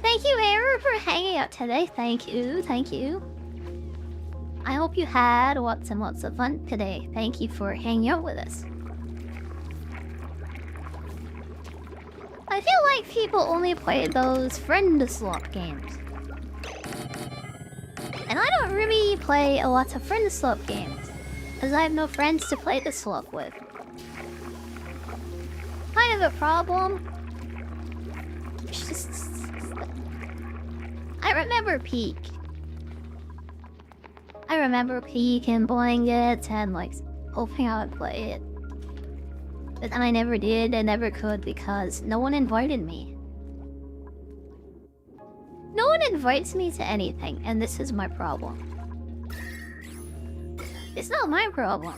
Thank you, Error, for hanging out today. Thank you, thank you. I hope you had lots and lots of fun today. Thank you for hanging out with us. I feel like people only play those friend swap games. And I don't really play a lot of friend swap games, because I have no friends to play the swap with. Kind of a problem. I remember Peak. I remember Peak and playing it and like hoping I would play it. But then I never did, I never could because no one invited me. No one invites me to anything, and this is my problem. It's not my problem.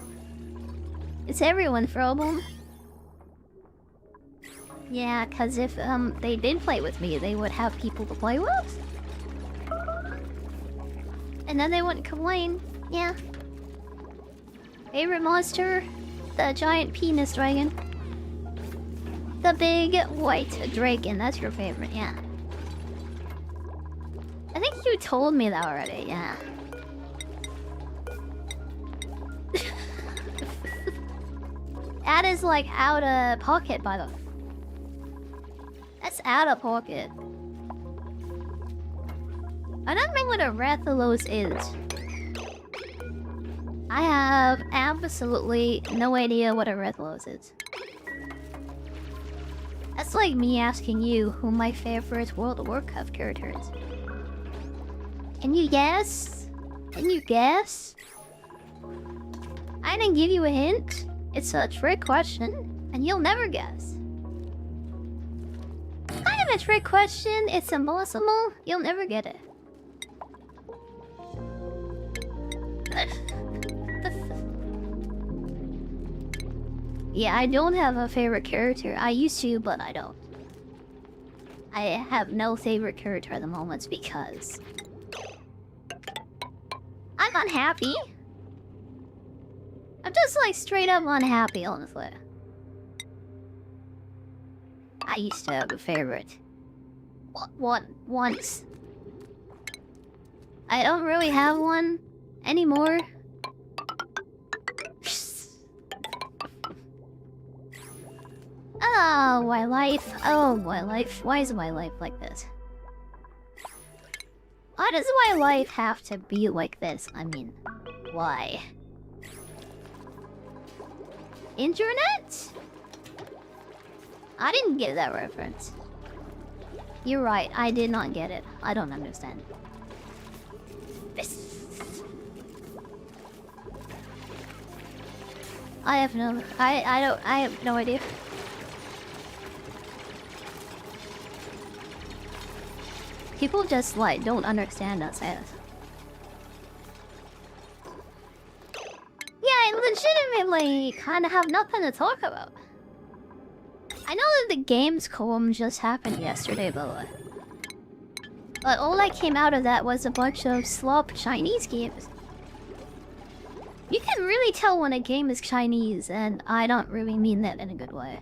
It's everyone's problem. Yeah, cause if they did play with me, they would have people to play with. And then they wouldn't complain. Yeah. Favorite monster? The giant penis dragon. The big white dragon, that's your favorite, yeah. I think you told me that already, yeah. That is like out of pocket, by the way. That's out of pocket. I don't know what a Rathalos is. I have absolutely no idea what a Rathalos is. That's like me asking you who my favorite World of Warcraft character is. Can you guess? Can you guess? I didn't give you a hint. It's a trick question, and you'll never guess. Kind of a trick question. It's impossible. You'll never get it. Yeah, I don't have a favorite character. I used to, but I don't. I have no favorite character at the moment because I'm unhappy. I'm just like straight up unhappy, honestly. I used to have a favorite. Once. I don't really have one anymore. Oh, my life. Oh, my life. Why is my life like this? Why does my life have to be like this? I mean, why? Internet? I didn't get that reference. You're right, I did not get it. I don't understand. This. I have no... I have no idea. People just like don't understand us as. Yeah, I legitimately kind of have nothing to talk about. I know that the Gamescom just happened yesterday, but all that came out of that was a bunch of slop Chinese games. You can really tell when a game is Chinese, and I don't really mean that in a good way.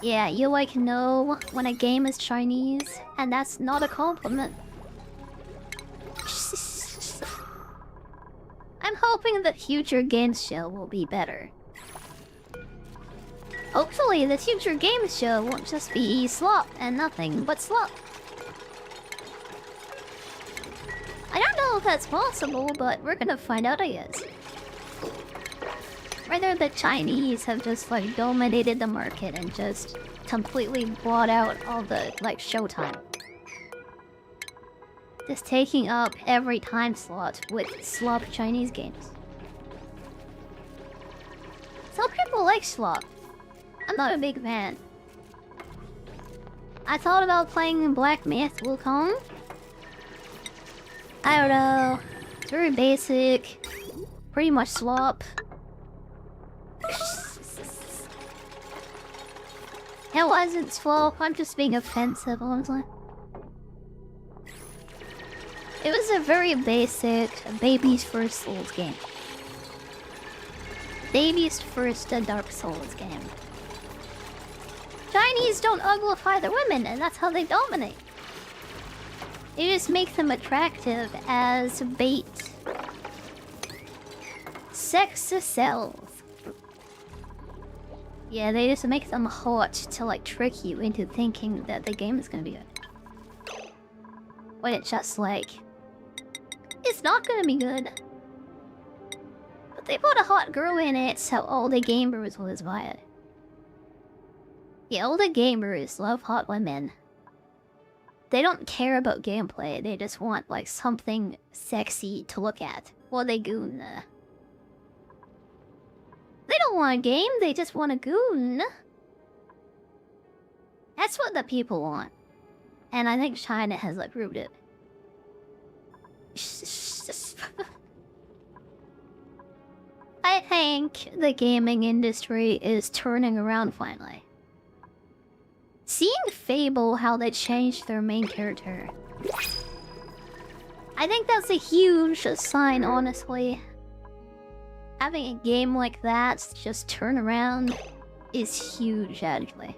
Yeah, you like know when a game is Chinese, and that's not a compliment. I'm hoping the future games show will be better. Hopefully the future games show won't just be slop and nothing but slop. I don't know if that's possible, but we're gonna find out, I guess. Whether the Chinese have just like dominated the market and just completely bought out all the like showtime. Just taking up every time slot with slop Chinese games. Some people like slop. I'm not a big fan. I thought about playing Black Myth Wukong. I don't know. It's very basic. Pretty much slop. It wasn't slop. I'm just being offensive, honestly. It was a very basic baby's first Souls game. Baby's first Dark Souls game. Chinese don't uglify their women, and that's how they dominate. They just make them attractive as bait. Sex sells. Yeah, they just make them hot to like trick you into thinking that the game is gonna be good. When it's just like... it's not gonna be good. But they put a hot girl in it, so all the gamers will just buy it. Yeah, all the gamers love hot women. They don't care about gameplay, they just want like something sexy to look at while they goon. They don't want a game, they just want a goon. That's what the people want. And I think China has like proved it. I think the gaming industry is turning around finally. Seeing Fable how they changed their main character. I think that's a huge sign, honestly. Having a game like that just turn around is huge, actually.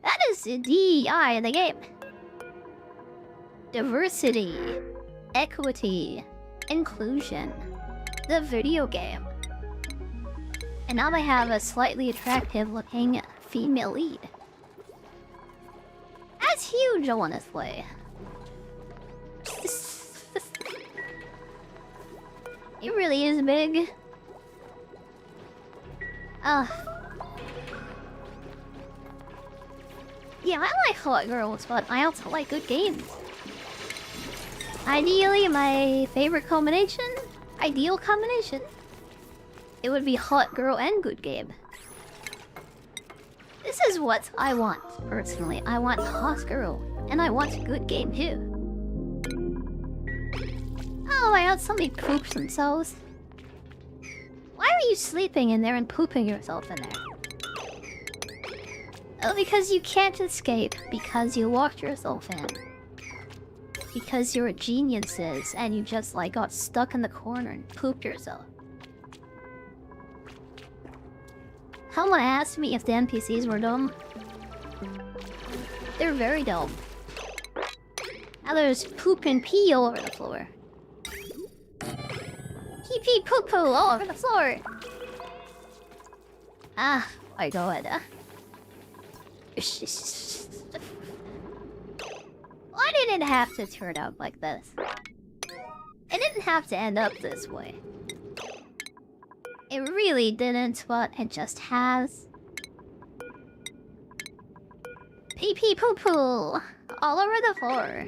That is the DEI of the game. Diversity, equity, inclusion. The video game. And now they have a slightly attractive looking female lead. That's huge, honestly. It really is big. Yeah, I like hot girls, but I also like good games. Ideally, my favorite combination, ideal combination, it would be hot girl and good game. This is what I want, personally. I want hot girl, and I want good game too. Oh my god, somebody poops themselves. Why are you sleeping in there and pooping yourself in there? Oh, because you can't escape, because you locked yourself in. Because you're geniuses, and you just like got stuck in the corner and pooped yourself. Someone asked me if the NPCs were dumb. They're very dumb. Now there's poop and pee all over the floor. Pee pee poo poo all over the floor. Ah, my god. Why did it have to turn out like this? It didn't have to end up this way. It really didn't, but it just has. Pee pee poo poo all over the floor.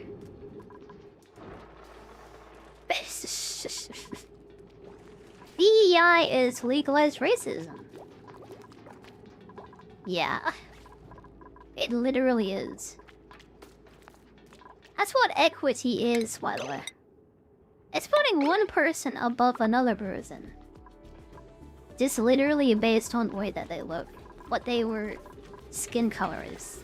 DEI is legalized racism. Yeah. It literally is. That's what equity is, by the way. It's putting one person above another person. Just literally based on the way that they look. What they were skin color is.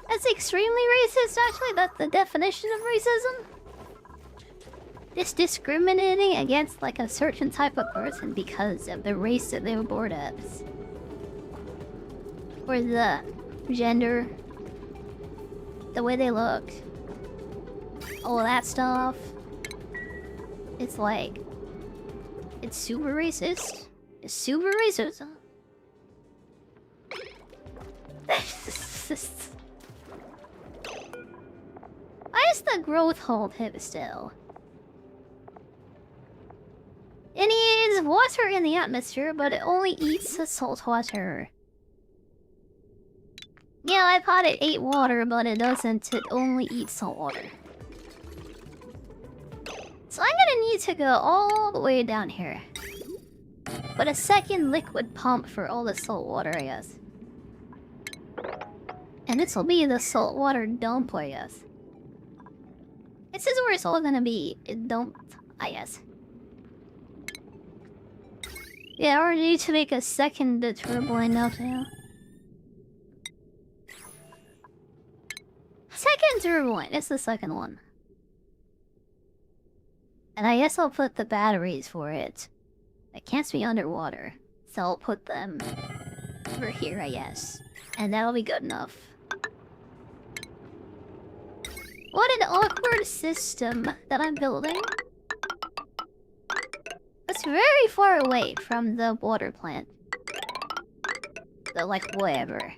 That's extremely racist, actually. That's the definition of racism. This discriminating against like a certain type of person because of the race that they were born as. Or the gender. The way they look. All that stuff. It's like... It's super racist. It's super racist. Why is the growth hold him still? It needs water in the atmosphere, but it only eats the salt water. Yeah, I thought it ate water, but it doesn't. It only eats salt water. So I'm gonna need to go all the way down here. But a second liquid pump for all the salt water, I guess. And this'll be the saltwater dump, I guess. This is where it's all gonna be dumped, I guess. Yeah, I need to make a second turbine now too. Second turbine, it's the second one. And I guess I'll put the batteries for it. It can't be underwater, so I'll put them over here, I guess. And that'll be good enough. What an awkward system that I'm building. It's very far away from the water plant. The like whatever.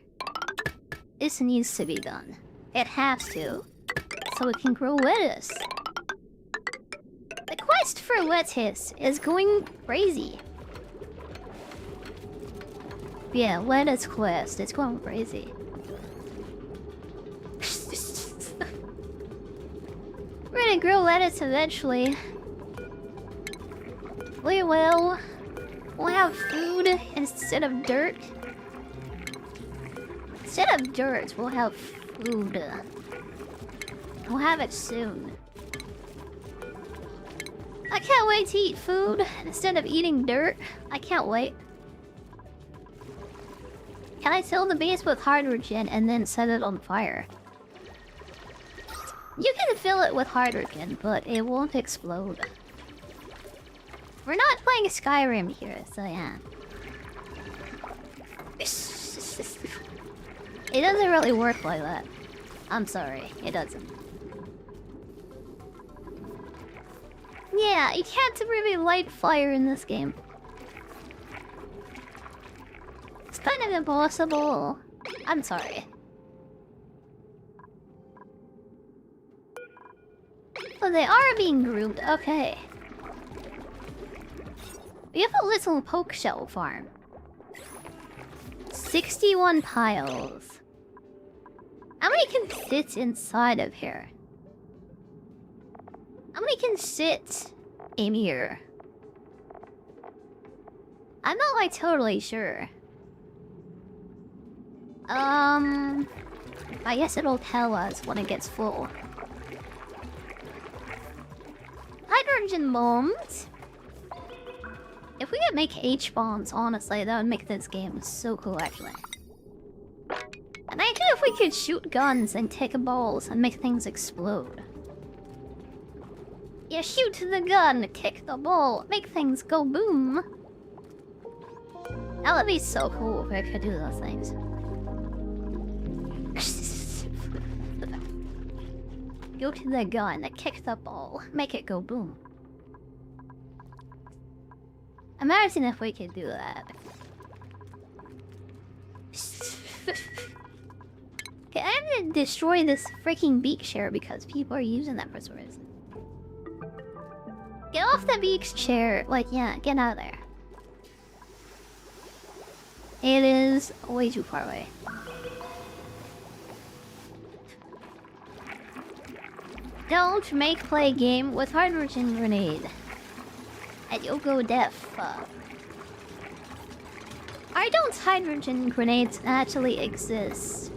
This needs to be done. It has to. So it can grow lettuce. The quest for lettuce is going crazy. Yeah, lettuce quest. It's going crazy. We're gonna grow lettuce eventually. We will. We'll have food instead of dirt. Instead of dirt, we'll have food. We'll have it soon. I can't wait to eat food instead of eating dirt. I can't wait. Can I fill the base with hydrogen and then set it on fire? You can fill it with hydrogen, but it won't explode. We're not playing Skyrim here, so yeah. It doesn't really work like that. I'm sorry, it doesn't. Yeah, you can't really light fire in this game. It's kind of impossible. I'm sorry. Oh, they are being groomed. Okay. We have a little poke shell farm. 61 piles. How many can fit inside of here? How many can sit in here? I'm not like totally sure. I guess it'll tell us when it gets full. Hydrogen bombs. If we could make H-bombs, honestly, that would make this game so cool, actually. And I think if we could shoot guns and take balls and make things explode. Yeah, shoot the gun, kick the ball, make things go boom. That would be so cool if I could do those things. Go to the gun, kick the ball, make it go boom. Imagine if we could do that. Okay, I'm gonna destroy this freaking beak chair because people are using that for some reason. Get off the beak chair. Like, yeah, get out of there. It is way too far away. Don't make play game with hydrogen grenade. And you'll go deaf. Why don't hydrogen grenades actually exist?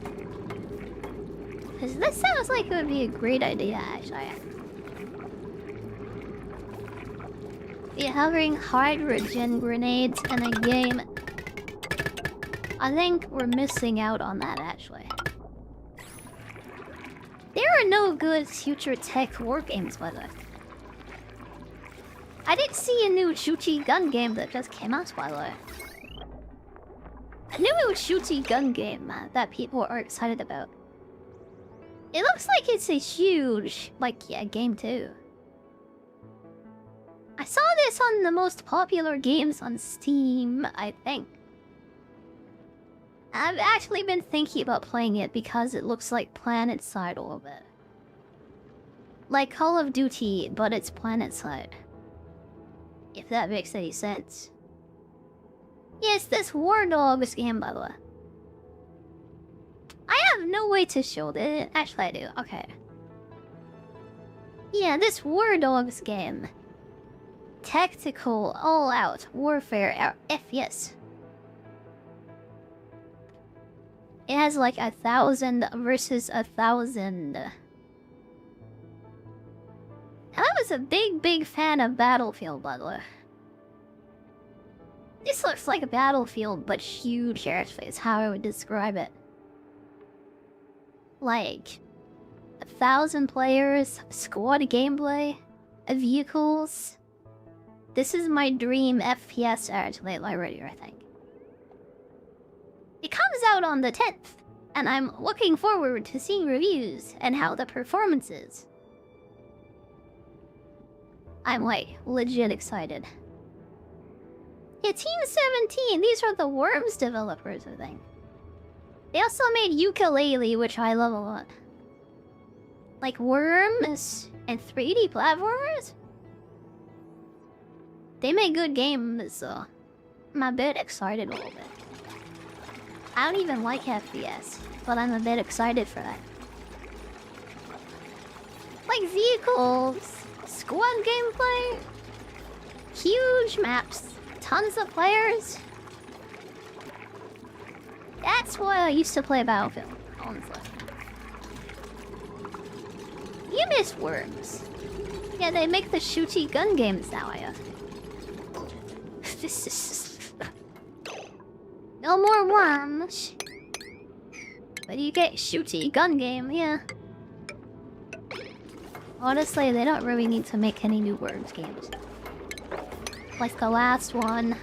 Because this sounds like it would be a great idea, actually. Yeah, having hydrogen grenades in a game. I think we're missing out on that, actually. There are no good future tech war games, by the way. I did see a new shooty gun game that just came out, by the way. A new shooty gun game that people are excited about. It looks like it's a huge, game too. I saw this on the most popular games on Steam, I think. I've actually been thinking about playing it because it looks like PlanetSide a little bit. Like Call of Duty, but it's PlanetSide. If that makes any sense. Yes, this War Dogs game, by the way. I have no way to show this. Actually, I do. Okay. Yeah, this War Dogs game. Tactical, all-out warfare FPS. It has like 1,000 versus 1,000. And I was a big fan of Battlefield, by the way. This looks like a Battlefield, but huge actually is how I would describe it. Like 1,000 players, squad gameplay, vehicles. This is my dream FPS actually already, I think. It comes out on the 10th, and I'm looking forward to seeing reviews and how the performance is. I'm legit excited. Yeah, Team 17, these are the Worms developers, I think. They also made Yooka-Laylee, which I love a lot. Like Worms and 3D platformers? They make good games, so I'm a bit excited a little bit. I don't even like FPS, but I'm a bit excited for that. Like vehicles, squad gameplay, huge maps, tons of players. That's why I used to play Battlefield, honestly. You miss Worms. Yeah, they make the shooty gun games now, I guess. This is... No more Worms. But you get shooty gun game, yeah. Honestly, they don't really need to make any new Worms games. Like the last one.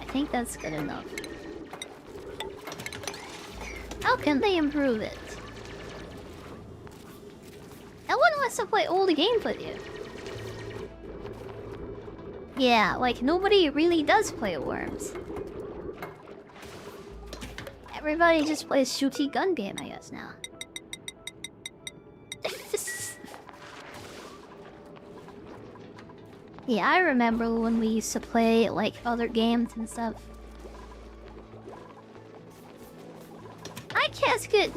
I think that's good enough. How can they improve it? No one wants to play old games with you. Yeah, nobody really does play Worms. Everybody just plays shooty gun game, I guess, now. Yeah, I remember when we used to play, other games and stuff. I can't get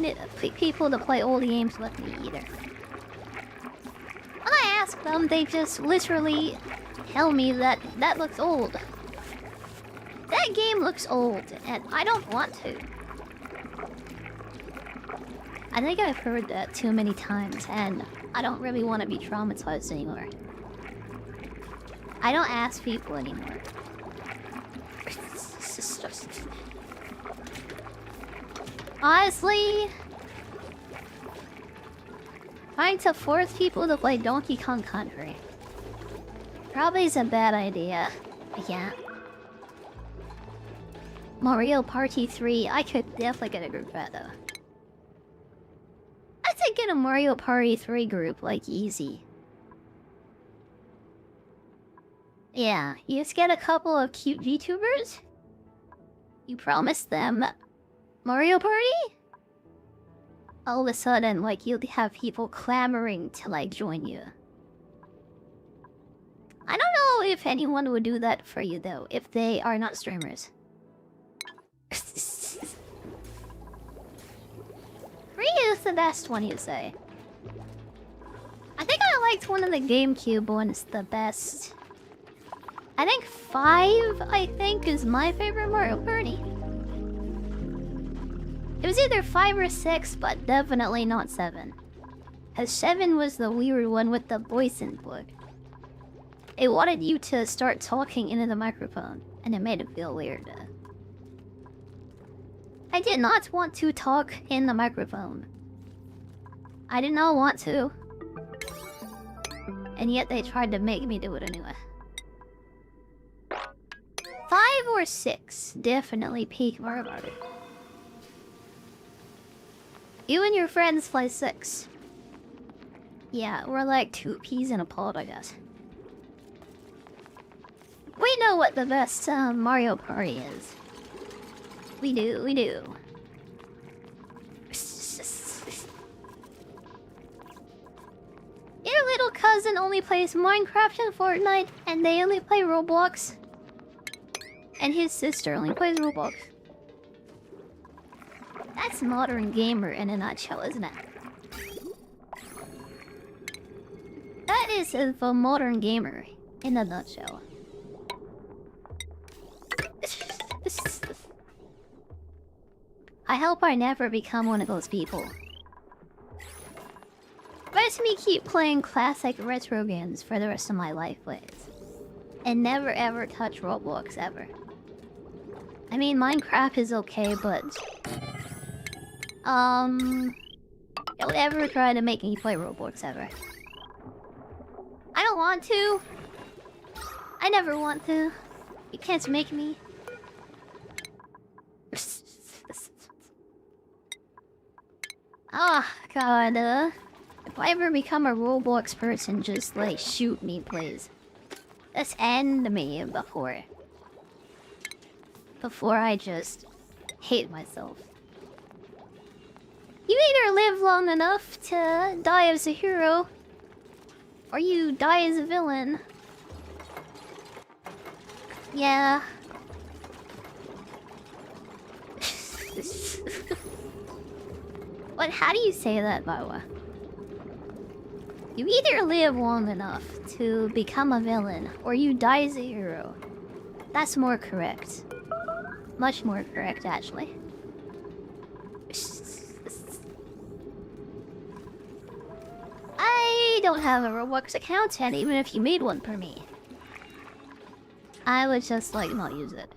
people to play old games with me either. When I ask them, they just literally tell me that that looks old. That game looks old, and I don't want to. I think I've heard that too many times, and I don't really want to be traumatized anymore. I don't ask people anymore. Honestly, trying to force people to play Donkey Kong Country probably is a bad idea. Yeah. Mario Party 3, I could definitely get a group for that though. I'd say get a Mario Party 3 group, easy. Yeah, you just get a couple of cute VTubers. You promise them Mario Party? All of a sudden, you'll have people clamoring to, join you. I don't know if anyone would do that for you, though, if they are not streamers. 3 is the best one, you say. I think I liked one of the GameCube ones the best. I think 5, is my favorite Mario Party. It was either 5 or 6, but definitely not 7. Because 7 was the weird one with the voice input. It wanted you to start talking into the microphone, and it made it feel weird. I did not want to talk in the microphone. I did not want to. And yet they tried to make me do it anyway. 5 or 6. Definitely peak Mario Party. You and your friends play 6. Yeah, we're like 2 peas in a pod, I guess. We know what the best Mario Party is. We do, we do. Your little cousin only plays Minecraft and Fortnite, and they only play Roblox. And his sister only plays Roblox. That's modern gamer in a nutshell, isn't it? That is the modern gamer in a nutshell. I hope I never become one of those people. Let me keep playing classic retro games for the rest of my life, please. And never ever touch Roblox ever. I mean, Minecraft is okay, but... don't ever try to make me play Roblox ever. I don't want to. I never want to. You can't make me. Ah, God, if I ever become a Roblox person, just, like, shoot me, please. Just end me before I just hate myself. You either live long enough to die as a hero, or you die as a villain. Yeah. What? How do you say that, Bawa? You either live long enough to become a villain, or you die as a hero. That's more correct. Much more correct, actually. I don't have a Roblox account, and even if you made one for me, I would just, like, not use it.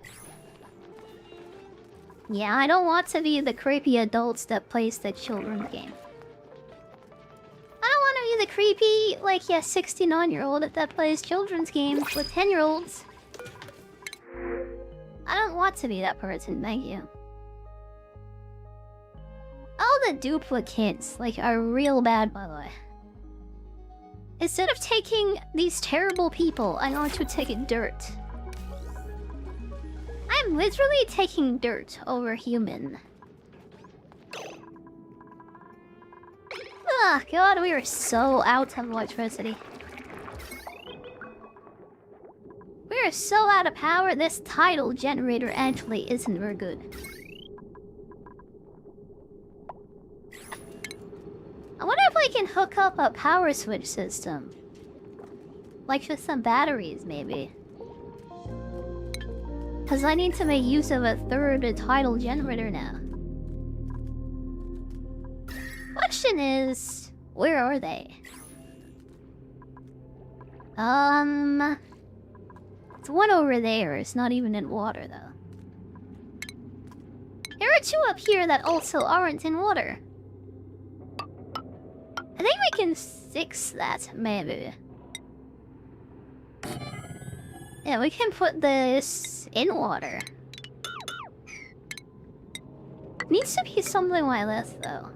Yeah, I don't want to be the creepy adults that plays the children's game. I don't want to be the creepy, like, yeah, 69-year-old that plays children's games with 10-year-olds. I don't want to be that person, thank you. All the duplicates, like, are real bad, by the way. Instead of taking these terrible people, I'm going to take dirt. I'm literally taking dirt over human. Ah, God, we are so out of electricity. We are so out of power, this tidal generator actually isn't very good. I wonder if I can hook up a power switch system. Like with some batteries, maybe. Because I need to make use of a third tidal generator now. Question is, where are they? It's one over there. It's not even in water, though. There are 2 up here that also aren't in water. I think we can fix that, maybe. Yeah, we can put this in water. Needs to be something like this, though.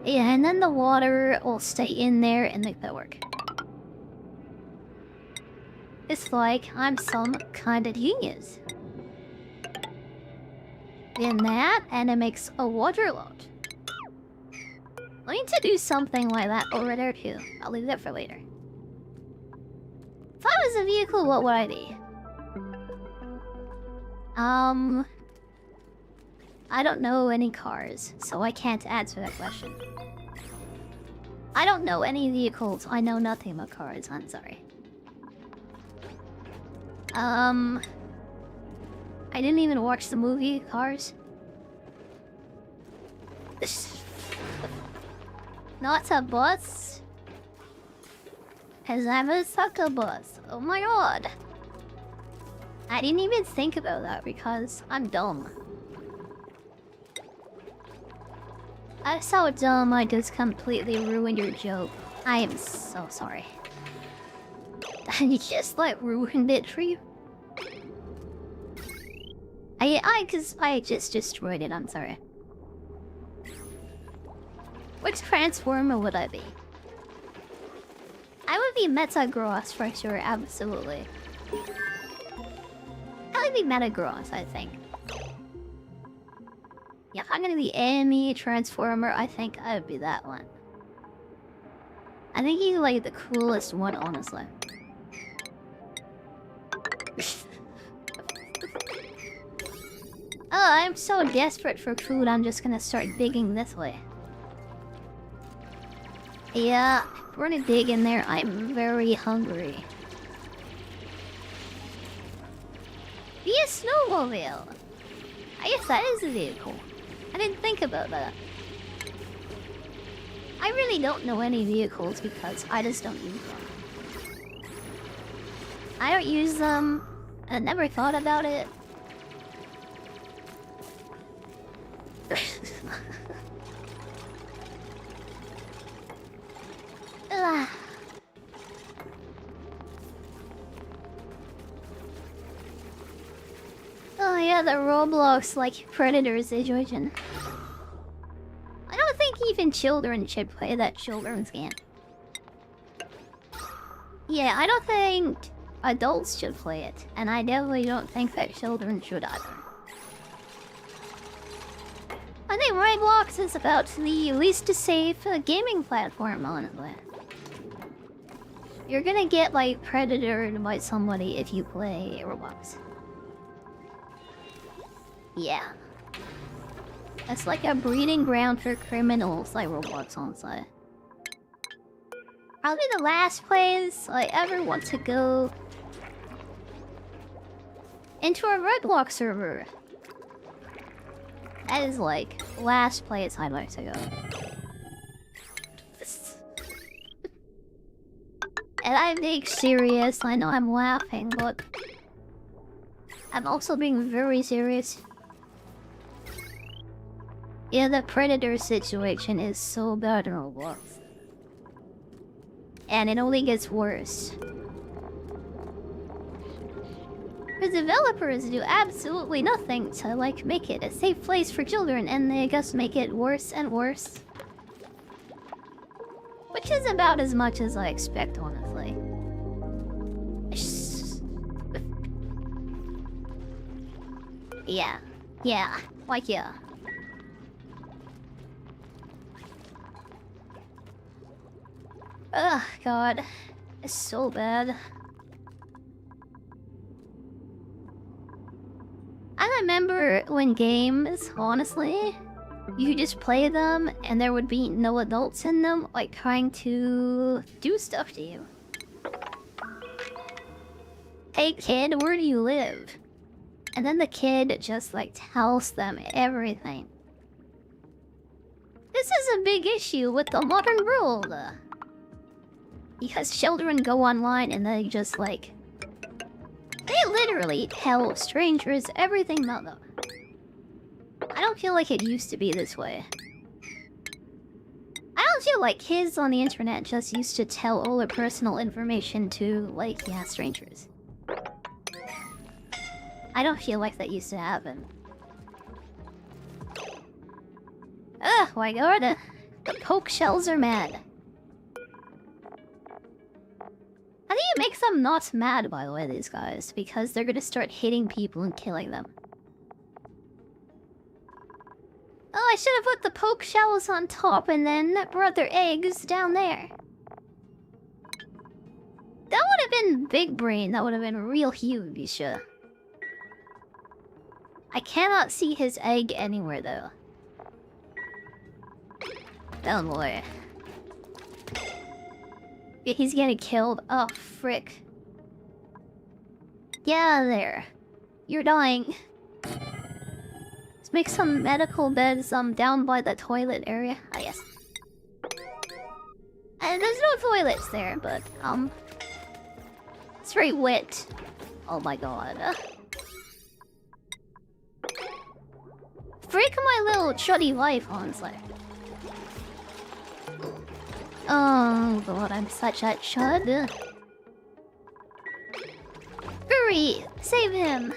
Yeah, and then the water will stay in there and make that work. It's like I'm some kind of genius. Then that, and it makes a water lot. I need to do something like that over there too. I'll leave that for later. If I was a vehicle, what would I be? I don't know any cars, so I can't answer that question. I don't know any vehicles. I know nothing about cars. I'm sorry. I didn't even watch the movie Cars. Not a bus? Cause I'm a sucker bus. Oh my god. I didn't even think about that because I'm dumb. I'm so dumb I just completely ruined your joke. I am so sorry. And you just like ruined it for you. Cause I just destroyed it, I'm sorry. Which Transformer would I be? I would be Metagross for sure, absolutely. I would be Metagross, I think. Yeah, if I'm gonna be any Transformer, I think I would be that one. I think he's like the coolest one, honestly. Oh, I'm so desperate for food, I'm just gonna start digging this way. Yeah, we're gonna dig in there. I'm very hungry. Be a snowmobile! I guess that is a vehicle. I didn't think about that. I really don't know any vehicles because I just don't use them. I don't use them. I never thought about it. Ugh. Oh yeah, the Roblox like Predator situation. I don't think even children should play that children's game. Yeah, I don't think adults should play it, and I definitely don't think that children should either. I think Roblox is about the least safe gaming platform, honestly. You're gonna get like predatored by somebody if you play Roblox. Yeah. It's like a breeding ground for criminals like Roblox, honestly. Probably the last place I ever want to go into a Roblox server. That is like last place I'd like to go. And I'm being serious, I know I'm laughing, but I'm also being very serious. Yeah, the Predator situation is so bad in Roblox. And it only gets worse. The developers do absolutely nothing to, like, make it a safe place for children, and they just make it worse and worse. Which is about as much as I expect, honestly. Yeah. Yeah. Like, yeah. Ugh, God. It's so bad. I remember when games, honestly, you just play them and there would be no adults in them, like, trying to do stuff to you. Hey kid, where do you live? And then the kid just, like, tells them everything. This is a big issue with the modern world. Because children go online and they just, like... They literally tell strangers everything about them. I don't feel like it used to be this way. I don't feel like kids on the internet just used to tell all their personal information to, like, yeah, strangers. I don't feel like that used to happen. Ugh, my god. The poke shells are mad. How do you make them not mad, by the way, these guys? Because they're gonna start hitting people and killing them. Oh, I should have put the poke shells on top and then brought their eggs down there. That would have been big brain. That would have been real huge. I cannot see his egg anywhere, though. Oh boy. Yeah, he's getting killed. Oh, frick. Yeah, there. You're dying. Let's make some medical beds down by the toilet area. Ah, yes. And there's no toilets there, but it's very wet. Oh my god. Frick my little chuddy life, honestly. Oh god, I'm such a chud. Hurry! Save him!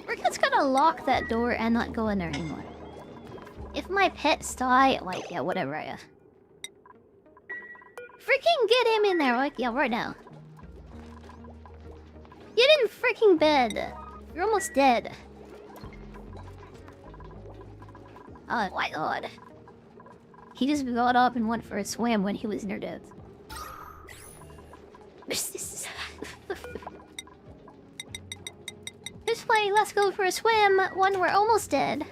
We're just gonna lock that door and not go in there anymore. If my pets die, like, yeah, whatever, yeah. Freaking get him in there, like, yeah, right now. Get in freaking bed! You're almost dead. Oh my god. He just got up and went for a swim when he was near death. This way, let's go for a swim when we're almost dead.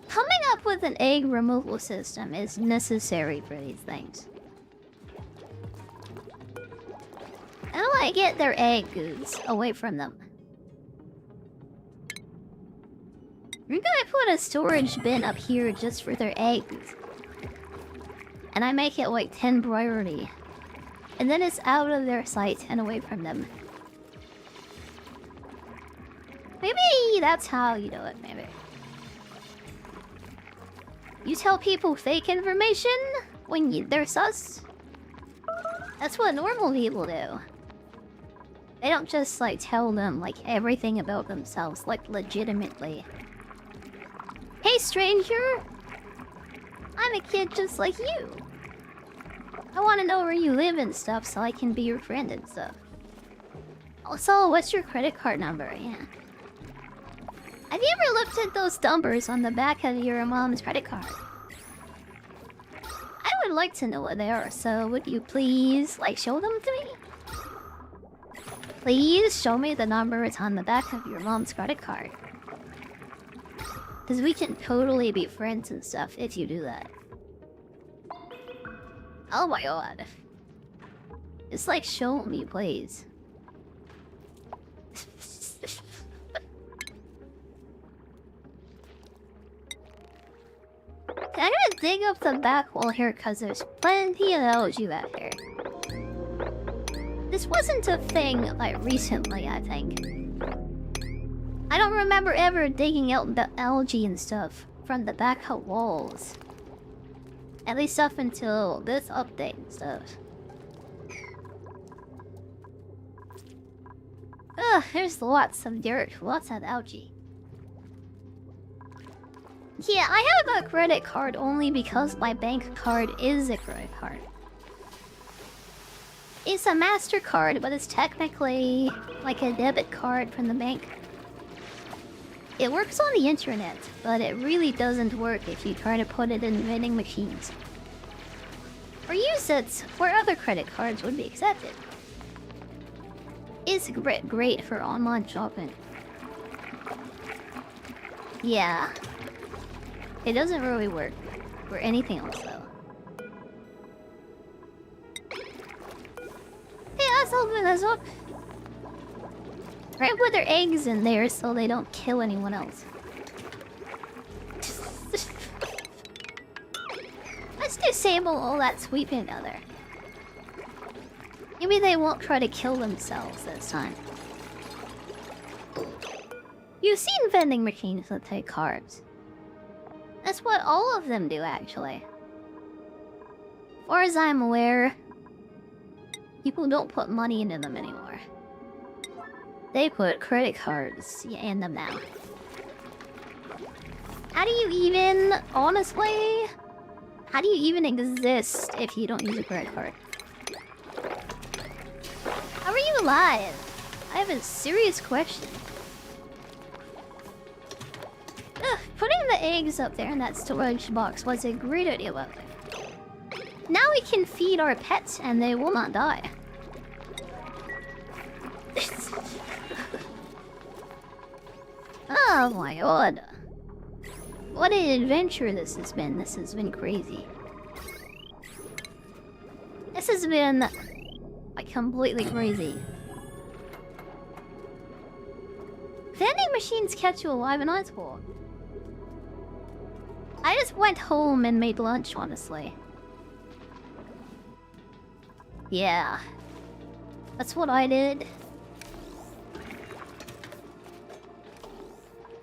Coming up with an egg removal system is necessary for these things. How do I get their eggs away from them? We're gonna put a storage bin up here just for their eggs. And I make it like 10 priority. And then it's out of their sight and away from them. Maybe that's how you do it, maybe. You tell people fake information when they're sus? That's what normal people do. They don't just like tell them like everything about themselves, like legitimately. Hey stranger! I'm a kid just like you. I want to know where you live and stuff so I can be your friend and stuff. Also, what's your credit card number? Yeah. Have you ever looked at those numbers on the back of your mom's credit card? I would like to know what they are, so would you please, like, show them to me? Please show me the numbers on the back of your mom's credit card. Because we can totally be friends and stuff if you do that. Oh my god. Just like show me, please. I'm gonna dig up the back wall here because there's plenty of algae back here. This wasn't a thing like recently, I think. I don't remember ever digging out the algae and stuff from the back of walls. At least up until this update and stuff. Ugh, there's lots of dirt, lots of algae. Yeah, I have a credit card only because my bank card is a credit card. It's a MasterCard, but it's technically like a debit card from the bank. It works on the internet, but it really doesn't work if you try to put it in vending machines. Or use it where other credit cards would be accepted. It's great for online shopping. Yeah. It doesn't really work for anything else though. Hey, let's open this up. Right, put their eggs in there so they don't kill anyone else. Let's disable all that sweeping down there. Maybe they won't try to kill themselves this time. You've seen vending machines that take cards. That's what all of them do, actually. As far as I'm aware, people don't put money into them anymore. They put credit cards in them now. How do you even, honestly, how do you even exist if you don't use a credit card? How are you alive? I have a serious question. Ugh, putting the eggs up there in that storage box was a great idea, by the way. Now we can feed our pets and they will not die. Oh my god. What an adventure this has been. This has been crazy. This has been like completely crazy. Vending machines kept you alive in high school. I just went home and made lunch, honestly. Yeah. That's what I did.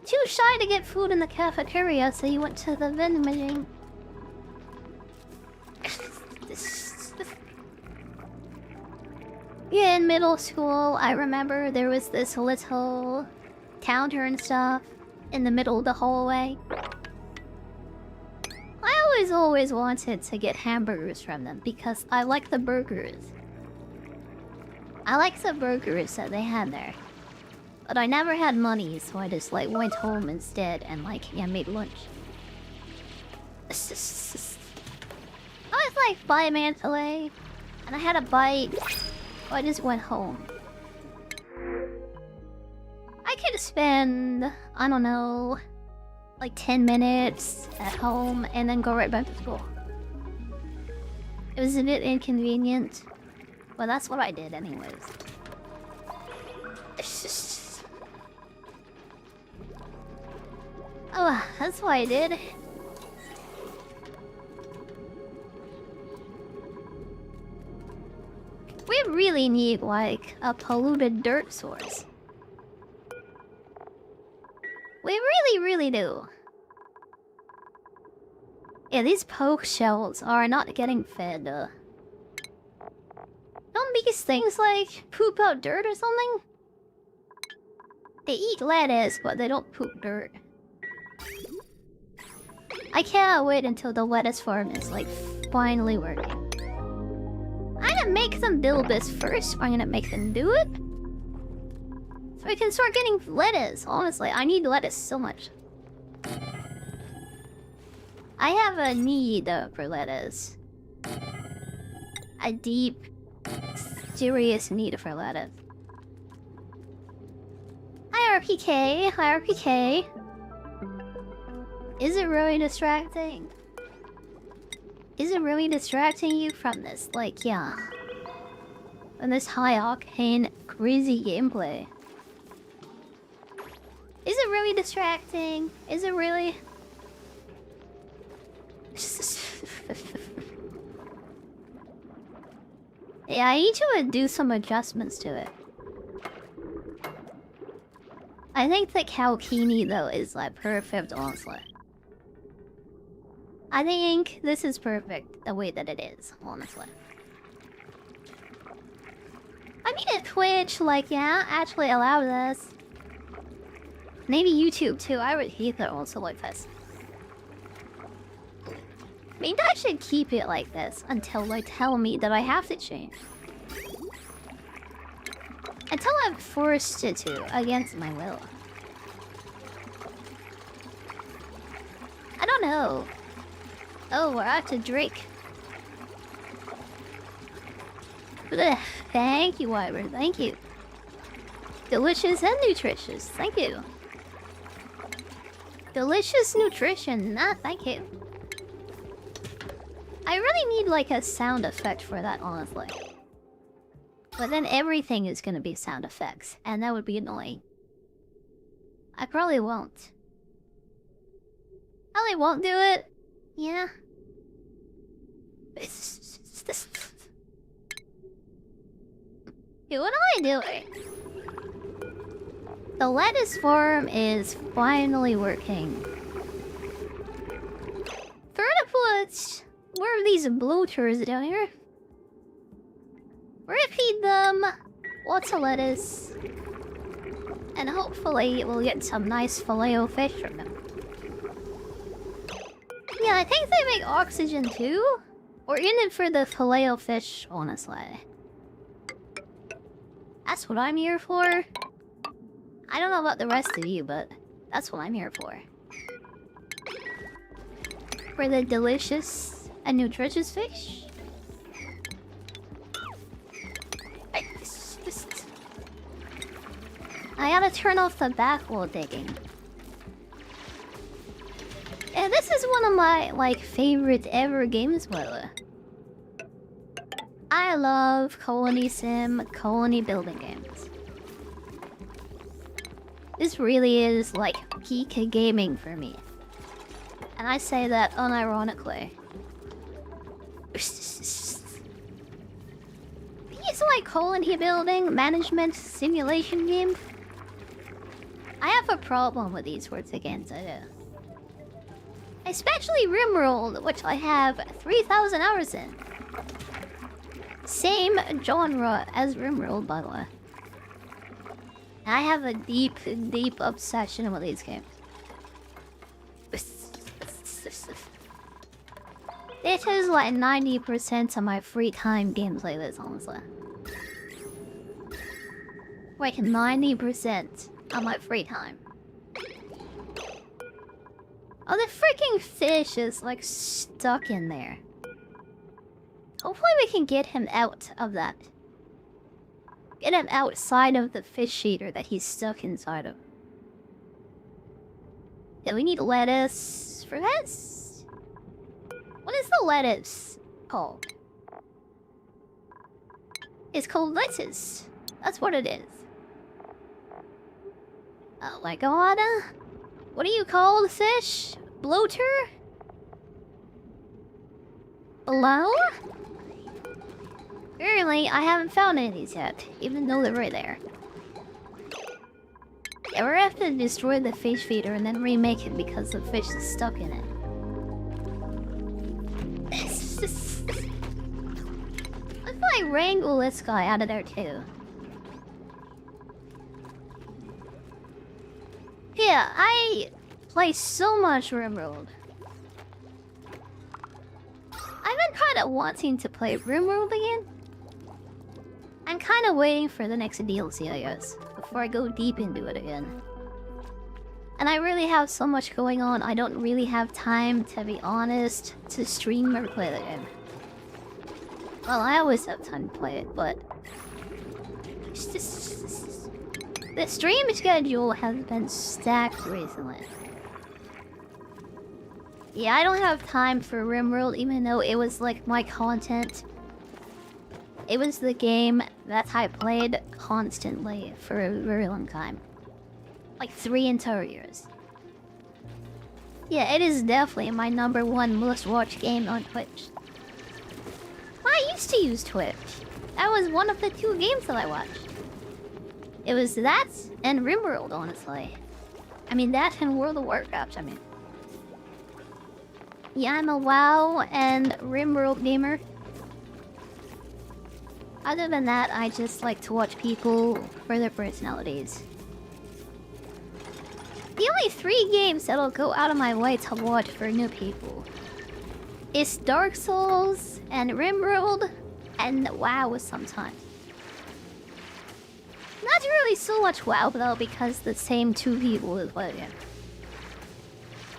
Too shy to get food in the cafeteria, so you went to the vending machine. Yeah, in middle school, I remember there was this little counter and stuff in the middle of the hallway. I always wanted to get hamburgers from them because I like the burgers. I like the burgers that they had there. But I never had money, so I just like went home instead and like, yeah, made lunch. I was like 5 minutes away, and I had a bite, so I just went home. I could spend, I don't know, like 10 minutes at home and then go right back to school. It was a bit inconvenient, but that's what I did anyways. Oh, that's what I did. We really need, like, a polluted dirt source. We really do. Yeah, these poke shells are not getting fed. Don't these things, like, poop out dirt or something? They eat lettuce, but they don't poop dirt. I cannot wait until the lettuce farm is, like, finally working. I'm gonna make them build this first. I'm gonna make them do it. So we can start getting lettuce. Honestly, I need lettuce so much. I have a need for lettuce. A deep, serious need for lettuce. Hi RPK, hi RPK. Is it really distracting? Is it really distracting you from this? Like, yeah. From this high octane, crazy gameplay. Is it really distracting? Is it really? Yeah, I need to do some adjustments to it. I think the Kalkini though is like perfect, honestly. I think this is perfect the way that it is, honestly. I mean, if Twitch, like, yeah, actually allowed this. Maybe YouTube too. I would hate that also like this. Maybe I should keep it like this until they tell me that I have to change. Until I'm forced to against my will. I don't know. Oh, we're out to drink. Ugh, thank you, Wyvern. Thank you. Delicious and nutritious. Thank you. Delicious nutrition. Nah, thank you. I really need like a sound effect for that, honestly. But then everything is gonna be sound effects, and that would be annoying. I probably won't. Probably won't do it. Yeah. Hey, what am I doing? The lettuce farm is finally working. Vertiputs! Where are these bloaters down here? We're gonna feed them lots of lettuce. And hopefully we'll get some nice filet-o-fish from them. Yeah, I think they make oxygen too. We're in it for the filet-o-fish, honestly. That's what I'm here for. I don't know about the rest of you, but that's what I'm here for. For the delicious and nutritious fish. I gotta turn off the backwood digging. And this is one of my, like, favorite ever games, Willa. I love colony sim, colony building games. This really is, like, peak gaming for me. And I say that unironically. These, like, colony building, management, simulation games. I have a problem with these words again, I do. Especially Rimworld, which I have 3,000 hours in. Same genre as RimWorld, by the way. I have a deep, deep obsession with these games. It is like 90% of my free time games like this, honestly. Like 90% of my free time. Oh, the freaking fish is like stuck in there. Hopefully we can get him out of that. Get him outside of the fish feeder that he's stuck inside of. Yeah, we need lettuce for this. What is the lettuce called? It's called lettuce. That's what it is. Oh my god. What do you call the fish? Bloater? Hello? Apparently, I haven't found any of these yet, even though they're right there. Yeah, we're gonna have to destroy the fish feeder and then remake it because the fish is stuck in it. Let's like wrangle this guy out of there too. Yeah, I play so much RimWorld. I've been kind of wanting to play RimWorld again. I'm kind of waiting for the next DLC, I guess, before I go deep into it again. And I really have so much going on, I don't really have time, to be honest, to stream or play the game. Well, I always have time to play it, but... the stream schedule has been stacked recently. Yeah, I don't have time for RimWorld, even though it was like my content. It was the game that I played constantly for a very long time. Like 3 entire years. Yeah, it is definitely my #1 most watched game on Twitch. I used to use Twitch. That was one of the 2 games that I watched. It was that and RimWorld, honestly. I mean, that and World of Warcraft, I mean. Yeah, I'm a WoW and RimWorld gamer. Other than that, I just like to watch people for their personalities. The only 3 games that'll go out of my way to watch for new people is Dark Souls and RimWorld and WoW sometimes. Not really so much WoW though, because the same 2 people is playing it.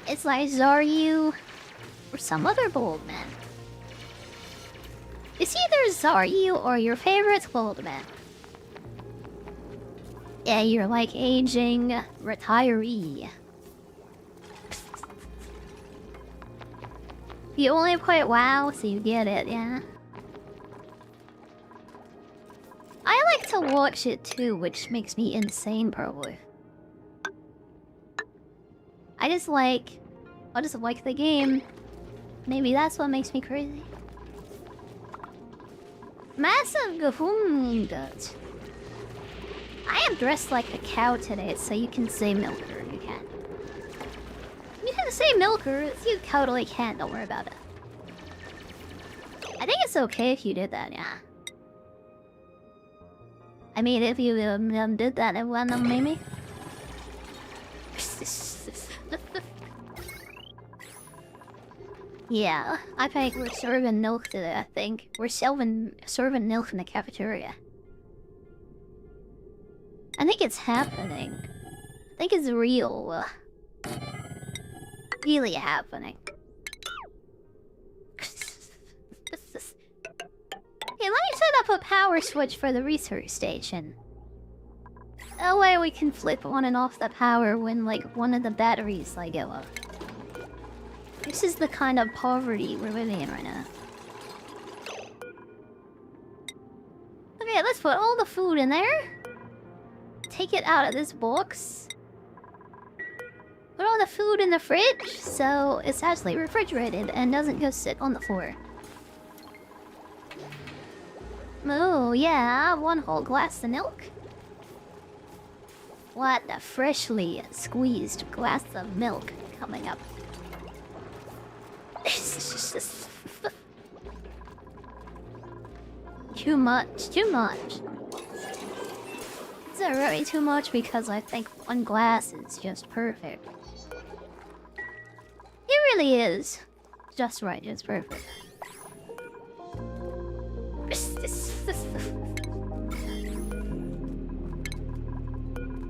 It's like Zaryu or some other bold man. It's either Zaryu or your favorite bold man. Yeah, you're like aging retiree. You only play WoW, so you get it, yeah. I like to watch it too, which makes me insane, probably. I just like the game. Maybe that's what makes me crazy. Massive Gahumgut. I am dressed like a cow today, so you can say milker. You can. You can say milker. You totally can. Don't worry about it. I think it's okay if you did that, yeah. I mean, if you did that in one of them, maybe. Yeah, I think we're serving milk today. I think we're serving milk in the cafeteria. I think it's happening. I think it's real. Really happening. Hey, let me set up a power switch for the research station. That way we can flip on and off the power when, like, one of the batteries, like, go up. This is the kind of poverty we're living in right now. Okay, let's put all the food in there. Take it out of this box. Put all the food in the fridge, so it's actually refrigerated and doesn't go sit on the floor. Oh, yeah, 1 whole glass of milk. What a freshly squeezed glass of milk coming up. too much. Too much. It's already too much because I think one glass is just perfect. It really is. Just right, just perfect.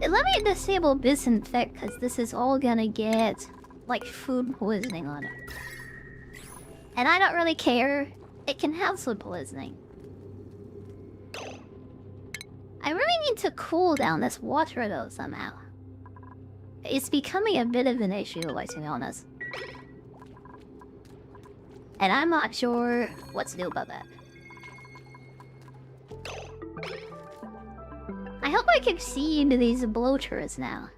Let me disable disinfect because this is all gonna get like food poisoning on it. And I don't really care. It can have food poisoning. I really need to cool down this water though somehow. It's becoming a bit of an issue, like, to be honest. And I'm not sure what to do about that. I hope I can see into these bloaters now.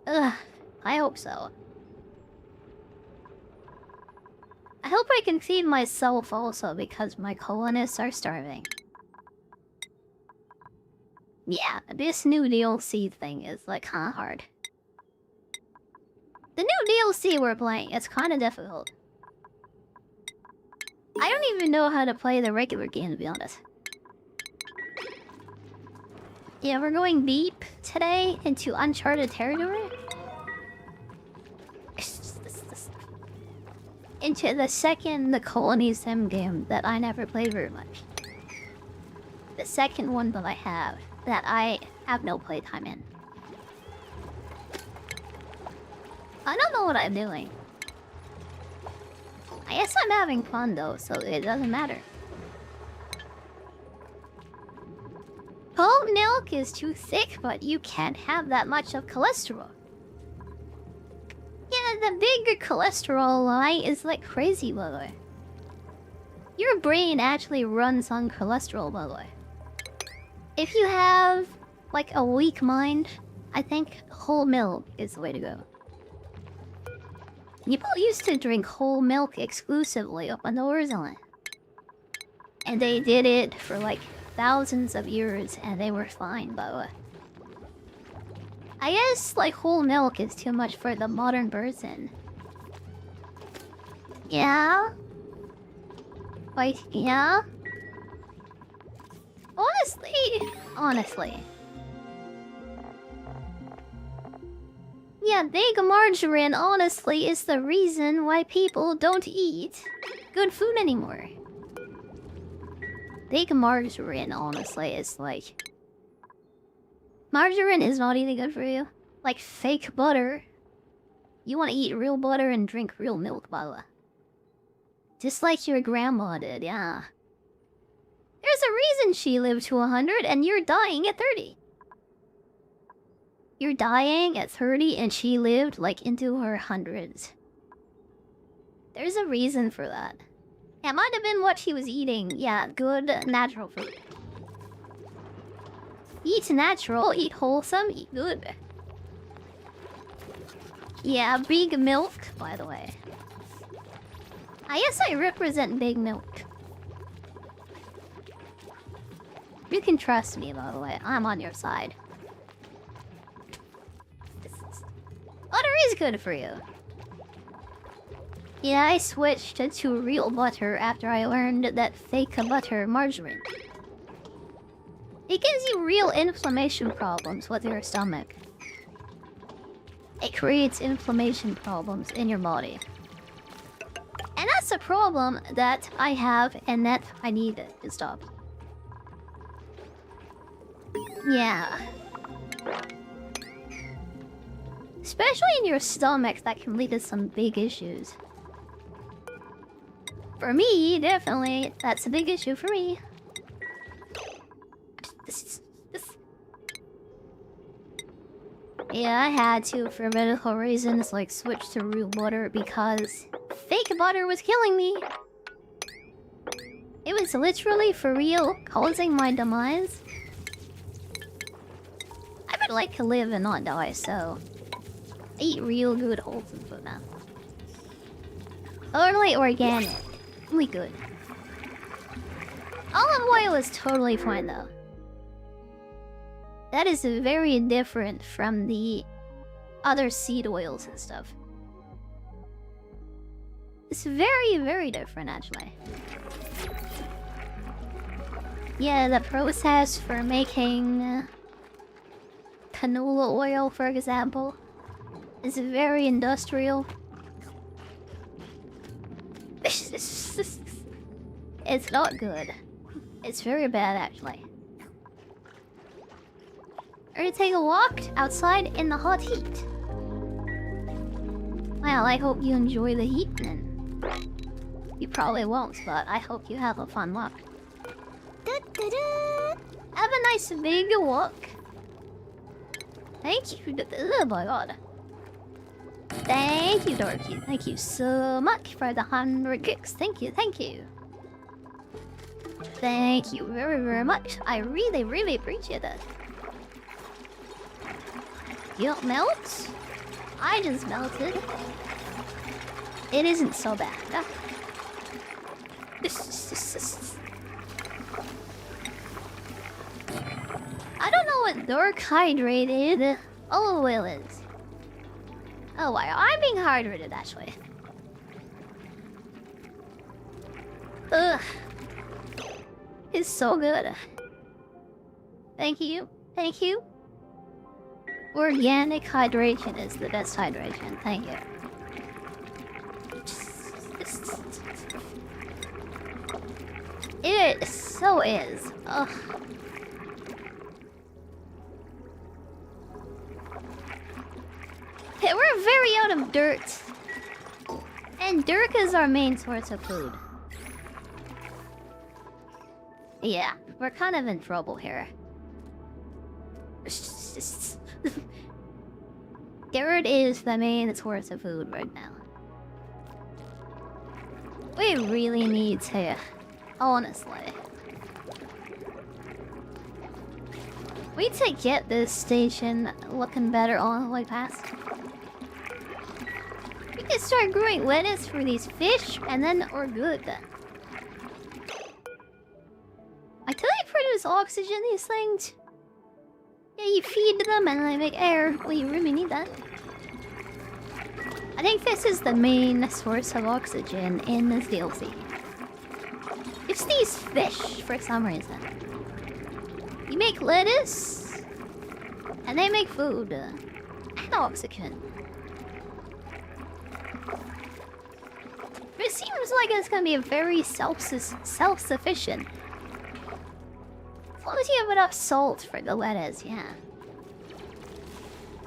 Ugh, I hope so. I hope I can feed myself also because my colonists are starving. Yeah, this new DLC thing is like kinda hard. The new DLC we're playing, it's kinda difficult. I don't even know how to play the regular game, to be honest. Yeah, we're going deep today into uncharted territory. Into the second colony sim game that I never played very much. The second one that I have that I have no playtime in. I don't know what I'm doing. I guess I'm having fun though, so it doesn't matter. Whole milk is too thick, but you can't have that much of cholesterol. Yeah, the bigger cholesterol line is like crazy, by the way. Your brain actually runs on cholesterol, by the way. If you have, like, a weak mind, I think whole milk is the way to go. People used to drink whole milk exclusively up until recently. And they did it for, like, thousands of years, and they were fine, by the way. I guess, like, whole milk is too much for the modern person. Yeah? Like, yeah? Honestly. Yeah, big margarine, honestly, is the reason why people don't eat good food anymore. Big margarine, honestly, is like... Margarine is not even good for you. Like fake butter. You want to eat real butter and drink real milk, by the way. Just like your grandma did, yeah. There's a reason she lived to 100 and you're dying at 30. You're dying at 30 and she lived like into her hundreds. There's a reason for that. It might have been what she was eating. Yeah, good natural food. Eat natural, eat wholesome, eat good. Yeah, big milk, by the way. I guess I represent big milk. You can trust me, by the way. I'm on your side. Butter is good for you. Yeah, I switched to real butter after I learned that fake butter margarine. It gives you real inflammation problems with your stomach. It creates inflammation problems in your body. And that's a problem that I have and that I need to stop. Yeah. Especially in your stomach, that can lead to some big issues. For me, definitely, that's a big issue for me. This. Yeah, I had to, for medical reasons, like, switch to real butter because fake butter was killing me. It was literally, for real, causing my demise. I would like to live and not die, so... I eat real good wholesome food now. Totally organic. Really good. Olive oil is totally fine, though. That is very different from the other seed oils and stuff. It's very, very different, actually. Yeah, the process for making canola oil, for example, is very industrial. It's not good. It's very bad, actually. Or to take a walk outside in the hot heat. Well, I hope you enjoy the heat then. You probably won't, but I hope you have a fun walk. Have a nice big walk. Thank you. Oh my god. Thank you, Dorky. Thank you so much for the 100 kicks. Thank you, thank you. Thank you very, very much. I really, really appreciate it. You don't melt? I just melted. It isn't so bad. I don't know what dark hydrated olive oil is. Oh, why? I'm being hydrated, actually. Ugh. It's so good. Thank you. Thank you. Organic hydration is the best hydration. Thank you. It so is. Ugh. Okay, we're very out of dirt. And dirt is our main source of food. Yeah, we're kind of in trouble here. Dirt is the main source of food right now. We really need to, honestly. We need to get this station looking better on the way past. We can start growing lettuce for these fish, and then we're good. I tell you, produce oxygen, these things. Yeah, you feed them and they make air. Well, you really need that. I think this is the main source of oxygen in this DLC. It's these fish, for some reason. You make lettuce, and they make food. And oxygen. It seems like it's gonna be a very self-sufficient. As long as you have enough salt for the lettuce, yeah.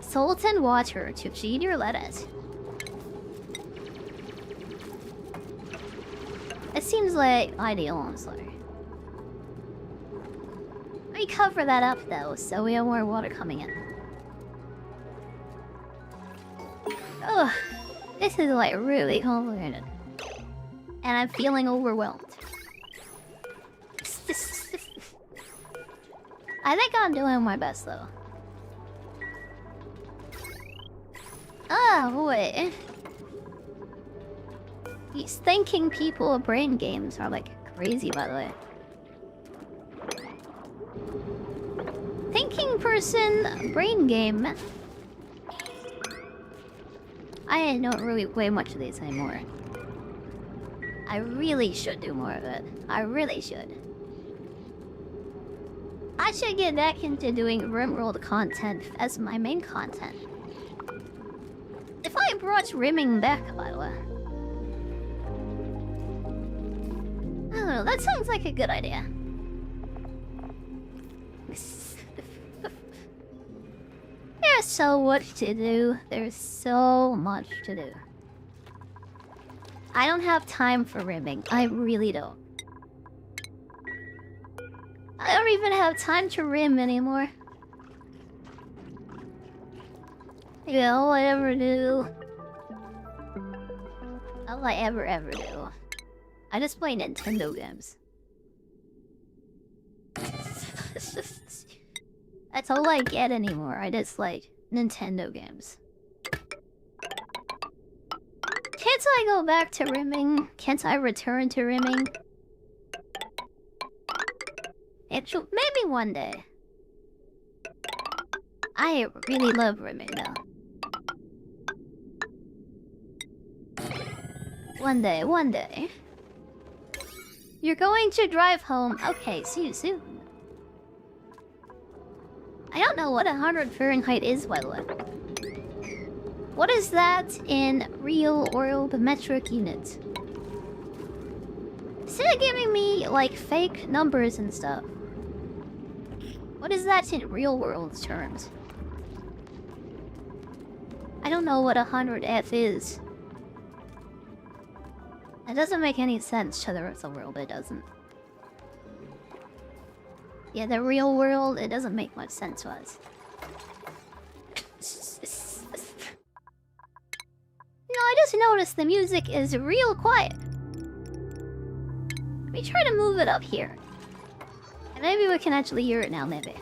Salt and water to feed your lettuce. It seems like ideal, honestly. Let me cover that up though, so we have more water coming in. Ugh, this is like really complicated. And I'm feeling overwhelmed. I think I'm doing my best though. Oh boy. These thinking people brain games are like crazy, by the way. Thinking person brain game. I don't really play much of these anymore. I really should do more of it. I really should. I should get back into doing RimWorld content as my main content. If I brought rimming back, by the way. I don't know, that sounds like a good idea. There's so much to do. There's so much to do. I don't have time for rimming. I really don't. I don't even have time to rim anymore. Yeah, all I ever do... All I ever do... I just play Nintendo games. That's all I get anymore. I just like Nintendo games. Can't I go back to rimming? Can't I return to rimming? Maybe one day. I really love rimming though. One day. You're going to drive home. Okay, see you soon. I don't know what 100 Fahrenheit is, by the way. What is that in real world metric units? Instead of giving me, like, fake numbers and stuff. What is that in real world terms? I don't know what 100F is. It doesn't make any sense to the rest of the world, it doesn't. Yeah, the real world, it doesn't make much sense to us. No, I just noticed the music is real quiet. Let me try to move it up here. And maybe we can actually hear it now, maybe.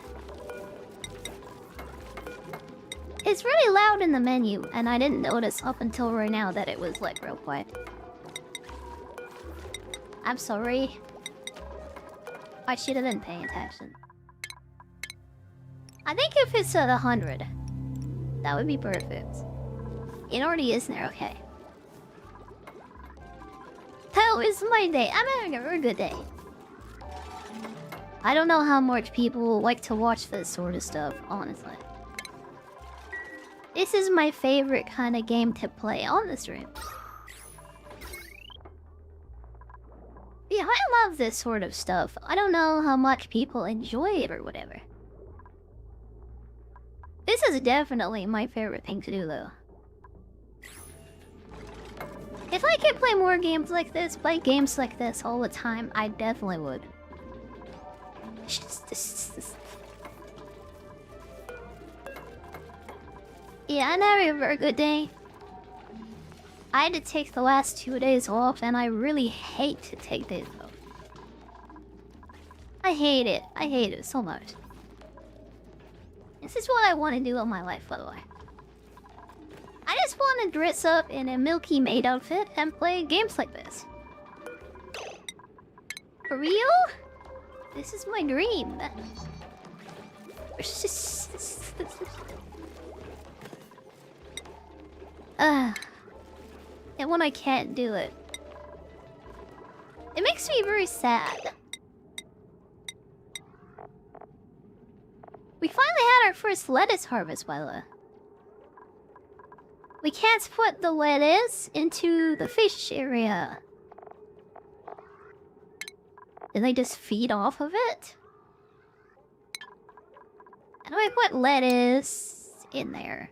It's really loud in the menu, and I didn't notice up until right now that it was, like, real quiet. I'm sorry. I should have been paying attention. I think if it's at 100, that would be perfect. It already is there, okay. How is my day? I'm having a very good day. I don't know how much people like to watch this sort of stuff, honestly. This is my favorite kind of game to play on the stream. Yeah, I love this sort of stuff. I don't know how much people enjoy it or whatever. This is definitely my favorite thing to do, though. If I could play more games like this, play games like this all the time, I definitely would. Yeah, I'm having a very good day. I had to take the last 2 days off, and I really hate to take days off. I hate it. I hate it so much. This is what I want to do in my life, by the way. I just want to dress up in a Milky Maid outfit and play games like this. For real? This is my dream. And when I can't do it, it makes me very sad. We finally had our first lettuce harvest, by the way. We can't put the lettuce into the fish area. Did they just feed off of it? How do I put lettuce in there?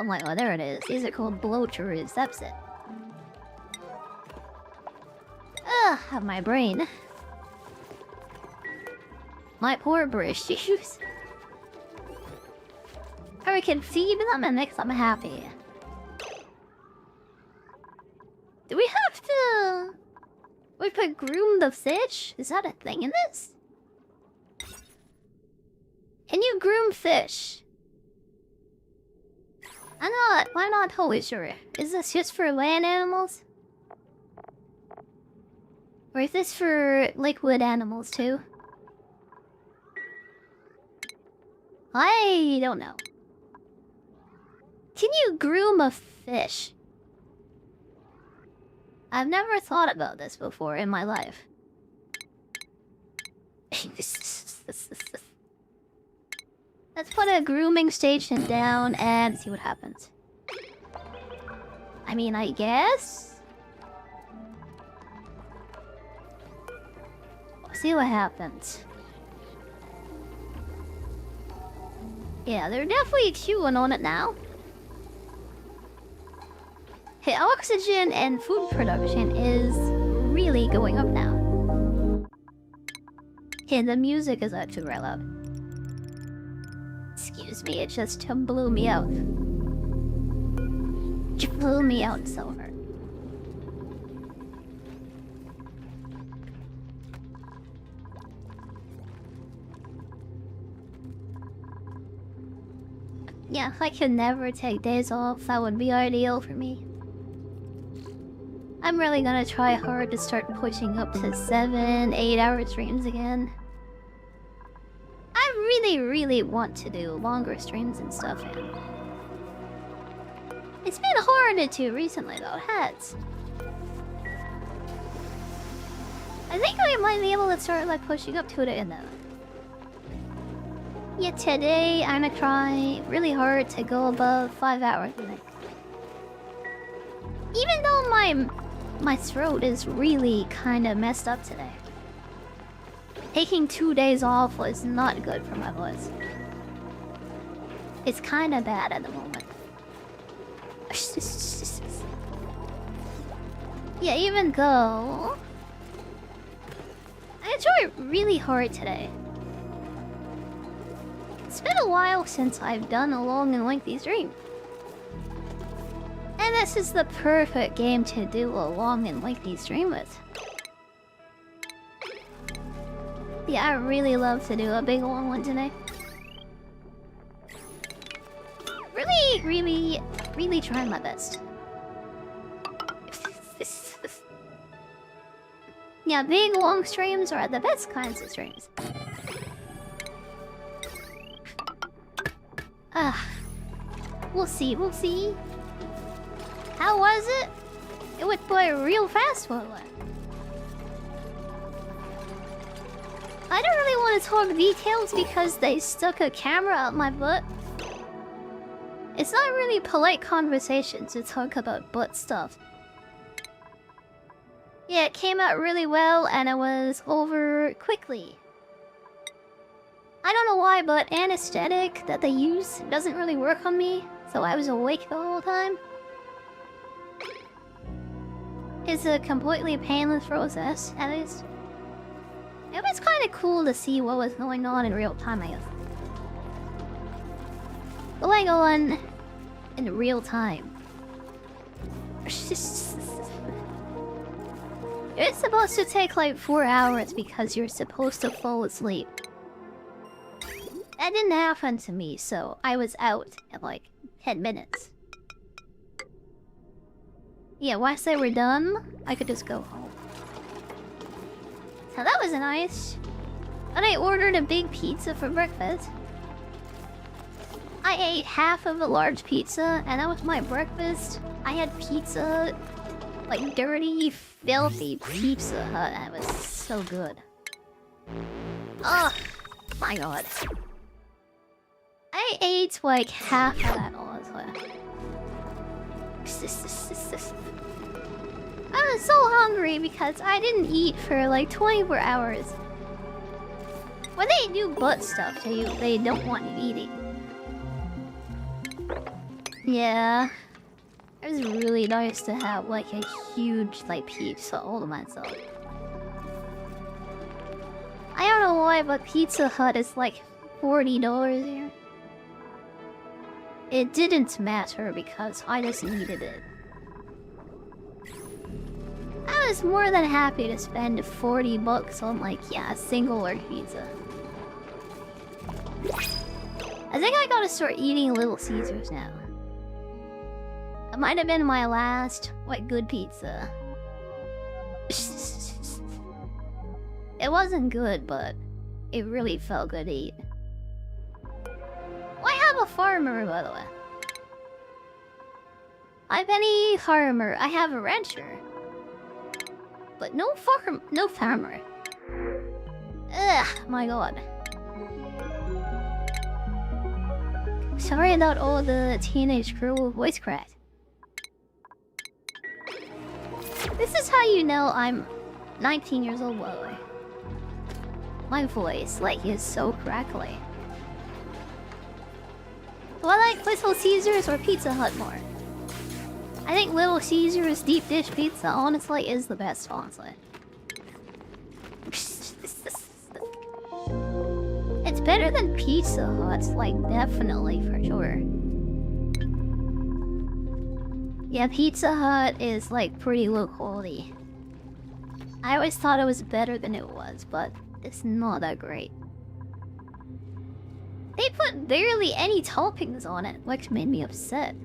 Oh my god, there it is. These are called blowtorches, that's it. Ugh, have my brain. My poor British shoes. Or we can feed them and make them happy. Do we have to... We could groom the fish? Is that a thing in this? Can you groom fish? I'm not totally sure. Is this just for land animals? Or is this for liquid animals too? I don't know. Can you groom a fish? I've never thought about this before in my life. Let's put a grooming station down and see what happens. I mean, I guess? We'll see what happens. Yeah, they're definitely chewing on it now. Hey, oxygen and food production is really going up now. Okay, the music is actually very loud. Excuse me, it just blew me out. It blew me out so hard. Yeah, if I could never take days off, that would be ideal for me. I'm really gonna try hard to start pushing up to 7, 8 hour streams again. I really want to do longer streams and stuff. It's been hard to do recently though, it has. I think I might be able to start like pushing up to it again though. Yeah, today I'm gonna try really hard to go above 5 hours a night. Even though my throat is really kind of messed up today. Taking 2 days off was not good for my voice. It's kind of bad at the moment. Yeah, even though I tried really hard today. It's been a while since I've done a long and lengthy stream. And this is the perfect game to do a long and lengthy stream with. Yeah, I really love to do a big long one today. Really trying my best. Yeah, big long streams are the best kinds of streams. We'll see. How was it? It went by real fast, wasn't it? I don't really want to talk details because they stuck a camera up my butt. It's not really polite conversation to talk about butt stuff. Yeah, it came out really well and it was over quickly. I don't know why, but anesthetic that they use doesn't really work on me, so I was awake the whole time. It's a completely painless process, at least. It was kind of cool to see what was going on in real time, I guess. Going on in real time. It's supposed to take like 4 hours because you're supposed to fall asleep. That didn't happen to me, so I was out in like 10 minutes. Yeah, once they were done, I could just go home. So that was nice. And I ordered a big pizza for breakfast. I ate half of a large pizza, and that was my breakfast. I had pizza, like dirty, filthy Pizza Hut. That was so good. Oh my god. I ate like half of that honestly. I was so hungry because I didn't eat for like 24 hours. When they do butt stuff to you, they don't want you eating. Yeah. It was really nice to have like a huge like pizza all to myself. I don't know why, but Pizza Hut is like $40 here. It didn't matter because I just needed it. I was more than happy to spend 40 bucks on like, yeah, a single large pizza. I think I gotta start eating Little Caesars now. It might have been my last, like, good pizza. It wasn't good, but it really felt good to eat. Why have a farmer, by the way? I've any farmer. I have a rancher. But no farmer. Ugh, my god. Sorry about all the teenage girl voice crack. This is how you know I'm 19 years old, by the way. My voice, like, is so crackly. Do I like Little Caesars or Pizza Hut more? I think Little Caesars deep dish pizza honestly is the best, honestly. It's better than Pizza Hut, like, definitely, for sure. Yeah, Pizza Hut is, like, pretty low quality. I always thought it was better than it was, but it's not that great. They put barely any toppings on it, which made me upset.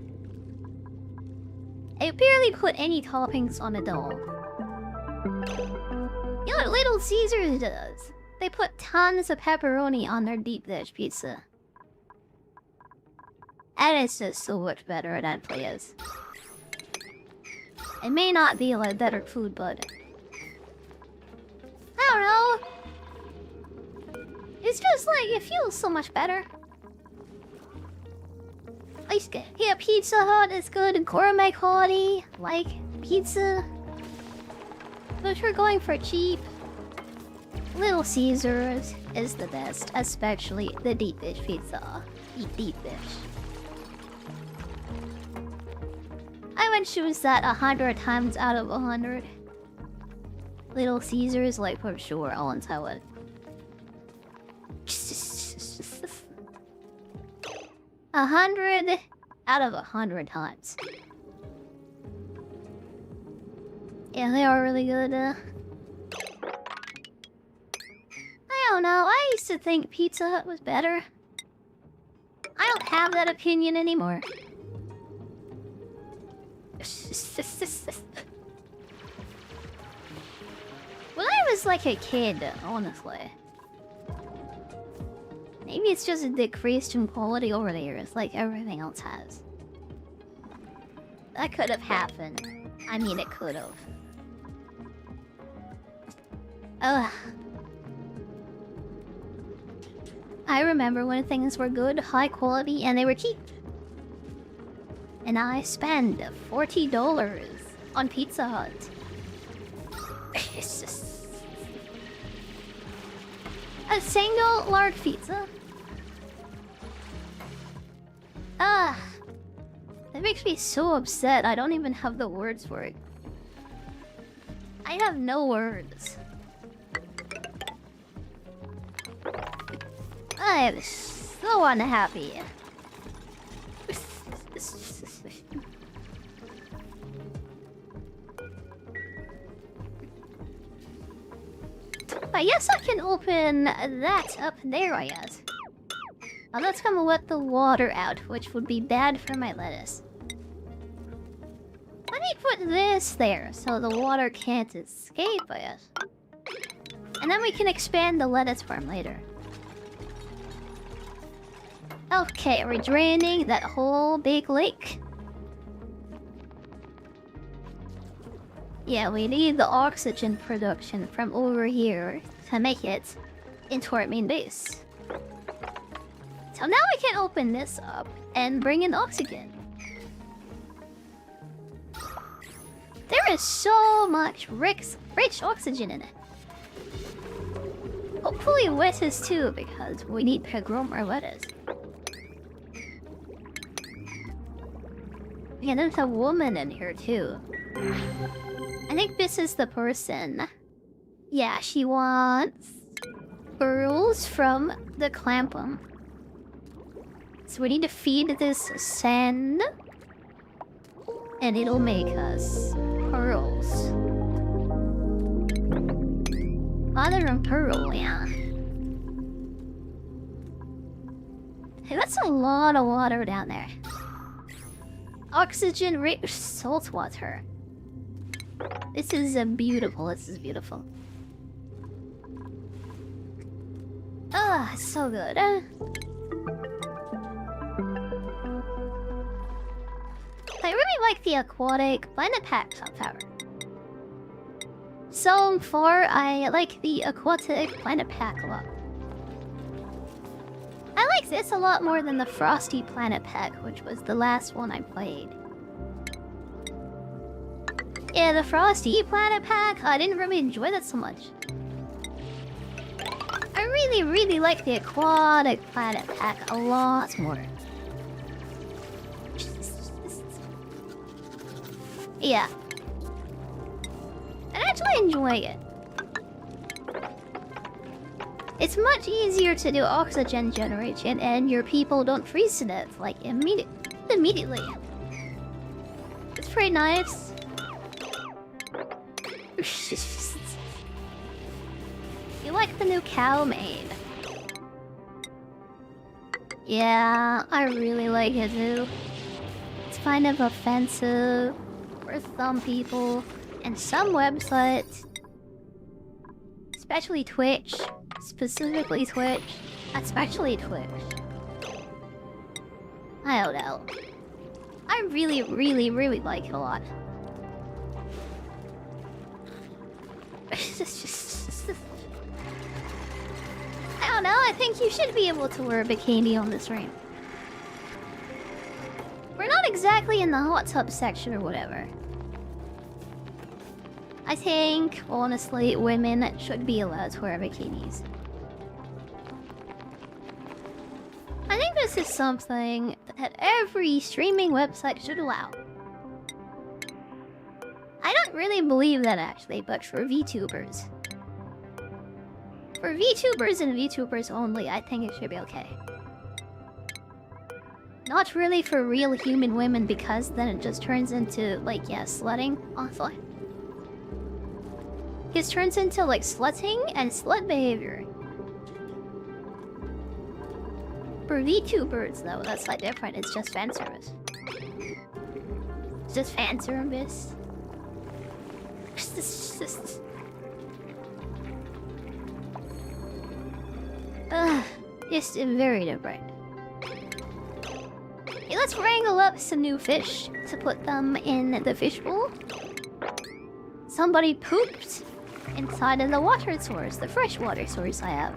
They barely put any toppings on it though. You know what Little Caesars does? They put tons of pepperoni on their deep dish pizza. And it's just so much better than it is. It may not be like better food, but I don't know. It's just like, it feels so much better. Like, yeah, Pizza Hut is good and gourmet quality, like pizza. But if you're going for cheap, Little Caesars is the best, especially the deep dish pizza. Deep dish. I would choose that 100 times out of 100. Little Caesars, like for sure, I won't tell it. 100 out of 100 times. Yeah, they are really good. I don't know. I used to think Pizza Hut was better. I don't have that opinion anymore. When I was like a kid, honestly. Maybe it's just a decreased in quality over the years, like everything else has. That could have happened. I mean, it could have. Ugh. I remember when things were good, high quality, and they were cheap. And I spent $40 on Pizza Hut. It's just... a single large pizza? Ah, that makes me so upset. I don't even have the words for it. I have no words. I am so unhappy. I guess I can open that up there, I guess. Now that's gonna let the water out, which would be bad for my lettuce. Let me put this there, so the water can't escape, I guess. And then we can expand the lettuce farm later. Okay, we're draining that whole big lake. Yeah, we need the oxygen production from over here to make it into our main base. So now we can open this up and bring in oxygen. There is so much rich oxygen in it. Hopefully lettuce too, because we need to grow more lettuce. Yeah, there's a woman in here too. I think this is the person. Yeah, she wants pearls from the clampum. So we need to feed this sand. And it'll make us pearls. Mother of pearl, yeah. Hey, that's a lot of water down there. Oxygen-rich salt water. This is beautiful. This is beautiful. Ah, oh, so good. I really like the Aquatic Planet Pack Sunflower. So far, I like the Aquatic Planet Pack a lot. I like this a lot more than the Frosty Planet Pack, which was the last one I played. Yeah, the Frosty Planet Pack, I didn't really enjoy that so much. I really like the Aquatic Planet Pack a lot more. Yeah. I actually enjoy it. It's much easier to do oxygen generation and your people don't freeze to death, like, immediately. It's pretty nice. You like the new cow maid? Yeah, I really like it too. It's kind of offensive for some people and some websites. Especially Twitch. Specifically Twitch. Especially Twitch. I don't know. I really like it a lot. don't know, I think you should be able to wear a bikini on this stream. We're not exactly in the hot tub section or whatever. I think, honestly, women should be allowed to wear bikinis. I think this is something that every streaming website should allow. I don't really believe that actually, but for VTubers. For VTubers and VTubers only, I think it should be okay. Not really for real human women, because then it just turns into, like, yeah, slutting. Also. It turns into, like, slutting and slut behavior. For VTubers, though, that's not different. It's just fan service. It's just fan service. Just very different. Okay, let's wrangle up some new fish to put them in the fish bowl. Somebody pooped inside of the water source, the freshwater source I have.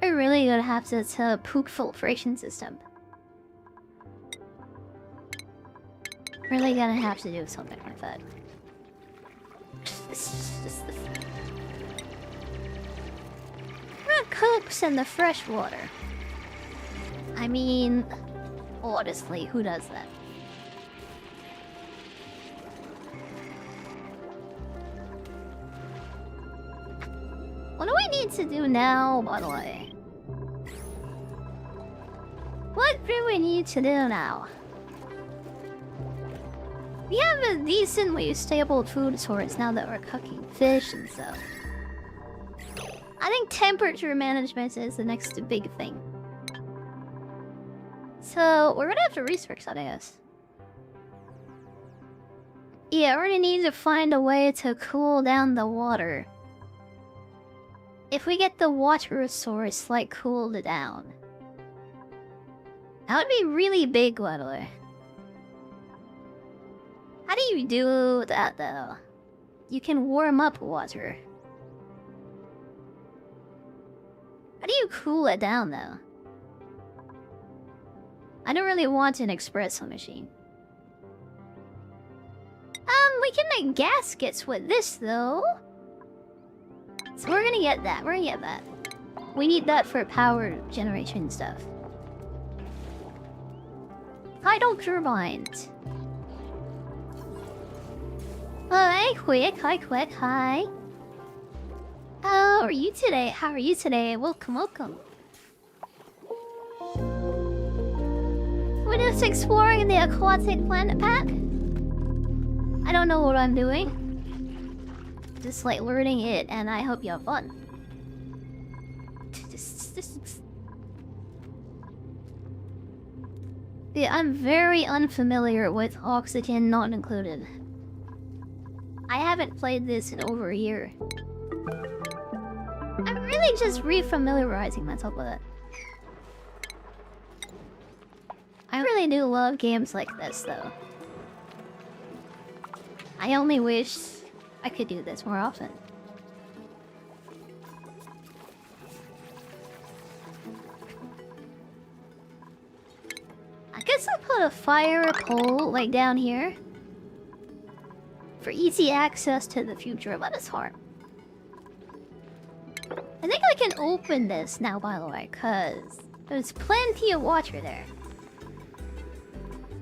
I'm really gonna have to poop filtration system. Really gonna have to do something like that. What cooks in the fresh water? I mean, honestly, who does that? What do we need to do now, by the way? What do we need to do now? We have a decently stable food source now that we're cooking fish and stuff. I think temperature management is the next big thing. So, we're gonna have to research that, I guess. Yeah, we're gonna need to find a way to cool down the water. If we get the water source, like, cooled down. That would be really big, by the way. How do you do that, though? You can warm up water. How do you cool it down, though? I don't really want an espresso machine. We can make gaskets with this, though. So we're gonna get that. We're gonna get that. We need that for power generation stuff. Tidal turbines. Hi, quick. Hi, quick. Hi. How are you today? How are you today? Welcome, welcome. We're just exploring the Aquatic Planet Pack. I don't know what I'm doing. Just like learning it, and I hope you have fun. Yeah, I'm very unfamiliar with oxygen not included. I haven't played this in over a year. I'm really just re-familiarizing myself with it. I really do love games like this, though. I only wish I could do this more often. I guess I'll put a fire pole, like, down here. For easy access to the future lettuce farm. I think I can open this now, by the way, because there's plenty of water there.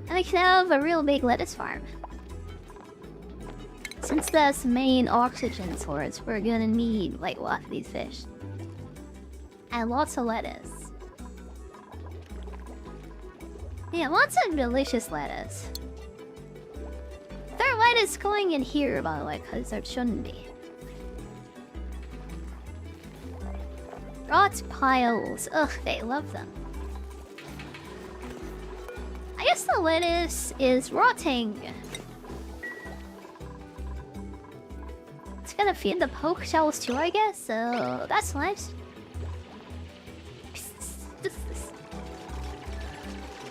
And I can have a real big lettuce farm. Since that's main oxygen source, we're gonna need, like, lots of these fish. And lots of lettuce. Yeah, lots of delicious lettuce. There's lettuce going in here, by the way, because there shouldn't be. Rot piles. Ugh, they love them. I guess the lettuce is rotting. It's gonna feed the poke shells too, I guess, so that's nice.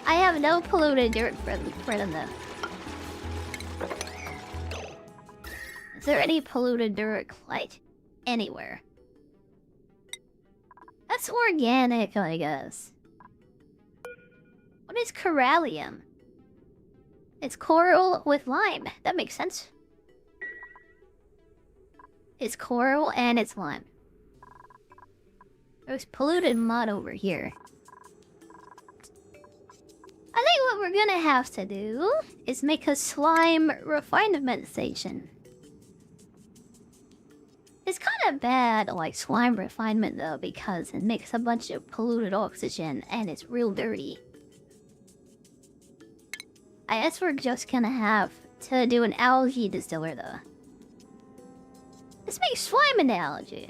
I have no polluted dirt for them though. Is there any polluted dirt, like, anywhere. That's organic, I guess. What is corallium? It's coral with lime. That makes sense. It's coral and it's lime. There's polluted mud over here. I think what we're gonna have to do is make a slime refinement station. It's kind of bad, like, slime refinement, though, because it makes a bunch of polluted oxygen and it's real dirty. I guess we're just gonna have to do an algae distiller, though. Let's make slime an algae.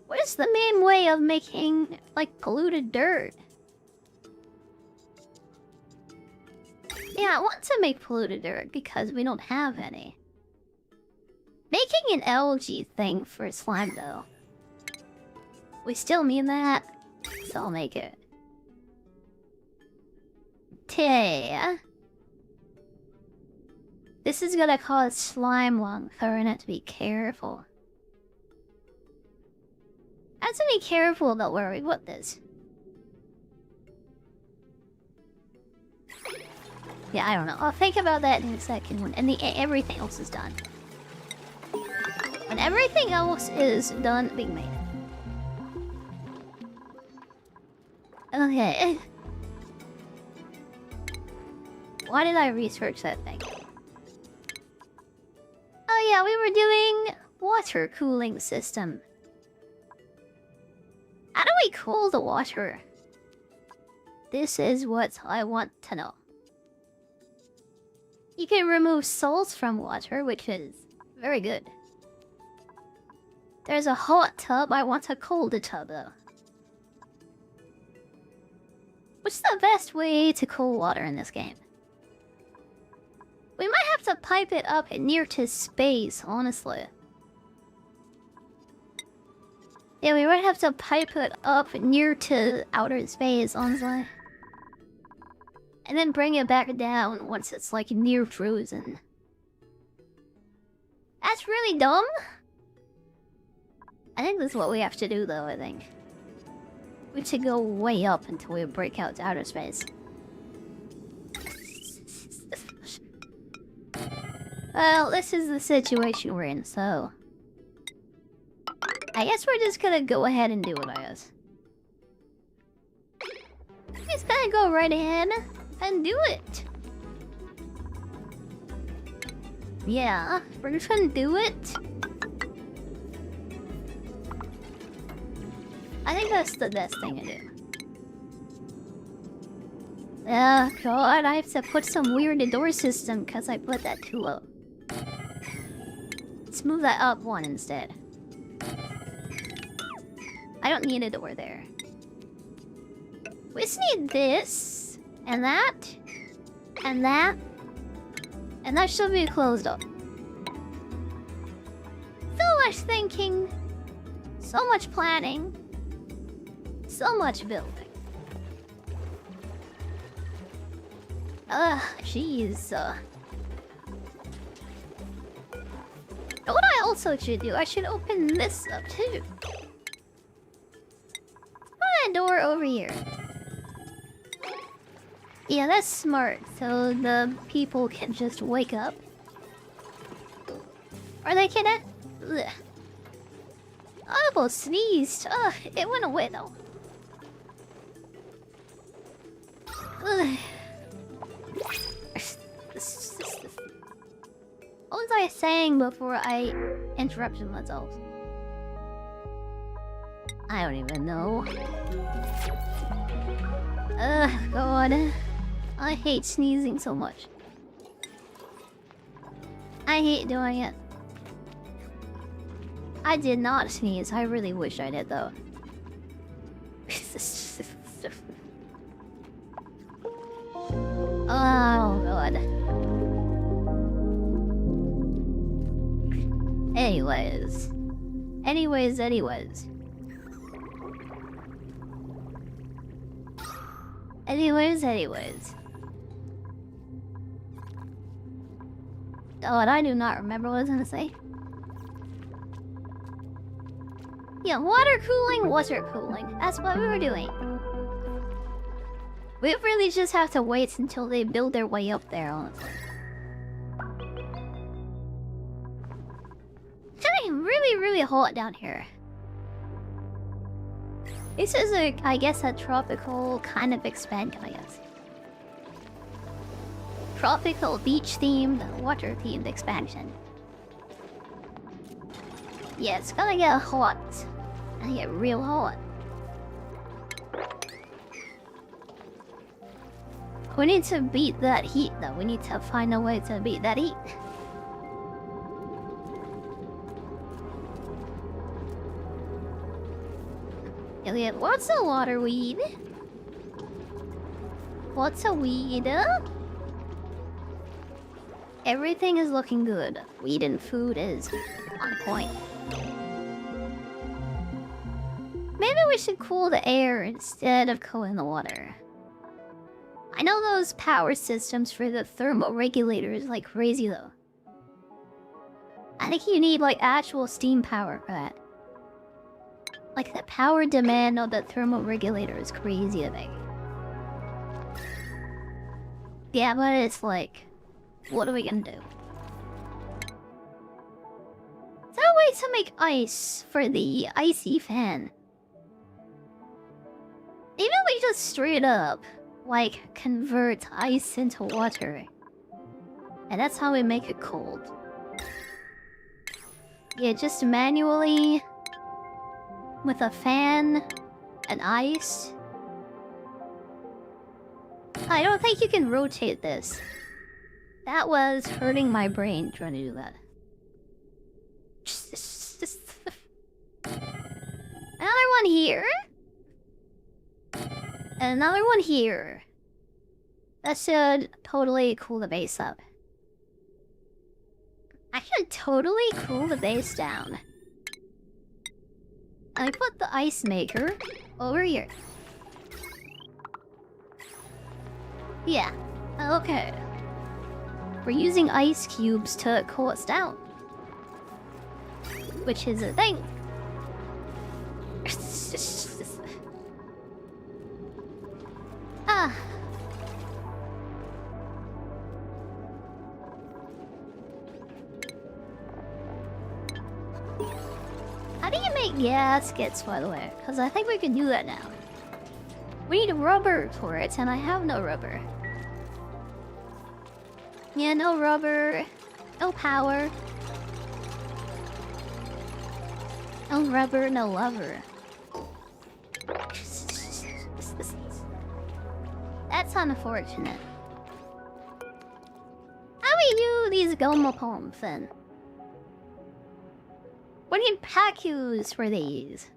What is the main way of making, like, polluted dirt? Yeah, I want to make polluted dirt because we don't have any. Making an algae thing for slime, though. We still need that, so I'll make it. This is gonna cause slime lung, so we're gonna have to be careful. I have to be careful about where we put this. Yeah, I don't know. I'll think about that in a second when everything else is done. When everything else is done being made. Okay. Why did I research that thing? Oh yeah, we were doing water cooling system. How do we cool the water? This is what I want to know. You can remove salts from water, which is very good. There's a hot tub. I want a cold tub, though. What's the best way to cool water in this game? We might have to pipe it up near to space, honestly. Yeah, we might have to pipe it up near to outer space, honestly. And then bring it back down once it's, like, near frozen. That's really dumb. I think this is what we have to do, though, I think. We should go way up until we break out to outer space. Well, this is the situation we're in, so... I guess we're just gonna go ahead and do it, I guess. We're just gonna go right ahead and do it. Yeah, we're just gonna do it. I think that's the best thing to do. God, I have to put some weird door system because I put that too low. Let's move that up one instead. I don't need a door there. We just need this, and that, and that, and that should be closed up. So much thinking, so much planning, so much building. Jeez. What I also should do, I should open this up too. Put a door over here. Yeah, that's smart, so the people can just wake up. Or they can... Ugh. I almost sneezed. Ugh, it went away though. Ugh. What was I saying before I interrupted myself? I don't even know. Ugh, God. I hate sneezing so much. I hate doing it. I did not sneeze. I really wish I did, though. Oh, God. Anyways. Anyways. God, I do not remember what I was gonna say. Yeah, water cooling, water cooling. That's what we were doing. We really just have to wait until they build their way up there, honestly. It's getting really, really hot down here. This is I guess, a tropical kind of expansion, I guess. Tropical beach-themed, water-themed expansion. Yeah, it's gonna get hot. And get real hot. We need to beat that heat, though. We need to find a way to beat that heat. Elliot, what's a water weed? What's a weed? Everything is looking good. Weed and food is on point. Maybe we should cool the air instead of cooling the water. I know those power systems for the thermal regulators like crazy though. I think you need like actual steam power for that. Like the power demand of the thermal regulator is crazy to make. Yeah, but it's like, what are we gonna do? Is there a way to make ice for the icy fan? Even we just straight up, like, convert ice into water. And that's how we make it cold. Yeah, just manually... with a fan and ice. I don't think you can rotate this. That was hurting my brain trying to do that. Another one here. And another one here. That should totally cool the base up. I should totally cool the base down. I put the ice maker over here. Yeah, okay. We're using ice cubes to cool us down. Which is a thing. Ah. How do you make gaskets, by the way? Because I think we can do that now. We need rubber for it, and I have no rubber. Yeah, no rubber. No power. No rubber, no lover. That's unfortunate. How we do these Goma poems then? We need packus for these.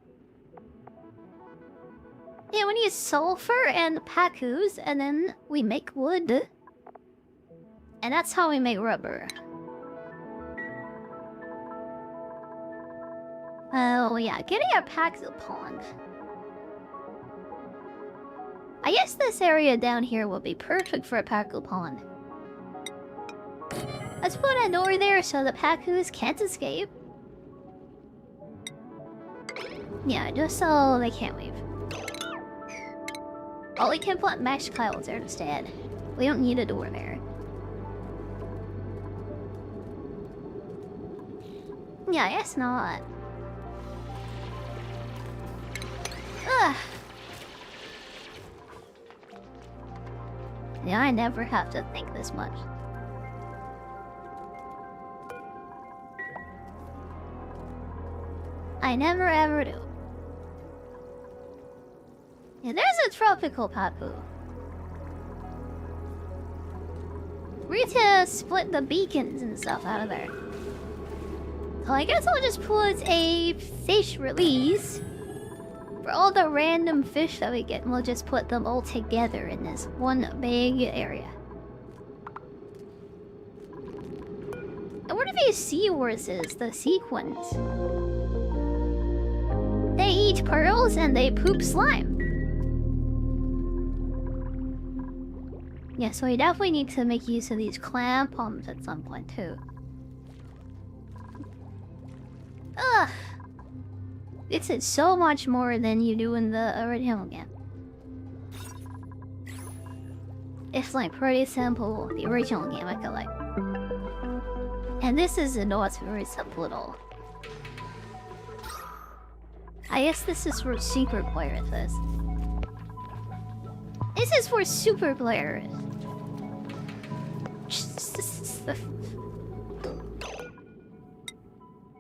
Yeah, we need sulfur and packus, and then we make wood. And that's how we make rubber. Oh yeah, getting a packu pond. I guess this area down here will be perfect for a packu pond. Let's put a door there so the packus can't escape. Yeah, just so they can't leave. Oh, we can put mesh tiles there instead. We don't need a door there. Yeah, I guess not. Ugh. Yeah, I never have to think this much. I never ever do. Yeah, there's a tropical papu. We need to split the beacons and stuff out of there. So I guess I'll just put a fish release for all the random fish that we get, and we'll just put them all together in this one big area. And what are these seahorses, the sequins? They eat pearls and they poop slime. Yeah, so we definitely need to make use of these clam palms at some point too. Ugh. It's so much more than you do in the original game. It's like pretty simple, the original game I feel like. And this is not very simple at all. I guess this is for super players. This is for super players.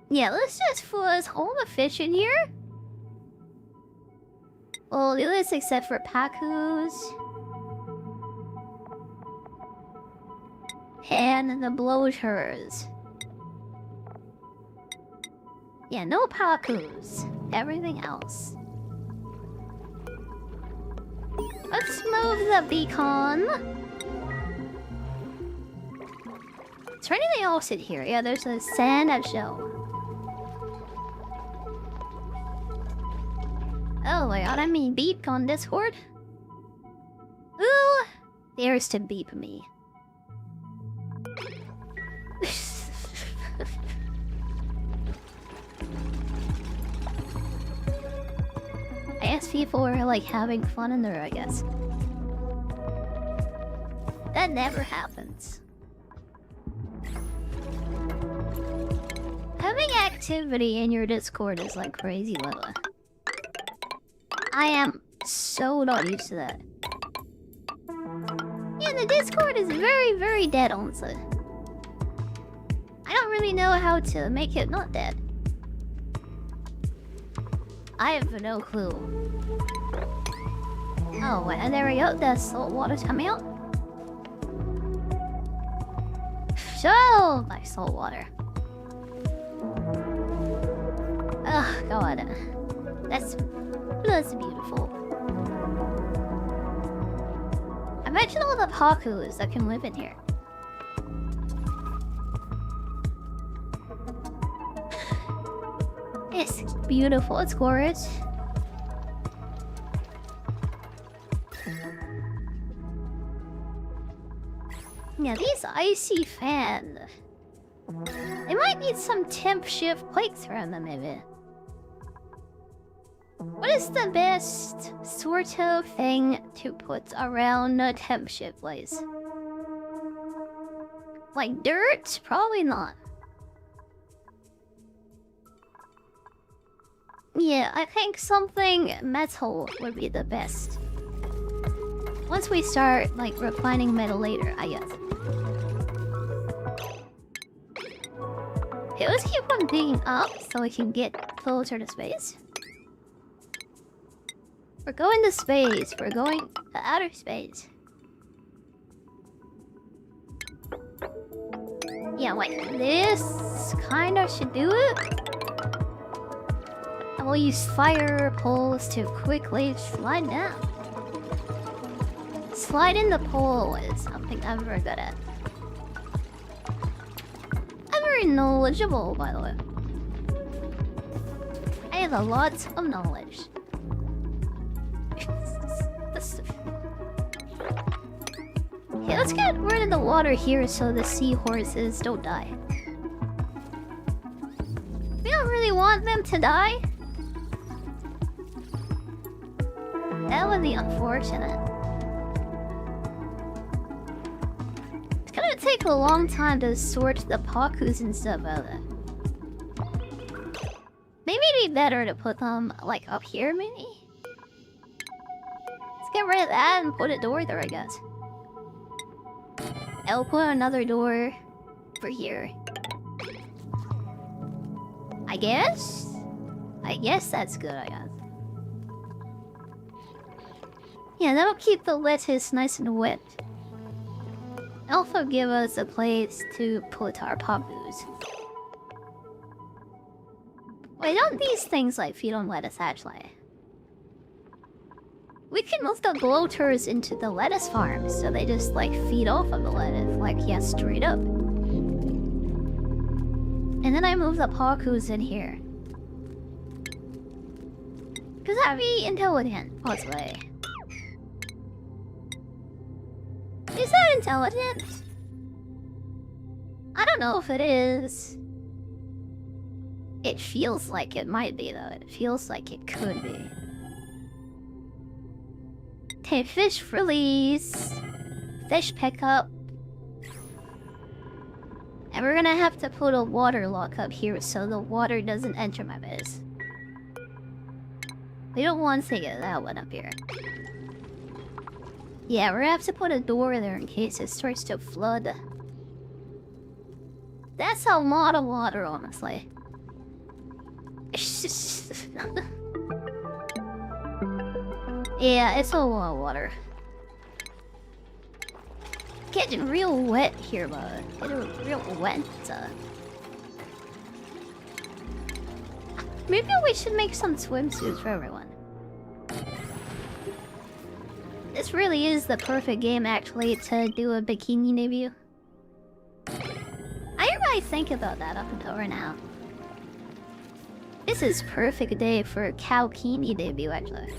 Yeah, let's just put all the fish in here. Well, do this except for Pakus. And the bloaters. Yeah, no Pakus. Everything else. Let's move the beacon. Is there anything else in here? Yeah, there's a sand shell. Oh my god, I mean beep on Discord. Ooh, there's to beep me. I guess people are like having fun in there, I guess. That never happens. Having activity in your Discord is like crazy level. I am so not used to that. Yeah, the Discord is very, very dead on so. I don't really know how to make it not dead. I have no clue. Oh, and there we go. The salt water's coming out. So, my salt water. Oh, God. That's beautiful. Imagine all the Pakus that can live in here. It's beautiful, it's gorgeous. Yeah, these icy fans. They might need some temp shift plates around them, maybe. What is the best sort of thing to put around a temp shift place? Like dirt? Probably not. Yeah, I think something metal would be the best. Once we start, like, refining metal later, I guess. Okay, let's keep on digging up so we can get closer to space. We're going to space. We're going to outer space. Yeah, like this kinda should do it. I will use fire poles to quickly slide down. Sliding the pole is something I'm very good at. I'm very knowledgeable, by the way. I have a lot of knowledge. Okay, let's get rid of the water here so the seahorses don't die. We don't really want them to die. That would be unfortunate. It's gonna take a long time to sort the Pakus and stuff out of it. Maybe it'd be better to put them, like, up here, maybe? Let's get rid of that and put a door there, I guess. I'll put another door for here. I guess? I guess that's good, I guess. Yeah, that'll keep the lettuce nice and wet. Also give us a place to put our Pakus. Wait, don't these things like feed on lettuce actually? We can move the bloaters into the lettuce farm, so they just like feed off of the lettuce, like yeah, straight up. And then I move the Pakus in here. Cause that'd be intelligent, possibly. Is that intelligent? I don't know if it is. It feels like it might be, though. It feels like it could be. Okay, fish release. Fish pickup. And we're gonna have to put a water lock up here so the water doesn't enter my base. We don't want to get that one up here. Yeah, we're gonna have to put a door there in case it starts to flood. That's a lot of water, honestly. Yeah, it's a lot of water. Getting real wet here, bud. Getting real wet. Maybe we should make some swimsuits for everyone. This really is the perfect game, actually, to do a bikini debut. I didn't really think about that up until right now. This is perfect day for a Cowkini debut, actually.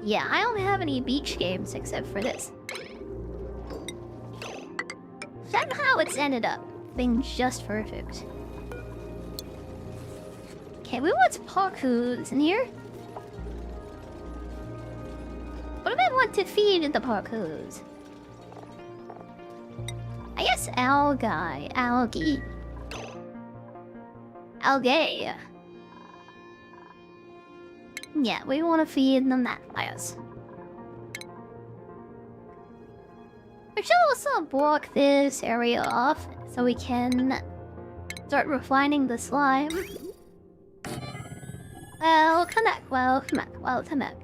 Yeah, I don't have any beach games except for this. Somehow it's ended up being just perfect. Okay, we want parkours in here. What do I want to feed the parkours? I guess algae. Algae. Algae. Yeah, we want to feed them that, I guess. We should also block this area off so we can start refining the slime. Welcome back.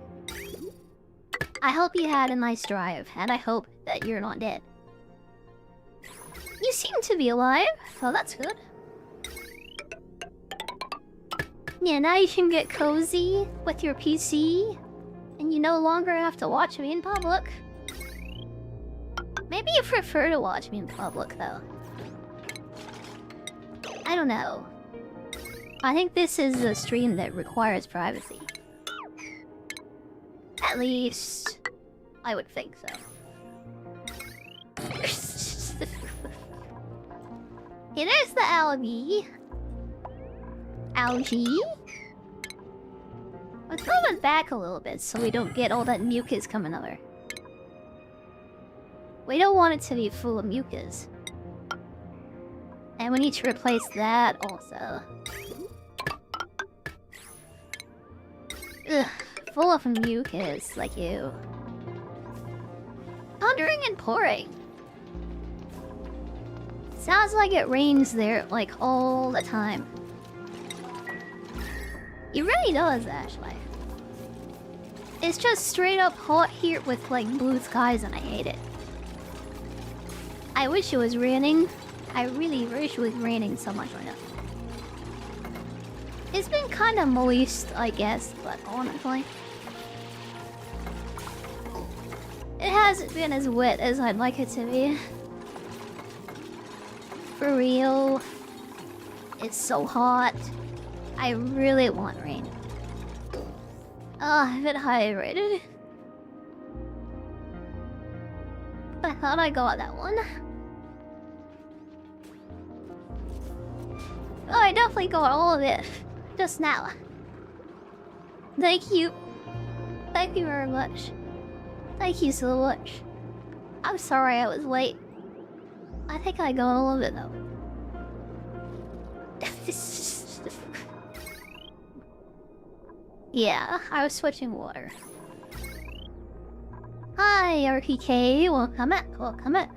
I hope you had a nice drive, and I hope that you're not dead. You seem to be alive, so that's good. Yeah, now you can get cozy with your PC, and you no longer have to watch me in public. Maybe you prefer to watch me in public, though. I don't know. I think this is a stream that requires privacy. At least, I would think so. It is the algae. Algae? Let's move it back a little bit so we don't get all that mucus coming over. We don't want it to be full of mucus. And we need to replace that also. Ugh, full of mucus like you. Thundering and pouring. Sounds like it rains there like all the time. It really does, actually. It's just straight up hot here with like blue skies and I hate it. I wish it was raining. I really wish it was raining so much right now. It's been kind of moist, I guess, but honestly, it hasn't been as wet as I'd like it to be. For real, it's so hot. I really want rain. I'm a bit hydrated. I thought I got that one. Oh, I definitely got all of it just now. Thank you. Thank you very much. Thank you so much. I'm sorry I was late. I think I got all of it though. Yeah, I was switching water. Hi, RPK. Welcome back. Welcome back.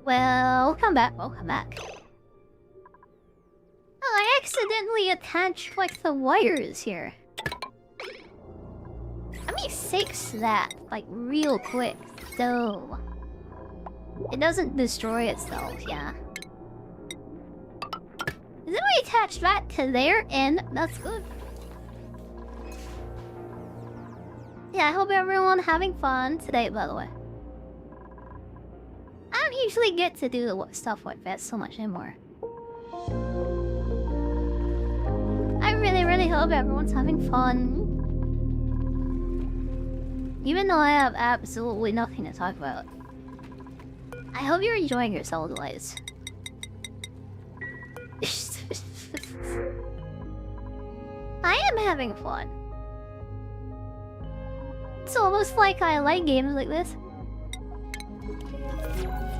Welcome back. Welcome back. Oh, I accidentally attached like the wires here. Let me fix that like real quick, so it doesn't destroy itself. Yeah. Then we attach that to there, and that's good. Yeah, I hope everyone having fun today, by the way. I don't usually get to do stuff like that so much anymore. I really hope everyone's having fun. Even though I have absolutely nothing to talk about. I hope you're enjoying yourselves, guys. I am having fun. It's almost like I like games like this.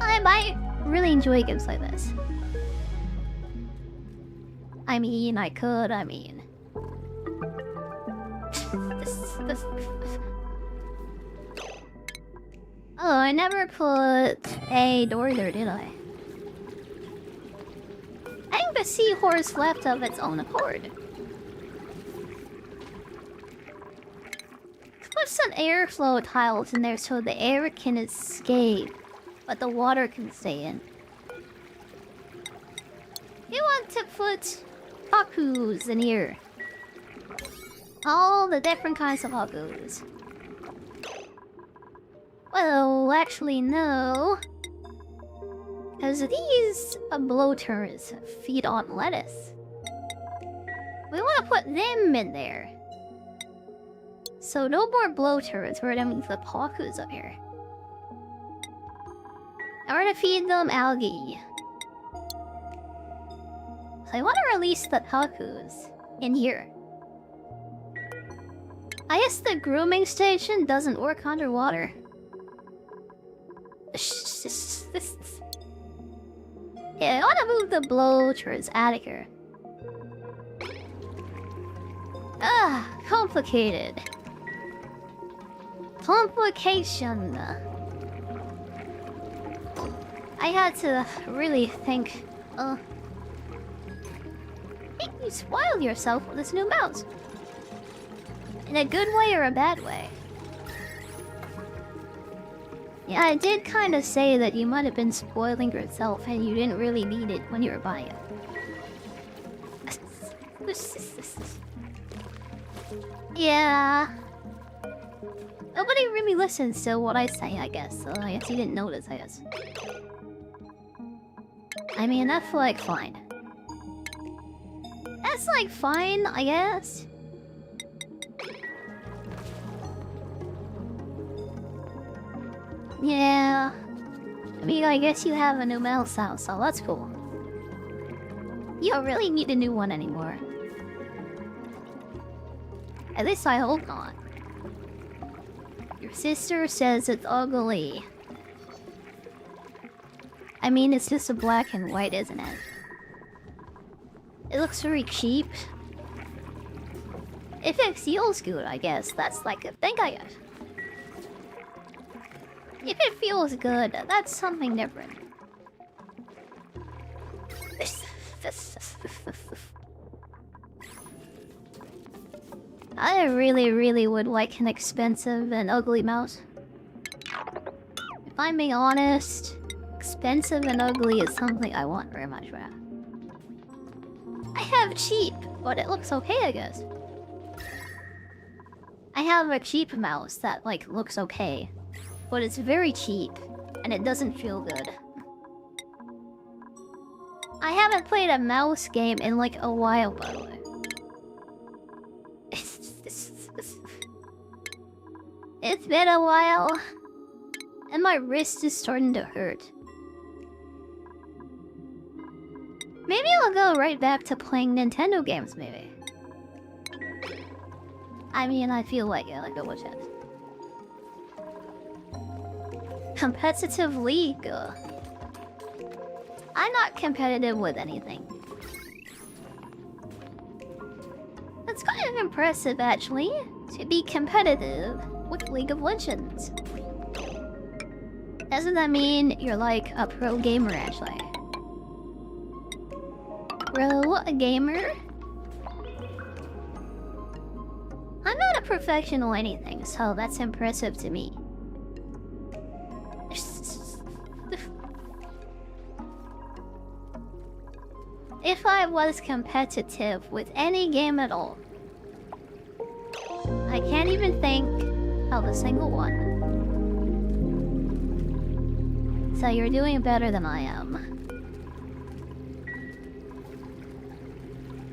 I might really enjoy games like this. I mean, I mean... this... Oh, I never put a door there, did I? I think the seahorse left of its own accord. Put some airflow tiles in there so the air can escape, but the water can stay in. You want to put hakus in here. All the different kinds of hakus. Well, actually, no. Because these bloaters feed on lettuce. We want to put them in there. So no more bloaters, we're gonna move the hakus up here. And we're gonna feed them algae. So I want to release the hakus in here. I guess the grooming station doesn't work underwater. Yeah, I want to move the bloaters out of here. Ah, complicated. Complication. I had to really think. I think you spoiled yourself with this new mouse. In a good way or a bad way? Yeah, I did kind of say that you might have been spoiling yourself and you didn't really need it when you were buying it. Yeah. Nobody really listens to what I say, I guess. So I guess you didn't notice, I guess. I mean, that's like fine. That's like fine, I guess. Yeah. I mean, I guess you have a new mouse house, so that's cool. You don't really need a new one anymore. At least I hope not. Your sister says it's ugly. I mean, it's just a black and white, isn't it? It looks very cheap. If it feels good, I guess. That's like a thing, I guess. If it feels good, that's something different. I really would like an expensive and ugly mouse. If I'm being honest, expensive and ugly is something I want very much, right? I have cheap, but it looks okay, I guess. I have a cheap mouse that, like, looks okay. But it's very cheap, and it doesn't feel good. I haven't played a mouse game in like a while, by the way. It's been a while, and my wrist is starting to hurt. Maybe I'll go right back to playing Nintendo games, maybe. I mean, I feel like it, like a watch it. Competitive league. I'm not competitive with anything. It's kind of impressive, actually, to be competitive with League of Legends. Doesn't that mean you're like a pro gamer, actually? Pro gamer? I'm not a professional anything, so that's impressive to me. If I was competitive with any game at all, I can't even think of a single one. So you're doing better than I am.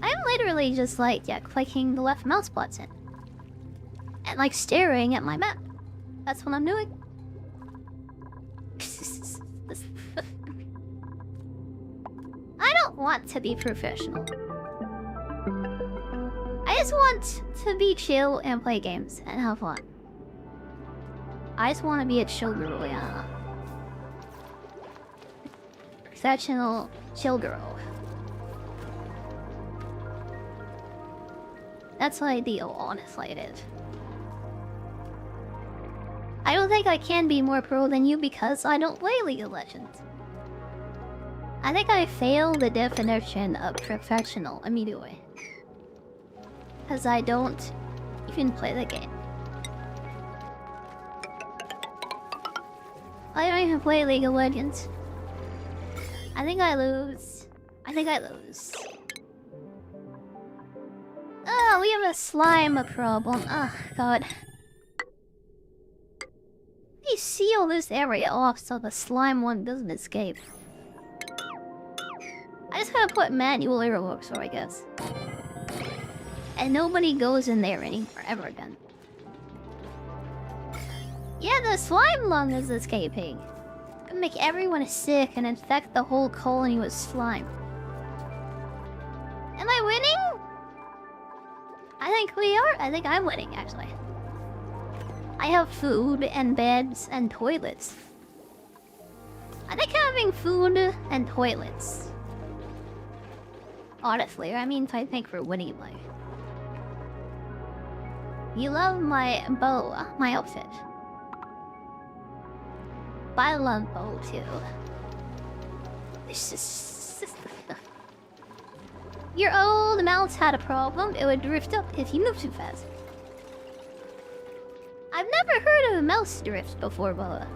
I'm literally just like, yeah, clicking the left mouse button. And like staring at my map. That's what I'm doing. I don't want to be professional. I just want to be chill and play games and have fun. I just want to be a chill girl, yeah. Professional chill girl. That's ideal, honestly, it is. I don't think I can be more pro than you because I don't play League of Legends. I think I failed the definition of professional immediately. Because I don't even play the game. I don't even play League of Legends. I think I lose. I think I lose. Oh, we have a slime problem. Oh, God. They seal this area off so the slime one doesn't escape. I just gotta put manual airlocks, I guess. And nobody goes in there anymore, ever again. Yeah, the slime lung is escaping. It's gonna make everyone sick and infect the whole colony with slime. Am I winning? I think we are. I think I'm winning, actually. I have food and beds and toilets. I think having food and toilets. Honestly, I mean, I think we're winning life. You love my bow, my outfit. But I love bow too. This is... Your old mouse had a problem. It would drift up if you moved too fast. I've never heard of a mouse drift before, Boa.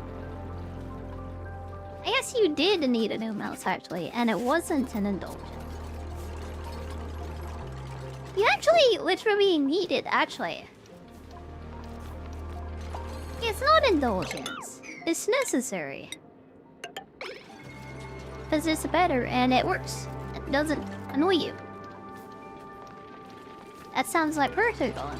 I guess you did need a new mouse, actually, and it wasn't an indulgence. You actually literally need it, actually. It's not indulgence. It's necessary. Because it's better and it works. It doesn't annoy you. That sounds like perfect on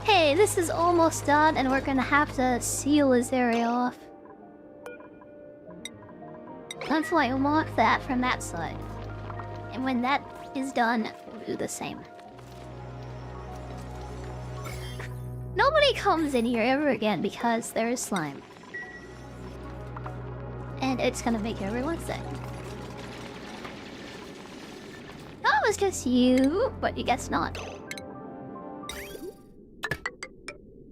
Hey, this is almost done and we're gonna have to seal this area off. Until I unlock that from that side. And when that is done, we'll do the same. Nobody comes in here ever again because there is slime. And it's gonna make everyone sick. That was just you, but you guess not.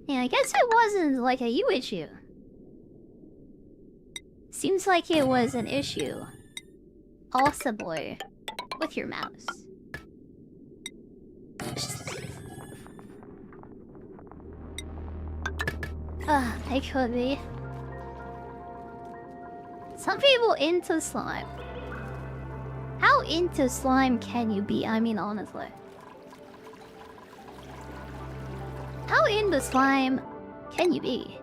Yeah, I guess it wasn't like a you issue. Seems like it was an issue. Possibly with your mouse. It could be. Some people into slime. How into slime can you be? I mean, honestly. How into slime can you be?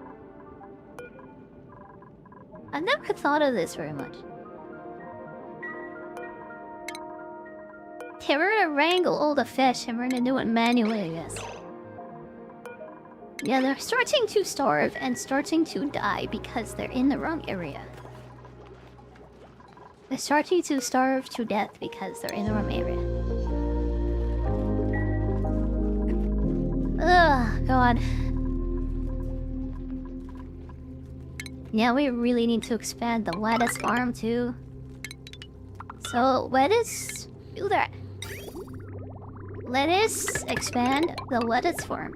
I've never thought of this very much. Okay, we're gonna wrangle all the fish and we're gonna do it manually, I guess. Yeah, they're starting to starve and starting to die because they're in the wrong area. They're starting to starve to death because they're in the wrong area. Ugh, God. Yeah, we really need to expand the lettuce farm too. So, lettuce... do that. Lettuce expand the lettuce farm.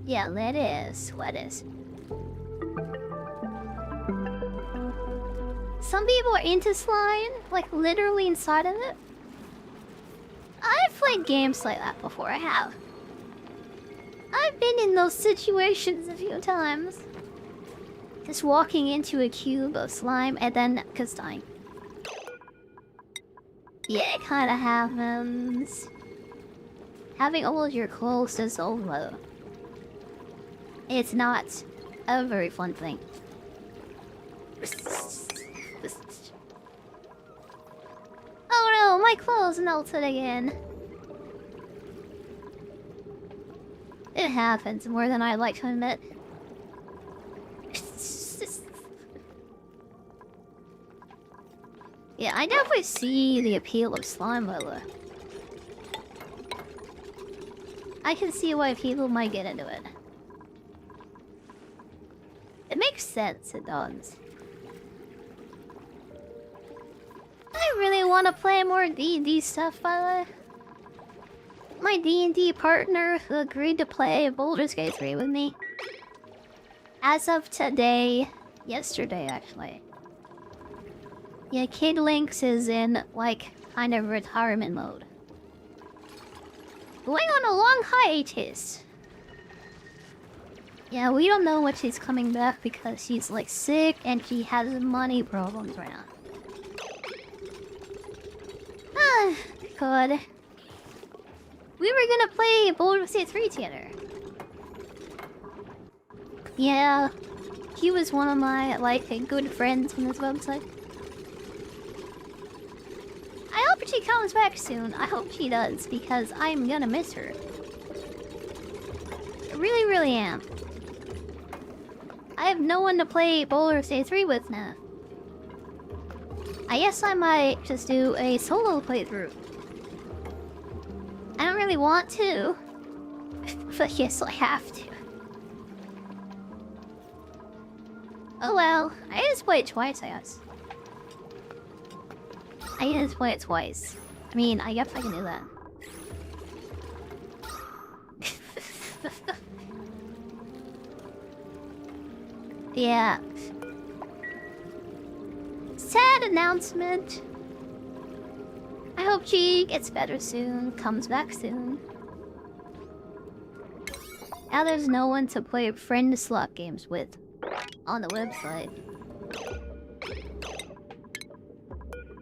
Yeah, lettuce. Some people are into slime, like literally inside of it. I've played games like that before, I have. I've been in those situations a few times. Just walking into a cube of slime and then just dying. Yeah, it kinda happens. Having all of your clothes is so low. It's not a very fun thing. Oh no, my clothes melted again. It happens more than I'd like to admit. Yeah, I definitely see the appeal of slime, by the way. I can see why people might get into it. It makes sense, it does. I really want to play more D&D stuff, by the way. My D&D partner who agreed to play Baldur's Gate 3 with me. As of today, yesterday actually. Yeah, Kid Lynx is in, like, kind of retirement mode. Going on a long hiatus. Yeah, we don't know when she's coming back because she's, like, sick and she has money problems right now. Ah, God. We were gonna play Baldur's Gate 3 together. Yeah, he was one of my, like, good friends from this website. I hope she comes back soon. I hope she does, because I'm gonna miss her. I really, really am. I have no one to play Baldur's Gate 3 with now. I guess I might just do a solo playthrough. I don't really want to, but yes, I have to. Oh well, I just played it twice, I guess. I just play it twice. I mean, I guess I can do that. Yeah. Sad announcement. I hope she gets better soon, comes back soon. Now there's no one to play friend slot games with on the website.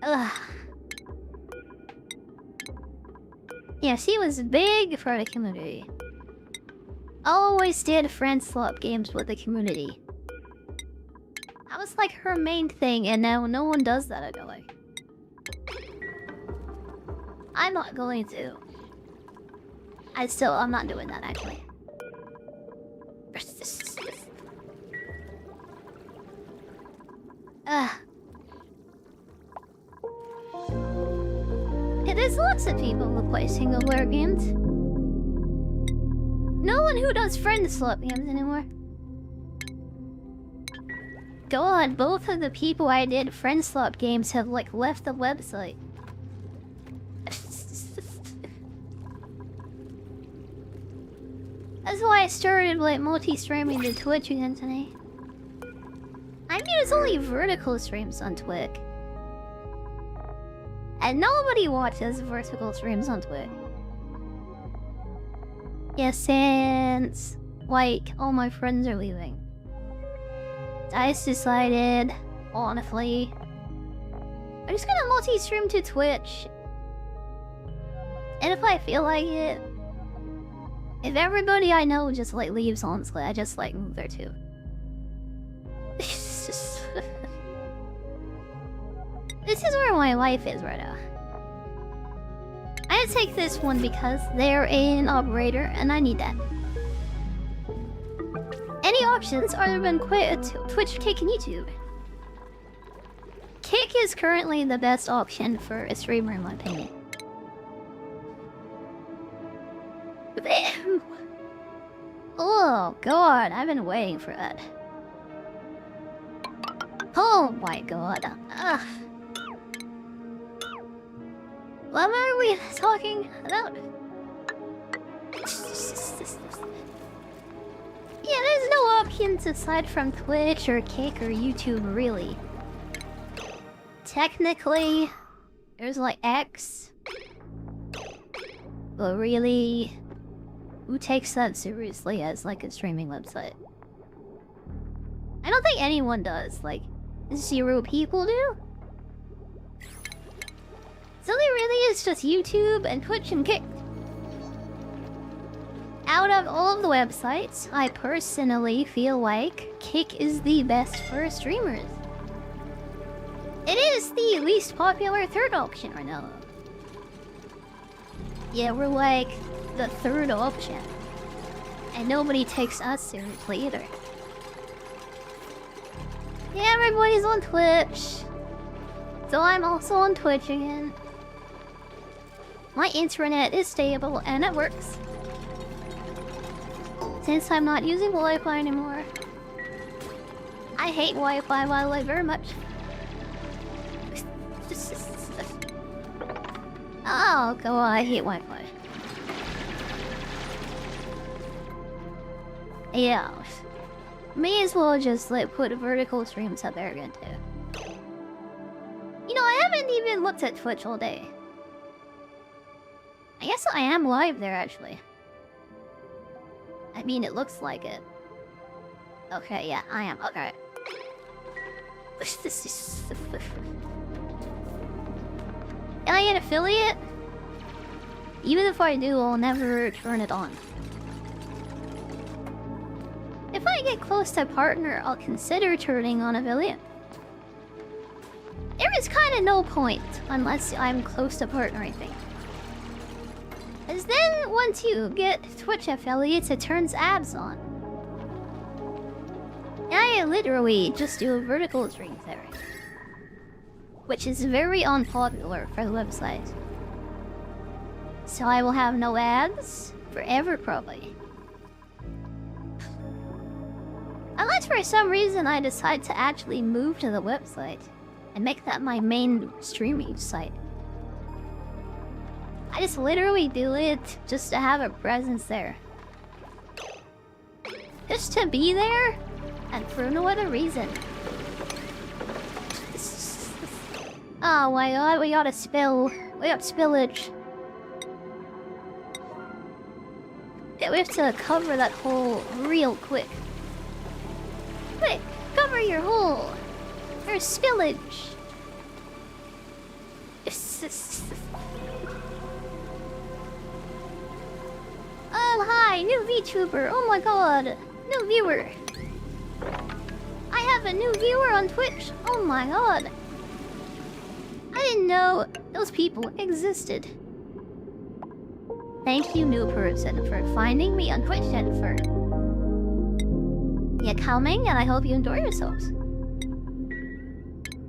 Ugh. Yeah, she was big for the community. Always did friend slot games with the community. That was like her main thing, and now no one does that, I feel like. I'm not going to. I'm not doing that, actually. Ugh. Yeah, there's lots of people who play single player games. No one who does friend slot games anymore. God, both of the people I did friend slot games have, like, left the website. That's why I started, like, multi-streaming to Twitch again today. I mean, it's only vertical streams on Twitch. And nobody watches vertical streams on Twitch. Yeah, since, like, all my friends are leaving. I just decided, honestly, I'm just gonna multi-stream to Twitch. And if I feel like it, if everybody I know just, like, leaves, honestly, I just, like, move there too. This is where my life is right now. I had to take this one because they're an operator and I need that. Any options other than Twitch, Kick, and YouTube? Kick is currently the best option for a streamer in my opinion. Oh god, I've been waiting for that. Oh my god. Ugh. What are we talking about? Yeah, there's no options aside from Twitch or Kick or YouTube, really. Technically, there's like X. But really, who takes that seriously as like a streaming website? I don't think anyone does. Like, 0 people do? So there really is just YouTube and Twitch and Kick. Out of all of the websites, I personally feel like Kick is the best for streamers. It is the least popular third option right now. Yeah, we're like the third option. And nobody takes us seriously either. Yeah, everybody's on Twitch. So I'm also on Twitch again. My internet is stable and it works. Since I'm not using Wi-Fi anymore. I hate Wi-Fi wildlife very much. Oh, God, I hate Wi-Fi. Yeah. May as well just like put vertical streams up there again too. You know, I haven't even looked at Twitch all day. I guess I am live there actually. I mean, it looks like it. Okay, yeah, I am. Okay. This is... Am I an affiliate? Even if I do, I'll never turn it on. If I get close to partner, I'll consider turning on affiliate. There is kind of no point unless I'm close to partner, I think. As then, once you get Twitch affiliates, it turns ads on. I literally just do a vertical stream there. Which is very unpopular for the website. So I will have no ads forever, probably. Unless for some reason I decide to actually move to the website and make that my main streaming site. I just literally do it just to have a presence there. Just to be there, and for no other reason. Oh my god, we got a spill. We got spillage. Yeah, we have to cover that hole real quick. Quick, cover your hole. There's spillage. Oh, hi, new VTuber. Oh my god, new viewer. I have a new viewer on Twitch. Oh my god. I didn't know those people existed. Thank you, new person, for finding me on Twitch, Jennifer. You're coming, and I hope you enjoy yourselves.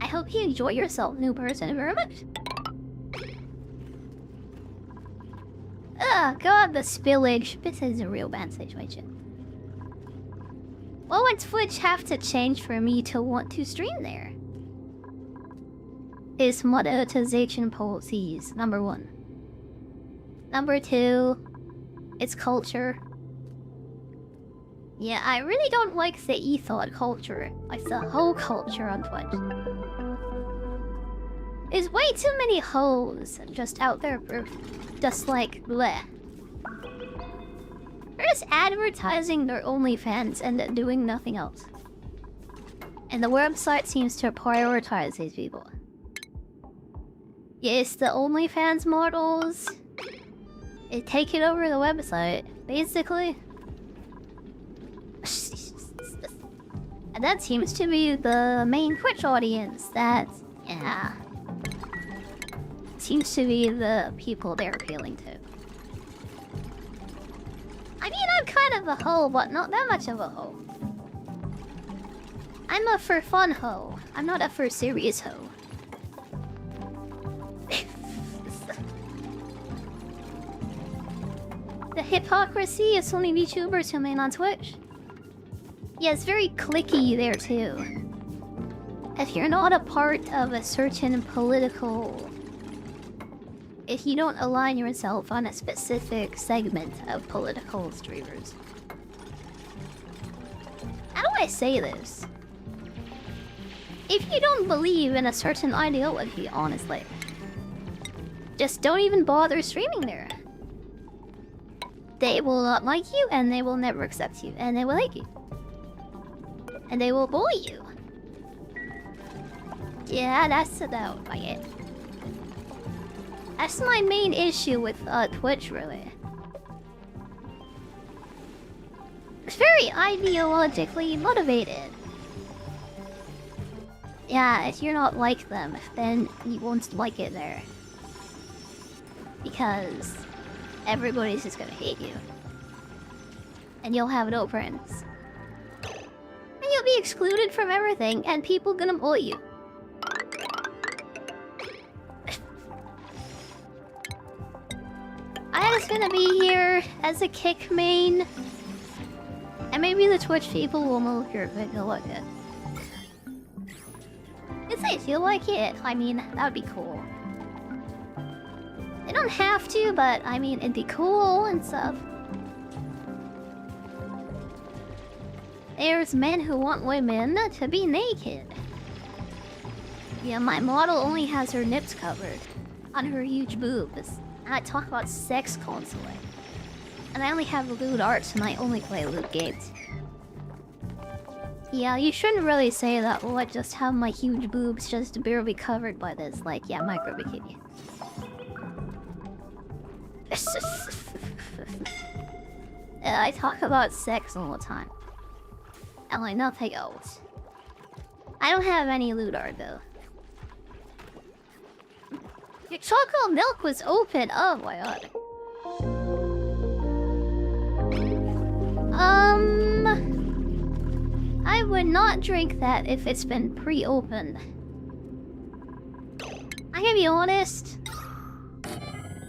I hope you enjoy yourself, new person, very much. Oh god, the spillage. This is a real bad situation. What would Twitch have to change for me to want to stream there? Is monetization policies, number 1. Number 2, it's culture. Yeah, I really don't like the ethod culture, like the hoe culture on Twitch. There's way too many hoes just out there for just like bleh. They're just advertising their OnlyFans and doing nothing else. And the website seems to prioritize these people. Yes, the OnlyFans models... It take it over the website, basically. And that seems to be the main Twitch audience. That, yeah, seems to be the people they're appealing to. I mean, I'm kind of a hoe, but not that much of a hoe. I'm a for fun hoe. I'm not a for serious hoe. The hypocrisy is only VTubers who main on Twitch. Yeah, it's very cliquey there too. If you're not a part of a certain political... If you don't align yourself on a specific segment of political streamers. How do I say this? If you don't believe in a certain ideology, honestly, just don't even bother streaming there. They will not like you, and they will never accept you, and they will hate you. And they will bully you. Yeah, that's about it. That's my main issue with Twitch, really. It's very ideologically motivated. Yeah, if you're not like them, then you won't like it there. Because everybody's just gonna hate you. And you'll have no friends. And you'll be excluded from everything, and people gonna bully you. gonna be here as a kick main. And maybe the Twitch people will move your video like it. If they feel like it, I mean, that would be cool. They don't have to, but I mean, it'd be cool and stuff. There's men who want women to be naked. Yeah, my model only has her nips covered on her huge boobs. And I talk about sex constantly. And I only have lewd arts and I only play lewd games. Yeah, you shouldn't really say that. Well, I just have my huge boobs just barely covered by this. Like, yeah, micro bikini. I talk about sex all the time. And like nothing else. I don't have any lewd art though. Your chocolate milk was open. Oh my god. I would not drink that if it's been pre-opened. I can be honest.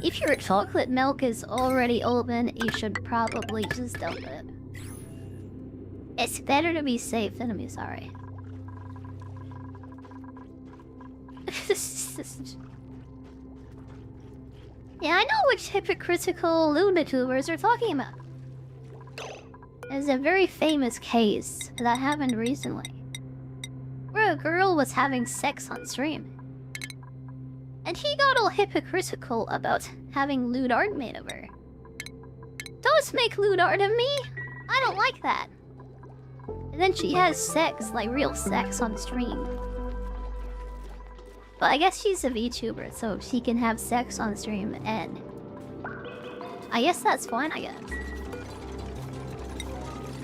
If your chocolate milk is already open, you should probably just dump it. It's better to be safe than to be sorry. Yeah, I know which hypocritical lunatubers are talking about. There's a very famous case that happened recently, where a girl was having sex on stream. And he got all hypocritical about having lewd art made of her. Don't make lewd art of me! I don't like that! And then she has sex, like real sex on stream. But I guess she's a VTuber, so she can have sex on stream, and I guess that's fine, I guess.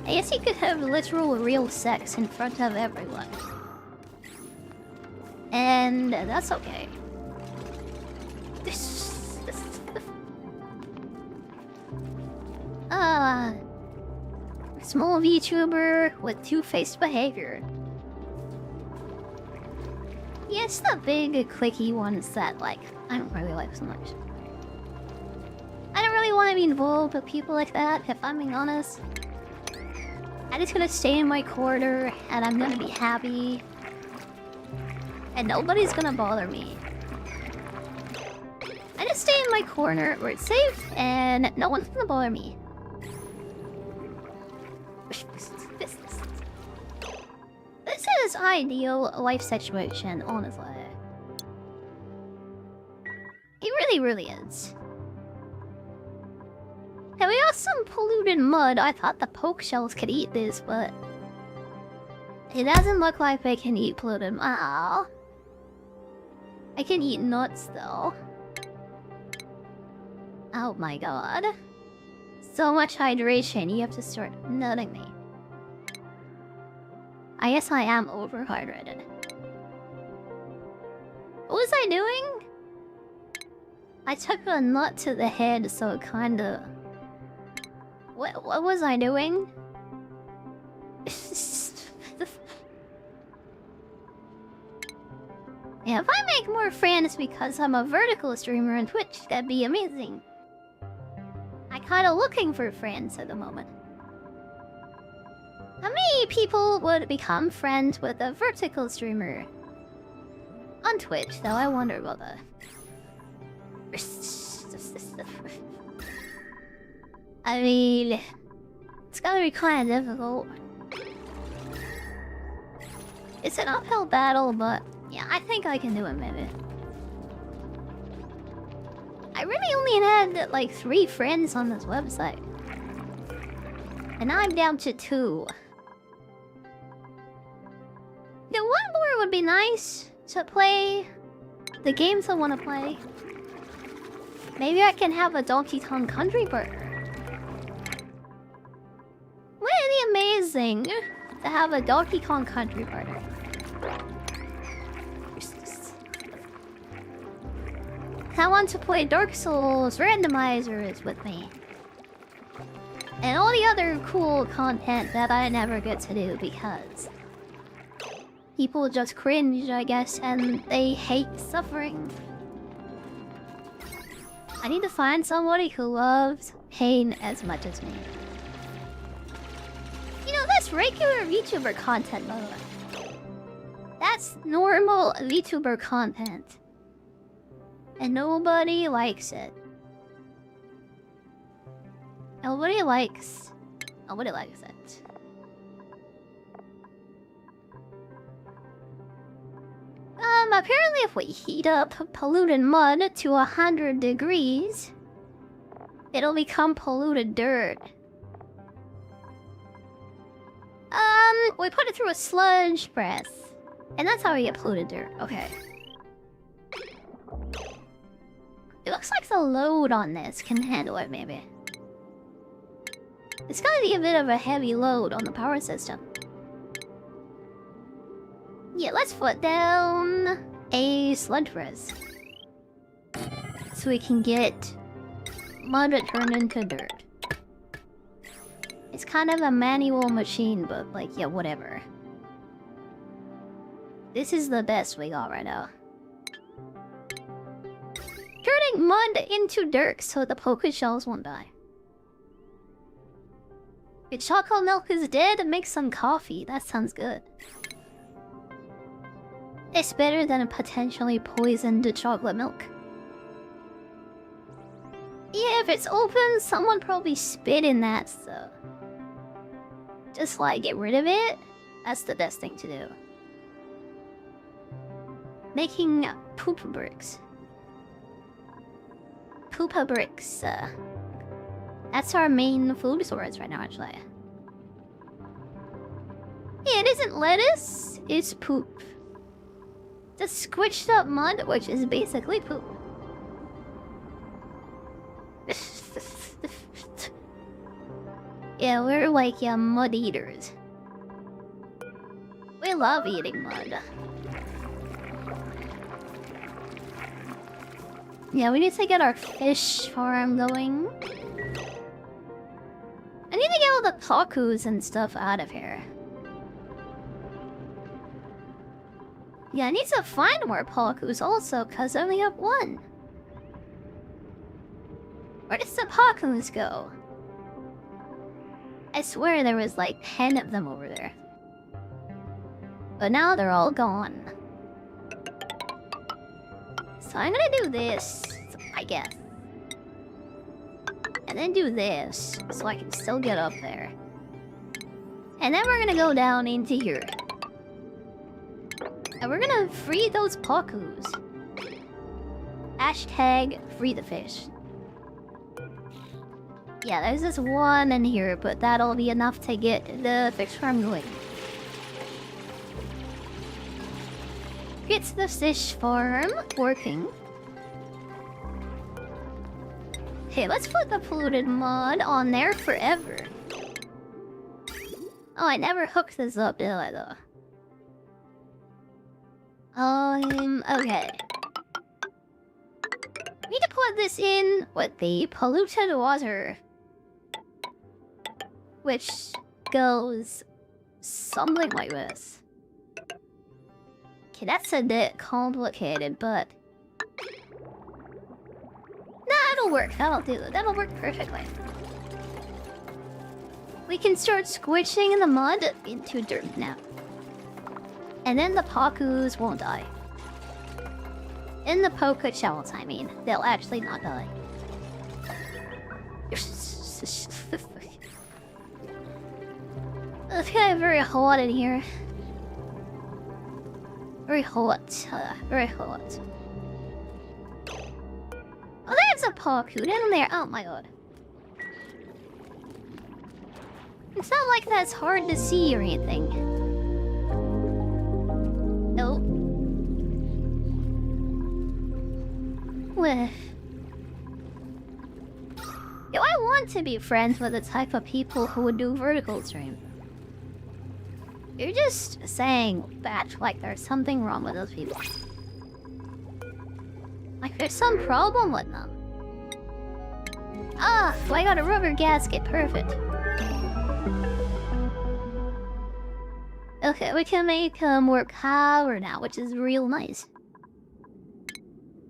I guess you could have literal real sex in front of everyone. And that's okay. Small VTuber with two-faced behavior. Yeah, it's the big, clicky ones that, like, I don't really like so much. I don't really want to be involved with people like that, if I'm being honest. I'm just gonna stay in my corner, and I'm gonna be happy. And nobody's gonna bother me. I just stay in my corner where it's safe, and no one's gonna bother me. This is ideal life situation, honestly. It really, really is. Hey, we got some polluted mud. I thought the poke shells could eat this, but it doesn't look like they can eat polluted mud. Aww. I can eat nuts, though. Oh my god. So much hydration, you have to start nutting me. I guess I am overhydrated. What was I doing? I took a nut to the head, so it kinda... What was I doing? Yeah, if I make more friends because I'm a vertical streamer on Twitch, that'd be amazing. I'm kinda looking for friends at the moment. How many people would become friends with a vertical streamer? On Twitch, though, I wonder about that. I mean... It's gotta be kinda difficult. It's an uphill battle, but... Yeah, I think I can do it, maybe. I really only had, like, 3 friends on this website. And now I'm down to 2. Yeah, one more would be nice to play the games I want to play. Maybe I can have a Donkey Kong Country burger. Wouldn't it be amazing to have a Donkey Kong Country burger? I want to play Dark Souls randomizers with me. And all the other cool content that I never get to do because people just cringe, I guess, and they hate suffering. I need to find somebody who loves pain as much as me. You know, that's regular VTuber content, by the way. That's normal VTuber content. And nobody likes it. Nobody likes it. Apparently if we heat up polluted mud to 100 degrees, it'll become polluted dirt. We put it through a sludge press. And that's how we get polluted dirt. Okay. It looks like the load on this can handle it, maybe. It's gonna be a bit of a heavy load on the power system. Yeah, let's put down a sludge press. So we can get mud turned into dirt. It's kind of a manual machine, but like, yeah, whatever. This is the best we got right now. Turning mud into dirt so the poker shells won't die. If chocolate milk is dead, make some coffee. That sounds good. It's better than a potentially poisoned chocolate milk. Yeah, if it's open, someone probably spit in that, so... just like get rid of it. That's the best thing to do. Making poop bricks. Poopa bricks. That's our main food source right now, actually. Yeah, it isn't lettuce, it's poop. Just squished up mud, which is basically poop. Yeah, we're like mud eaters. We love eating mud. Yeah, we need to get our fish farm going. I need to get all the tacos and stuff out of here. Yeah, I need to find more Pakus also, because I only have one. Where does the Pakus go? I swear there was like 10 of them over there. But now they're all gone. So I'm gonna do this, I guess. And then do this, so I can still get up there. And then we're gonna go down into here. And we're gonna free those Pakus. Hashtag free the fish. Yeah, there's this one in here, but that'll be enough to get the fish farm going. Get the fish farm working. Okay, let's put the polluted mud on there forever. Oh, I never hooked this up, did I, though? Okay. We need to put this in with the polluted water. Which goes something like this. Okay, that's a bit complicated, but... nah, it'll work. That'll do it. That'll work perfectly. We can start squishing the mud into dirt now. And then the Pakus won't die. In the poker shells, I mean. They'll actually not die. It's getting very hot in here. Very hot. Very hot. Oh, there's a Paku down there. Oh my god. It's not like that's hard to see or anything. Nope. Well... yo, I want to be friends with the type of people who would do vertical stream. You're just saying that like there's something wrong with those people. Like there's some problem with them. Ah, well, I got a rubber gasket. Perfect. Okay, we can make more power now, which is real nice.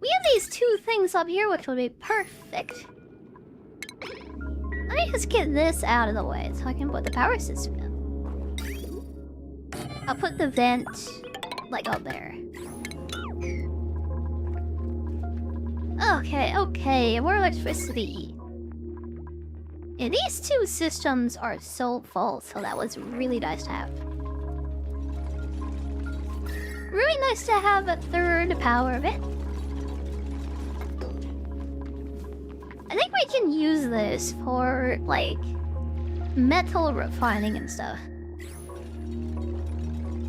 We have these two things up here which will be perfect. Let me just get this out of the way so I can put the power system in. I'll put the vent, like, up there. Okay, more electricity. Yeah, these two systems are so full, so that was really nice to have. Really nice to have a third power bit. I think we can use this for, like, metal refining and stuff.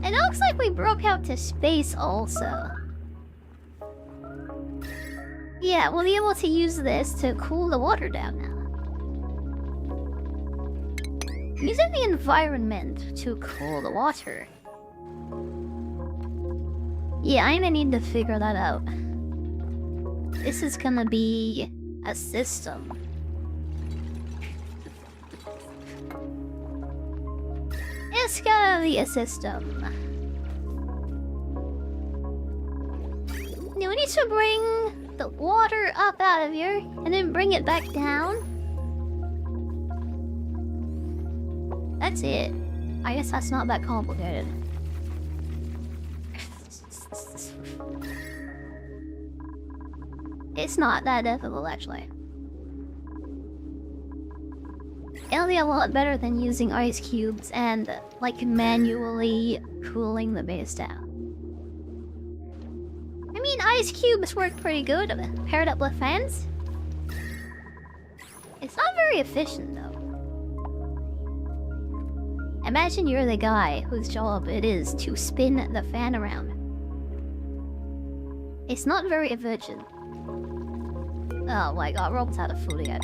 And it looks like we broke out to space also. Yeah, we'll be able to use this to cool the water down now. Using the environment to cool the water. Yeah, I'm gonna need to figure that out. This is gonna be a system. It's gonna be a system. Now we need to bring the water up out of here and then bring it back down. That's it. I guess that's not that complicated. It's not that difficult, actually. It'll be a lot better than using ice cubes and, like, manually cooling the base down. I mean, ice cubes work pretty good paired up with fans. It's not very efficient, though. Imagine you're the guy whose job it is to spin the fan around. It's not very efficient. Oh my god, Rob's out of food again.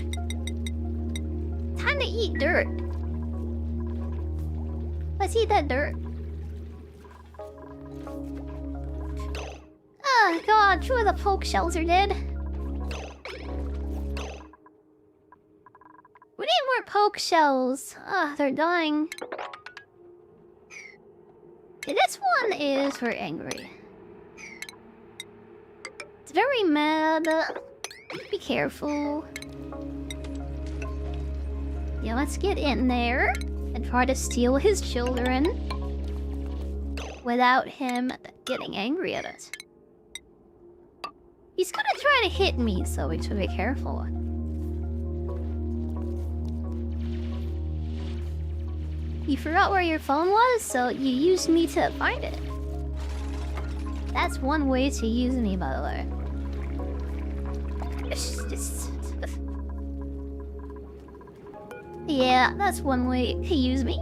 Time to eat dirt. Let's eat that dirt. Oh god, 2 of the poke shells are dead. We need more poke shells. Ah, they're dying. Okay, this one is very angry. It's very mad. Be careful. Yeah, let's get in there and try to steal his children without him getting angry at us. He's gonna try to hit me, so we should be careful. You forgot where your phone was, so you used me to find it. That's one way to use me, by the way. Yeah, that's one way to use me.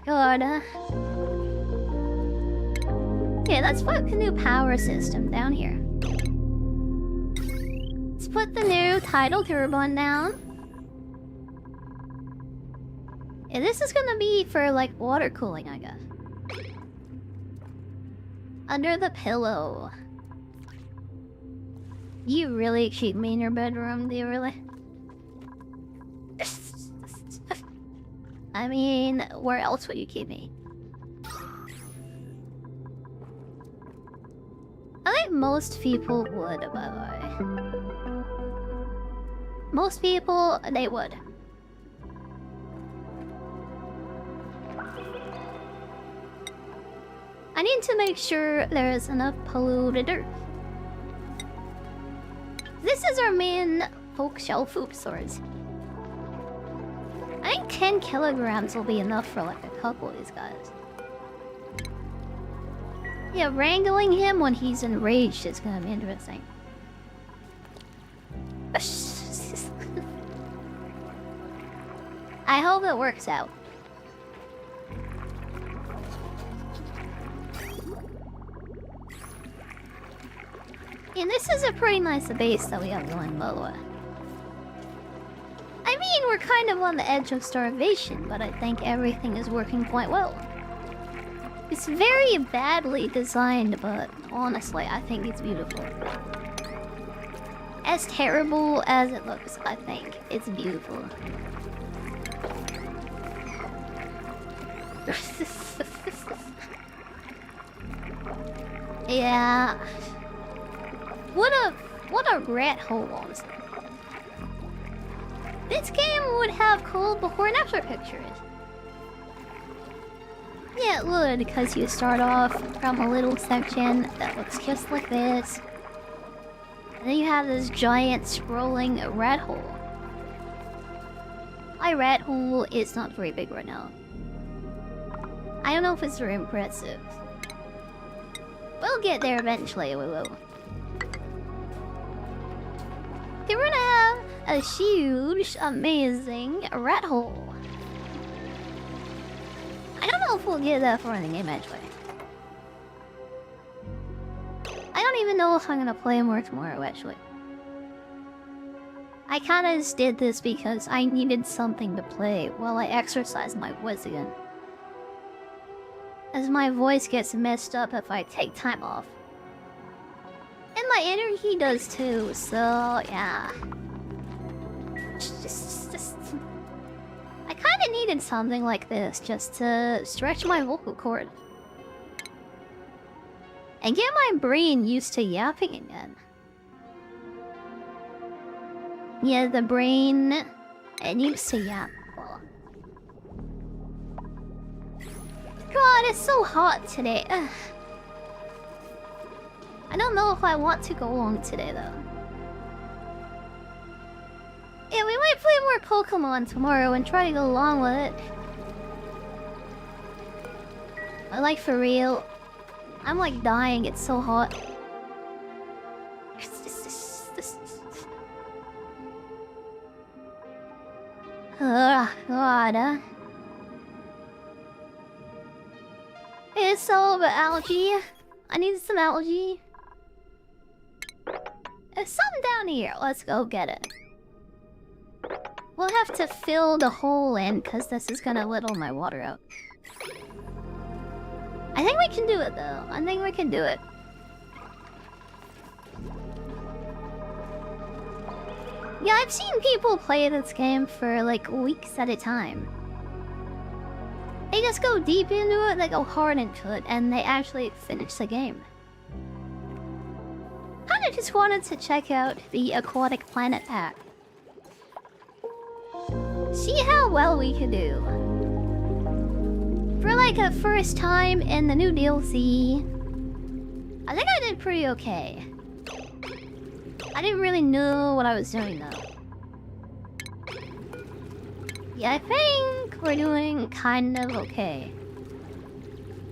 God. Okay, let's put the new power system down here. Let's put the new tidal turbine down. Yeah, this is gonna be for, like, water cooling, I guess. Under the pillow. You really keep me in your bedroom, do you really? I mean, where else would you keep me? I think most people would, by the way. Most people, they would. I need to make sure there's enough polluted dirt. This is our main folk shell food source. I think 10 kilograms will be enough for like a couple of these guys. Yeah, wrangling him when he's enraged is gonna be interesting. I hope it works out. And this is a pretty nice base that we have going, by the way. I mean, we're kind of on the edge of starvation, but I think everything is working quite well. It's very badly designed, but honestly, I think it's beautiful. As terrible as it looks, I think it's beautiful. Yeah. What a rat hole was. This game would have cool before and after pictures. Yeah, it would, because you start off from a little section that looks just like this. And then you have this giant scrolling rat hole. My rat hole is not very big right now. I don't know if it's very impressive. We'll get there eventually, we will. We're gonna have a huge, amazing rat hole. I don't know if we'll get that far in the game actually. I don't even know if I'm gonna play more tomorrow actually. I kinda just did this because I needed something to play while I exercise my voice again. As my voice gets messed up if I take time off. And my energy does too, so yeah. I kinda needed something like this just to stretch my vocal cord. And get my brain used to yapping again. Yeah, the brain, it needs to yap. God, it's so hot today. Ugh. I don't know if I want to go long today though. Yeah, we might play more Pokemon tomorrow and try to go along with it. But like for real, I'm like dying, it's so hot. God. It's so about algae. I need some algae. There's something down here. Let's go get it. We'll have to fill the hole in because this is gonna whittle my water out. I think we can do it though. I think we can do it. Yeah, I've seen people play this game for like weeks at a time. They just go deep into it, they go hard into it, and they actually finish the game. Kinda just wanted to check out the Aquatic Planet Pack. See how well we can do. For like a first time in the new DLC, I think I did pretty okay. I didn't really know what I was doing though. Yeah, I think we're doing kind of okay.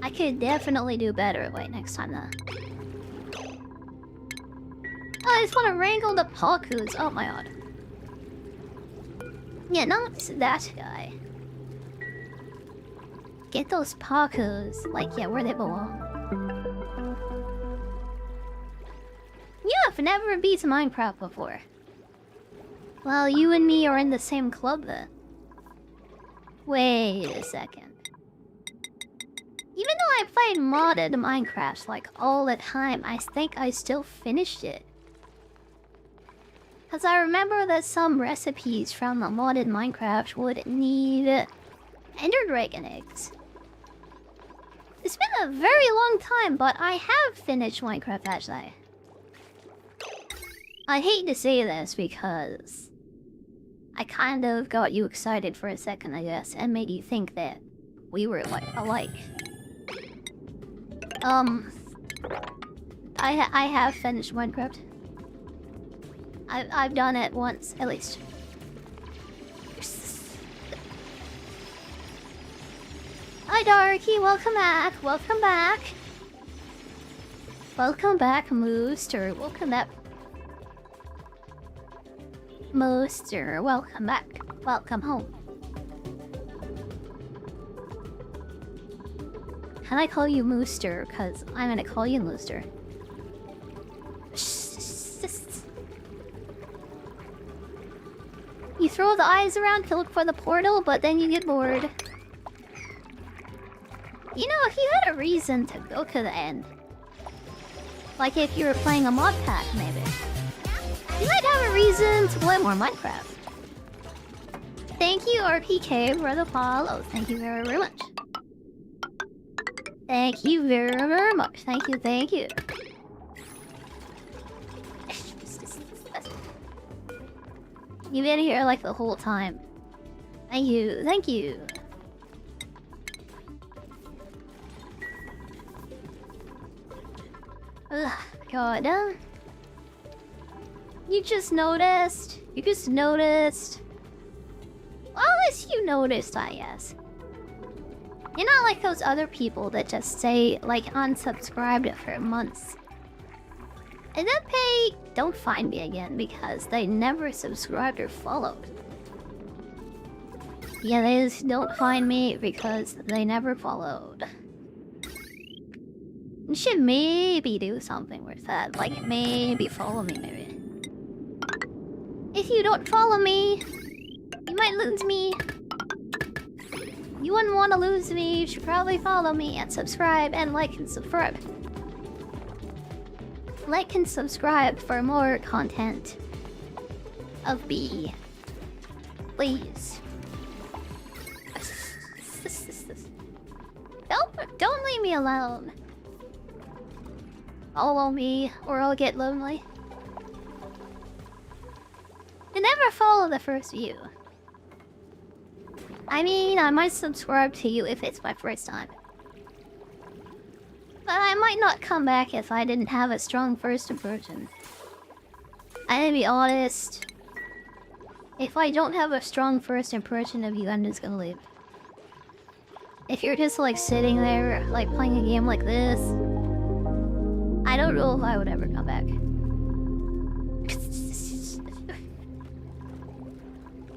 I could definitely do better. Wait, next time though. Oh, I just want to wrangle the Pakus. Oh my god. Yeah, not that guy. Get those Pakus, like, yeah, where they belong. You have never beat Minecraft before. Well, you and me are in the same club then. Wait a second. Even though I played modded Minecraft like all the time, I think I still finished it. Cause I remember that some recipes from the modded Minecraft would need Ender Dragon eggs. It's been a very long time, but I have finished Minecraft actually. I hate to say this because I kind of got you excited for a second, I guess, and made you think that we were like alike. I have finished Minecraft. I've done it once at least. Hi Darky, welcome back, welcome back. Welcome back, Mooster, welcome back. Mooster, welcome back, welcome home. Can I call you Mooster? Cause I'm gonna call you Mooster. You throw the eyes around to look for the portal, but then you get bored. You know, if you had a reason to go to the end. Like if you were playing a mod pack, maybe. might have a reason to play more Minecraft. Thank you, RPK, for the follow. Thank you very, very much. Thank you very, very much. Thank you, thank you. You've been here like the whole time. Thank you, thank you. Ugh, God. You just noticed. You just noticed. Well, at least you noticed, I guess. You're not like those other people that just say, like, unsubscribed for months. And then don't find me again because they never subscribed or followed. Yeah, they just don't find me because they never followed. You should maybe do something with that. Like, maybe follow me, maybe. If you don't follow me, you might lose me. You wouldn't want to lose me. You should probably follow me and subscribe and like and subscribe. Like and subscribe for more content of me. Please. Don't leave me alone. Follow me or I'll get lonely. You never follow the first view. I mean, I might subscribe to you if it's my first time. But I might not come back if I didn't have a strong first impression. I'm gonna be honest. If I don't have a strong first impression of you, I'm just gonna leave. If you're just like sitting there, like playing a game like this, I don't know if I would ever come back.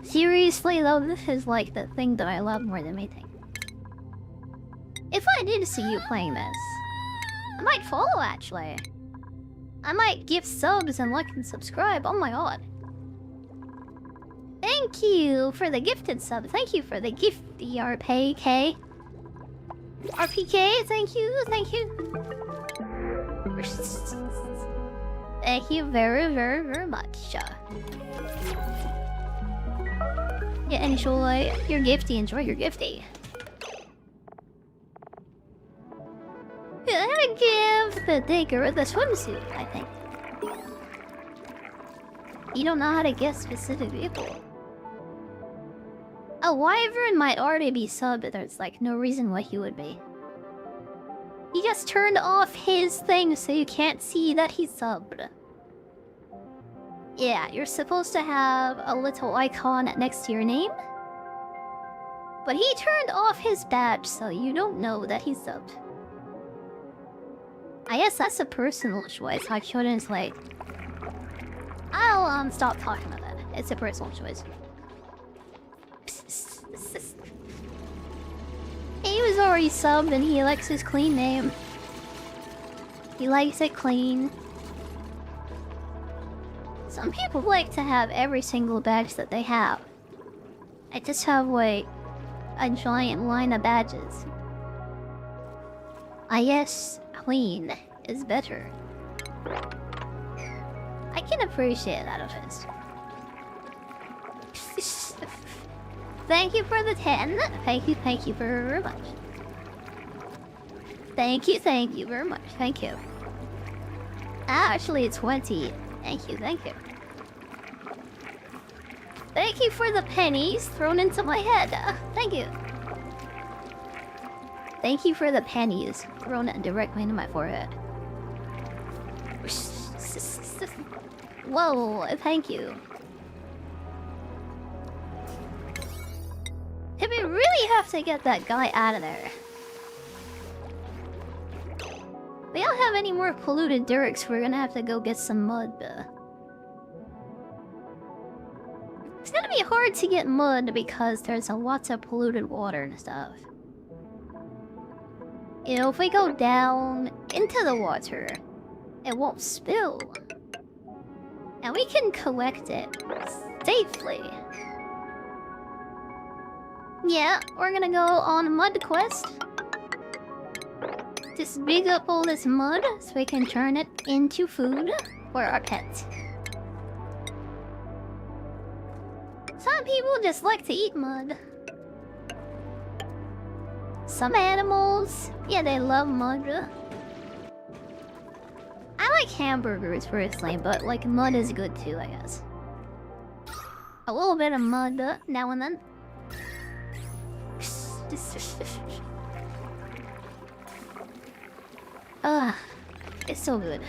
Seriously though, this is like the thing that I love more than anything. If I did see you playing this, I might follow actually. I might give subs and like and subscribe, oh my god. Thank you for the gifted sub, thank you for the gift, RPK. RPK, thank you, thank you. Thank you very, very, very much. Yeah, enjoy your gifty, enjoy your gifty. Yeah, I'm gonna give the digger the swimsuit, I think. You don't know how to get specific people. A wyvern might already be subbed, but there's like no reason why he would be. He just turned off his thing so you can't see that he's subbed. Yeah, you're supposed to have a little icon next to your name. But he turned off his badge so you don't know that he's subbed. I guess that's a personal choice. I shouldn't like... I'll stop talking about that. It's a personal choice. He was already subbed and he likes his clean name. He likes it clean. Some people like to have every single badge that they have. I just have like a giant line of badges. I guess clean is better. I can appreciate that of his. Thank you for the 10. Thank you very much. Thank you very much. Thank you. Actually, 20. Thank you. Thank you for the pennies thrown into my head. Thank you. Thank you for the pennies thrown directly into my forehead. Whoa, thank you. Did we really have to get that guy out of there? We don't have any more polluted dirt, so we're gonna have to go get some mud. It's gonna be hard to get mud because there's a lot of polluted water and stuff. You know, if we go down into the water, it won't spill. And we can collect it safely. Yeah, we're gonna go on a mud quest. Just dig up all this mud so we can turn it into food for our pets. Some people just like to eat mud. Some animals, yeah, they love mud. I like hamburgers personally, but like mud is good too, I guess. A little bit of mud now and then. Ugh, it's so good.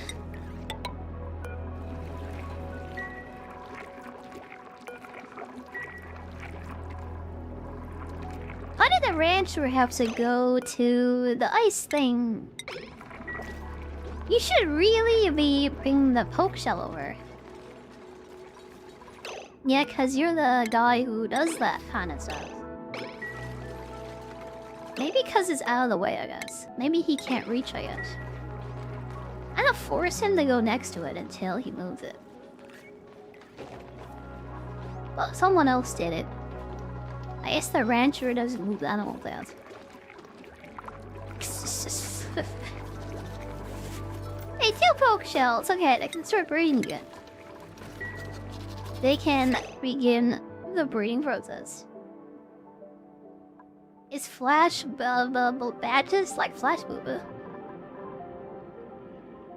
How did the rancher have to go to the ice thing? You should really be bringing the poke shell over. Yeah, cause you're the guy who does that kind of stuff. Maybe cause it's out of the way, I guess. Maybe he can't reach, I guess. I'm gonna force him to go next to it until he moves it. Well, someone else did it. I guess the rancher doesn't move animals out. Hey, 2 poke shells! Okay, they can start breeding again. They can begin the breeding process. Is Flash badges like Flash Booba?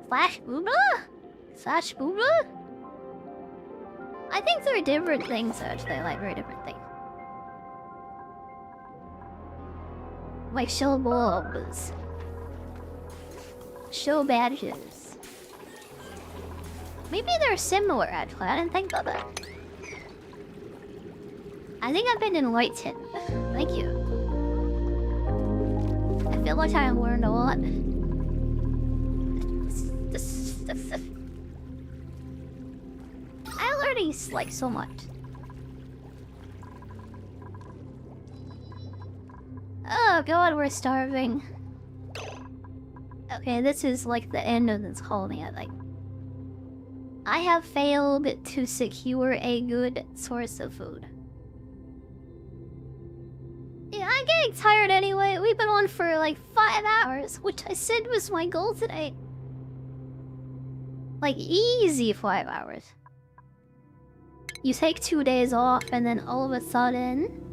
Flash Booba? Flash Booba? I think they're different things actually, like very different things. Like show bulbs. Show badges. Maybe they're similar actually, I didn't think about that. I think I've been enlightened. Thank you. I feel like I learned a lot. I'm learning like so much. Oh god, we're starving. Okay, this is like the end of this colony, I think. I have failed to secure a good source of food. Yeah, I'm getting tired anyway. We've been on for like 5 hours, which I said was my goal today. Like, easy 5 hours. You take 2 days off, and then all of a sudden...